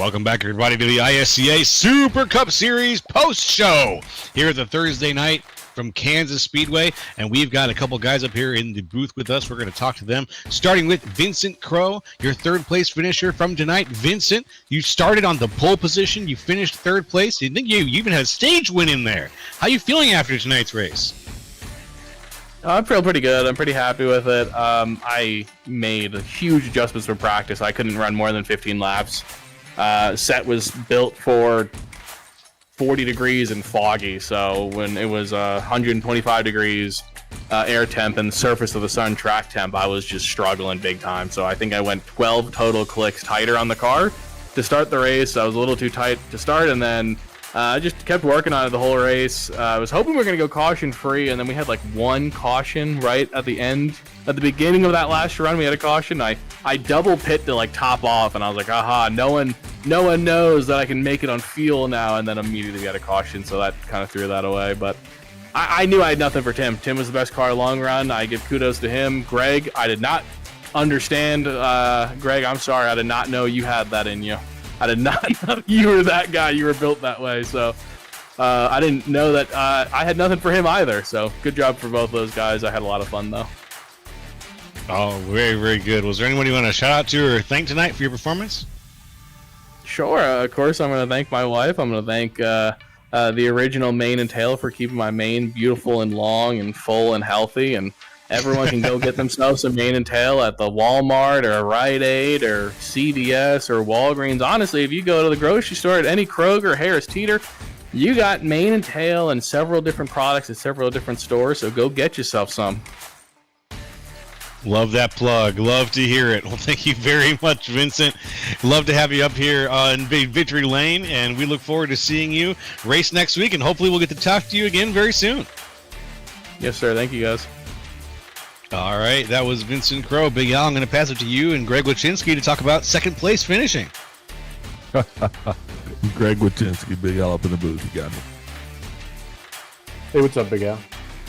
Welcome back, everybody, to the ISCA Super Cup Series post-show here at the Thursday night from Kansas Speedway, and we've got a couple guys up here in the booth with us. We're going to talk to them, starting with Vincent Crow, your third-place finisher from tonight. Vincent, you started on the pole position. You finished third place. I think you even had a stage win in there. How are you feeling after tonight's race? I feel pretty good. I'm pretty happy with it. I made huge adjustments for practice. I couldn't run more than 15 laps. Set was built for 40 degrees and foggy, so when it was 125 degrees air temp and the surface of the sun track temp, I was just struggling big time. So I think I went 12 total clicks tighter on the car to start the race. I was a little too tight to start, and then I just kept working on it the whole race. I was hoping we were going to go caution free, and then we had like one caution right at the end. At the beginning of that last run, we had a caution. I double pit to like top off, and I was like, aha, no one knows that I can make it on fuel now, and then immediately we had a caution, so that kind of threw that away. But I knew I had nothing for Tim. Tim was the best car long run. I give kudos to him. Greg, I did not understand. Greg, I'm sorry. I did not know you had that in you. I did not know you were that guy. You were built that way. So I didn't know that I had nothing for him either. So good job for both those guys. I had a lot of fun, though. Oh, very, very good. Was there anyone you want to shout out to or thank tonight for your performance? Sure. Of course, I'm going to thank my wife. I'm going to thank the original mane and tail for keeping my mane beautiful and long and full and healthy. And everyone can go get themselves a mane and tail at the Walmart or Rite Aid or CVS or Walgreens. Honestly, if you go to the grocery store at any Kroger, Harris Teeter, you got mane and tail and several different products at several different stores. So go get yourself some. Love that plug. Love to hear it. Well, thank you very much, Vincent. Love to have you up here on Victory Lane, and we look forward to seeing you race next week, and hopefully we'll get to talk to you again very soon. Yes, sir. Thank you, guys. All right, that was Vincent Crow. Big Al, I'm going to pass it to you and Greg Wachinski to talk about second place finishing. Greg Wachinski, Big Al up in the booth. You got me. Hey, what's up, Big Al?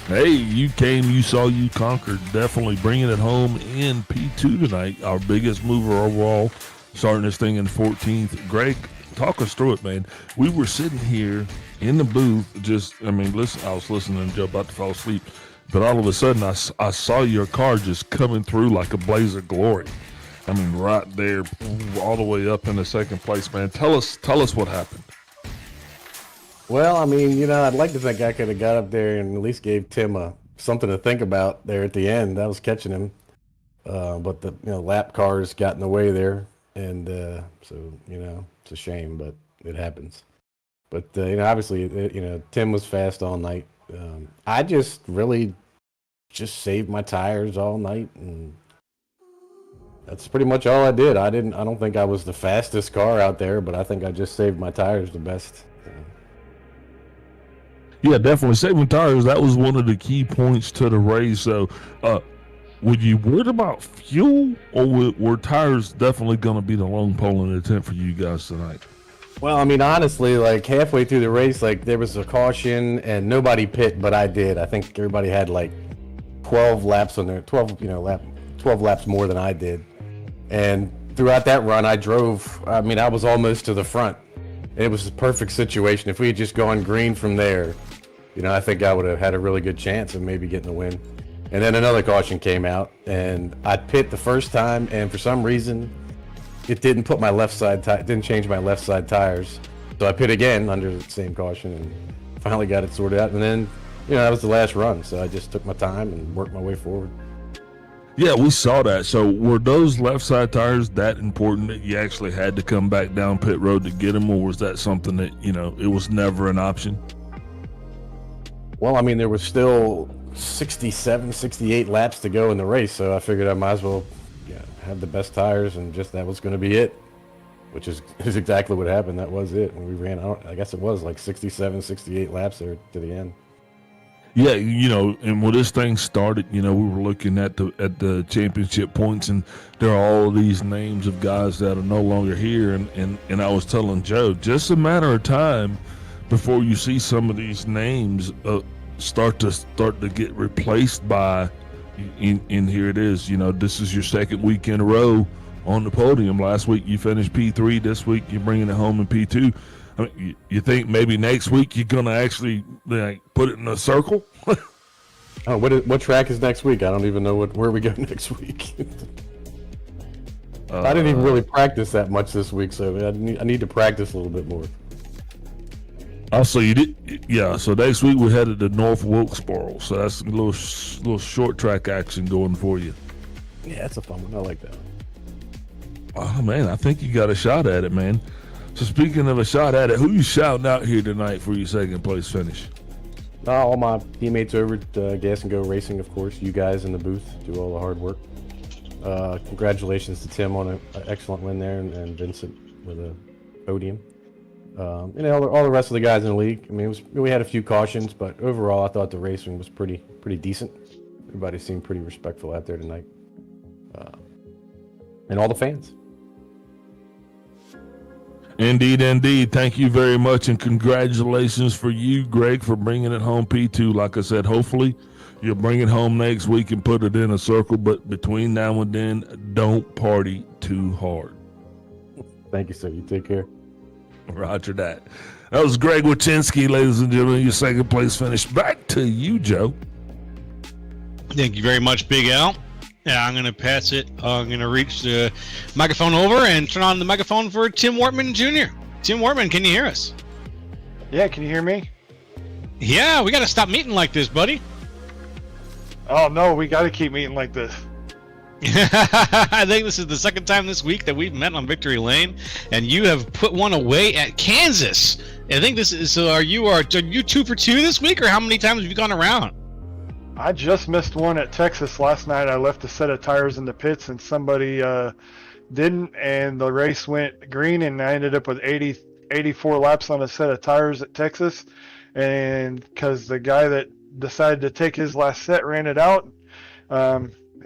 Hey, you came, you saw, you conquered. Definitely bringing it home in P2 tonight. Our biggest mover overall, starting this thing in 14th. Greg, talk us through it, man. We were sitting here in the booth, listen, I was listening to Joe, about to fall asleep, but all of a sudden I saw your car just coming through like a blaze of glory. I mean, right there, all the way up in the second place, man. Tell us what happened. Well, I mean, I'd like to think I could have got up there and at least gave Tim something to think about there at the end. I was catching him, but the lap cars got in the way there, and so it's a shame, but it happens. But obviously, Tim was fast all night. I just really saved my tires all night, and that's pretty much all I did. I don't think I was the fastest car out there, but I think I just saved my tires the best. Yeah, definitely saving tires. That was one of the key points to the race. So, were you worried about fuel, or were tires definitely going to be the long pole in the tent for you guys tonight? Well, I mean, honestly, like halfway through the race, like there was a caution and nobody pit, but I did. I think everybody had like 12 laps on there, 12 laps more than I did. And throughout that run, I was almost to the front. It was a perfect situation. If we had just gone green from there, I think I would have had a really good chance of maybe getting the win. And then another caution came out, and I pit the first time, and for some reason, it didn't put my left side didn't change my left side tires. So I pit again under the same caution, and finally got it sorted out. And then, that was the last run, so I just took my time and worked my way forward. Yeah, we saw that. So were those left side tires that important that you actually had to come back down pit road to get them, or was that something that, it was never an option? Well, I mean, there was still 67, 68 laps to go in the race, so I figured I might as well have the best tires, and just that was going to be it, which is exactly what happened. That was it. When we ran out, I guess it was like 67, 68 laps there to the end. Yeah, and when this thing started, we were looking at the championship points, and there are all these names of guys that are no longer here, and I was telling Joe, just a matter of time before you see some of these names start to get replaced by, and here it is, this is your second week in a row on the podium. Last week you finished P3. This week you're bringing it home in P2. I mean, you think maybe next week you're gonna actually put it in a circle? Oh, what track is next week? I don't even know where we go next week. I didn't even really practice that much this week, so I need to practice a little bit more. Also, you did, yeah. So next week we're headed to North Wilkesboro, so that's a little short track action going for you. Yeah, that's a fun one. I like that. Oh man, I think you got a shot at it, man. So speaking of a shot at it, who you shouting out here tonight for your second place finish? All my teammates over at Gas and Go Racing, of course. You guys in the booth do all the hard work. Congratulations to Tim on an excellent win there, and Vincent with a podium. And all the rest of the guys in the league. I mean, we had a few cautions, but overall, I thought the racing was pretty decent. Everybody seemed pretty respectful out there tonight, and all the fans. Indeed. Thank you very much, and congratulations for you, Greg, for bringing it home P2. Like I said, hopefully you'll bring it home next week and put it in a circle, but between now and then, don't party too hard. Thank you, sir. You take care. Roger that. That was Greg Wachinski, ladies and gentlemen, your second place finish. Back to you, Joe. Thank you very much, Big Al. Yeah, I'm going to pass it. I'm going to reach the microphone over and turn on the microphone for Tim Wortman Jr. Tim Wortman, can you hear us? Yeah, can you hear me? Yeah, we got to stop meeting like this, buddy. Oh, no, we got to keep meeting like this. I think this is the second time this week that we've met on Victory Lane, and you have put one away at Kansas. I think this is, so are you 2 for 2 this week, or how many times have you gone around? I just missed one at Texas last night. I left a set of tires in the pits, and somebody didn't, and the race went green, and I ended up with 84 laps on a set of tires at Texas, and because the guy that decided to take his last set ran it out,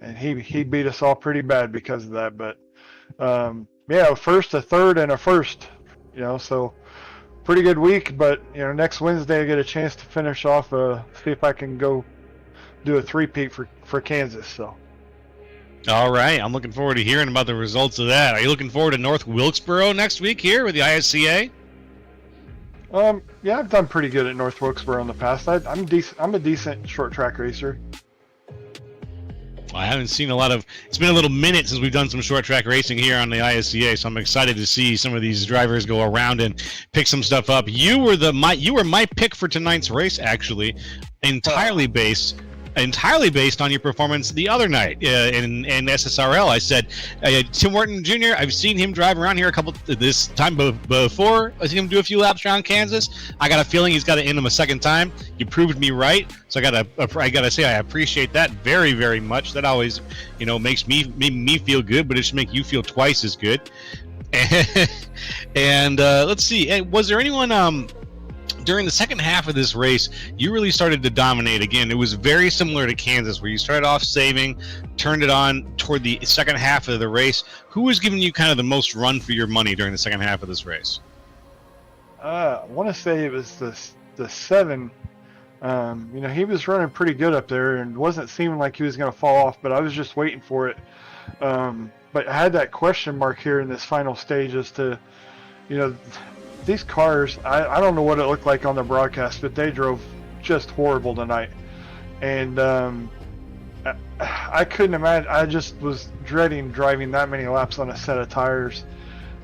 and he beat us all pretty bad because of that. But yeah, a first, a third, and a first, so pretty good week. But next Wednesday I get a chance to finish off, see if I can go do a three-peat for Kansas. So all right, I'm looking forward to hearing about the results of that. Are you looking forward to North Wilkesboro next week here with the ISCA? Yeah, I've done pretty good at North Wilkesboro in the past. I'm a decent short track racer. I haven't seen it's been a little minute since we've done some short track racing here on the ISCA, so I'm excited to see some of these drivers go around and pick some stuff up. You were my pick for tonight's race, actually, entirely based on your performance the other night in SSRL. I said, Tim Wharton Jr., I've seen him drive around here this time before. I've seen him do a few laps around Kansas. I got a feeling he's got to end him a second time. You proved me right, so I gotta say I appreciate that very, very much. That always, makes me feel good, but it should make you feel twice as good. And let's see, was there anyone during the second half of this race, you really started to dominate again? It was very similar to Kansas, where you started off saving, turned it on toward the second half of the race. Who was giving you kind of the most run for your money during the second half of this race? I want to say it was the 7. He was running pretty good up there and wasn't seeming like he was going to fall off, but I was just waiting for it. But I had that question mark here in this final stage as to, these cars, I don't know what it looked like on the broadcast, but they drove just horrible tonight. And I couldn't imagine. I just was dreading driving that many laps on a set of tires.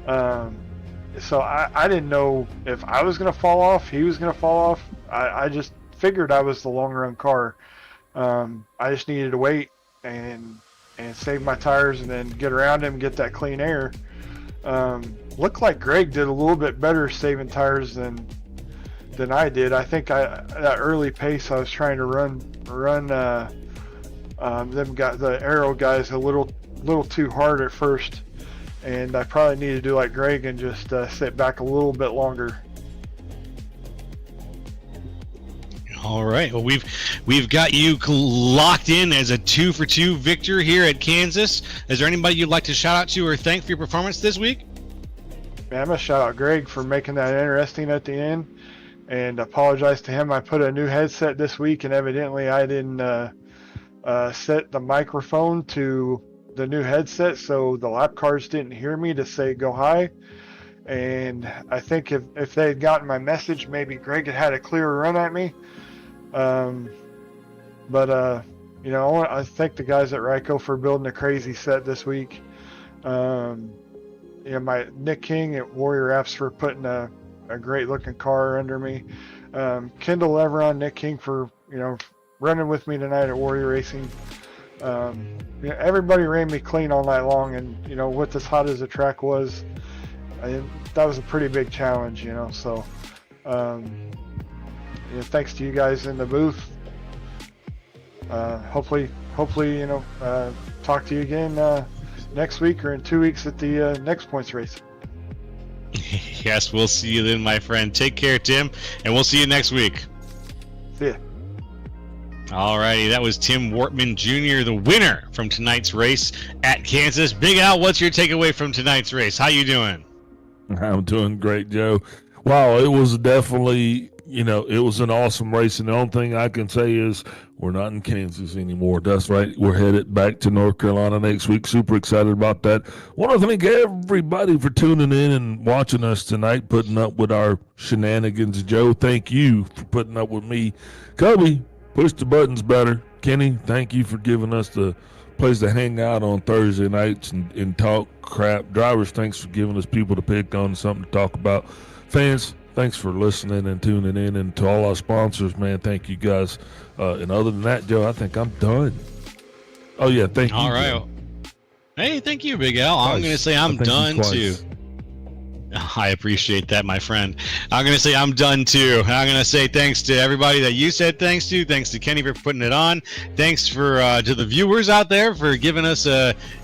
So I didn't know if I was going to fall off, he was going to fall off. I just figured I was the long run car. I just needed to wait and save my tires and then get around him, get that clean air. Looked like Greg did a little bit better saving tires than I did. I think that early pace I was trying to run the aero guys a little too hard at first, and I probably need to do like Greg and just sit back a little bit longer. All right. Well, we've got you locked in as a 2 for 2 victor here at Kansas. Is there anybody you'd like to shout out to or thank for your performance this week? Man, I'm gonna shout out Greg for making that interesting at the end, and apologize to him. I put a new headset this week, and evidently I didn't set the microphone to the new headset, so the lap cars didn't hear me to say go high. And I think if they had gotten my message, maybe Greg had a clearer run at me. You know, I thank the guys at Ryko for building a crazy set this week. You know, my Nick King at Warrior Apps for putting a great looking car under me. Kendall Everon, Nick King for, you know, running with me tonight at Warrior Racing. You know, everybody ran me clean all night long, and you know, with as hot as the track was, that was a pretty big challenge, you know. So, you know, thanks to you guys in the booth. Hopefully, you know, talk to you again next week or in 2 weeks at the next points race. Yes, we'll see you then, my friend. Take care, Tim, and we'll see you next week. See ya. Alrighty, that was Tim Wortman Jr., the winner from tonight's race at Kansas. Big Al, what's your takeaway from tonight's race? How you doing? I'm doing great, Joe. Wow, it was definitely, you know, it was an awesome race. And the only thing I can say is we're not in Kansas anymore. That's right. We're headed back to North Carolina next week. Super excited about that. Want to thank everybody for tuning in and watching us tonight, putting up with our shenanigans. Joe, thank you for putting up with me. Kobe, push the buttons better. Kenny, thank you for giving us the place to hang out on Thursday nights and talk crap. Drivers, thanks for giving us people to pick on and something to talk about. Fans, thanks for listening and tuning in. And to all our sponsors, man, thank you guys. And other than that, Joe, I think I'm done. Oh, yeah, thank you. All right. Joe. Hey, thank you, Big Al. I'm going to say I'm done, too. I appreciate that, my friend. I'm going to say I'm done, too. I'm going to say thanks to everybody that you said thanks to. Thanks to Kenny for putting it on. Thanks for to the viewers out there for giving us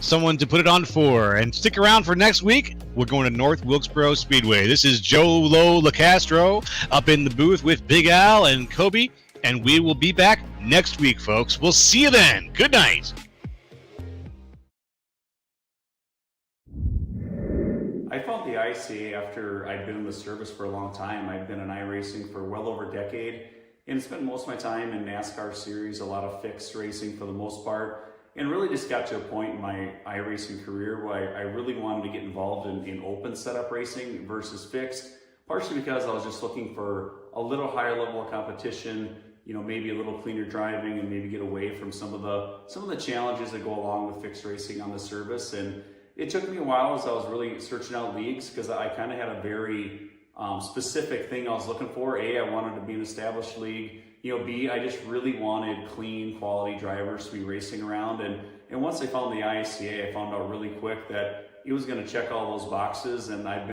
someone to put it on for. And stick around for next week. We're going to North Wilkesboro Speedway. This is Joe Lo LaCastro up in the booth with Big Al and Kobe. And we will be back next week, folks. We'll see you then. Good night. I found the ISCA after I'd been in the service for a long time. I'd been in iRacing for well over a decade and spent most of my time in NASCAR series, a lot of fixed racing for the most part, and really just got to a point in my iRacing career where I really wanted to get involved in open setup racing versus fixed, partially because I was just looking for a little higher level of competition, you know, maybe a little cleaner driving and maybe get away from some of the challenges that go along with fixed racing on the service. And it took me a while as I was really searching out leagues because I kind of had a very specific thing I was looking for. A, I wanted to be an established league. You know, B, I just really wanted clean, quality drivers to be racing around. And once I found the ISCA, I found out really quick that it was going to check all those boxes, and I've been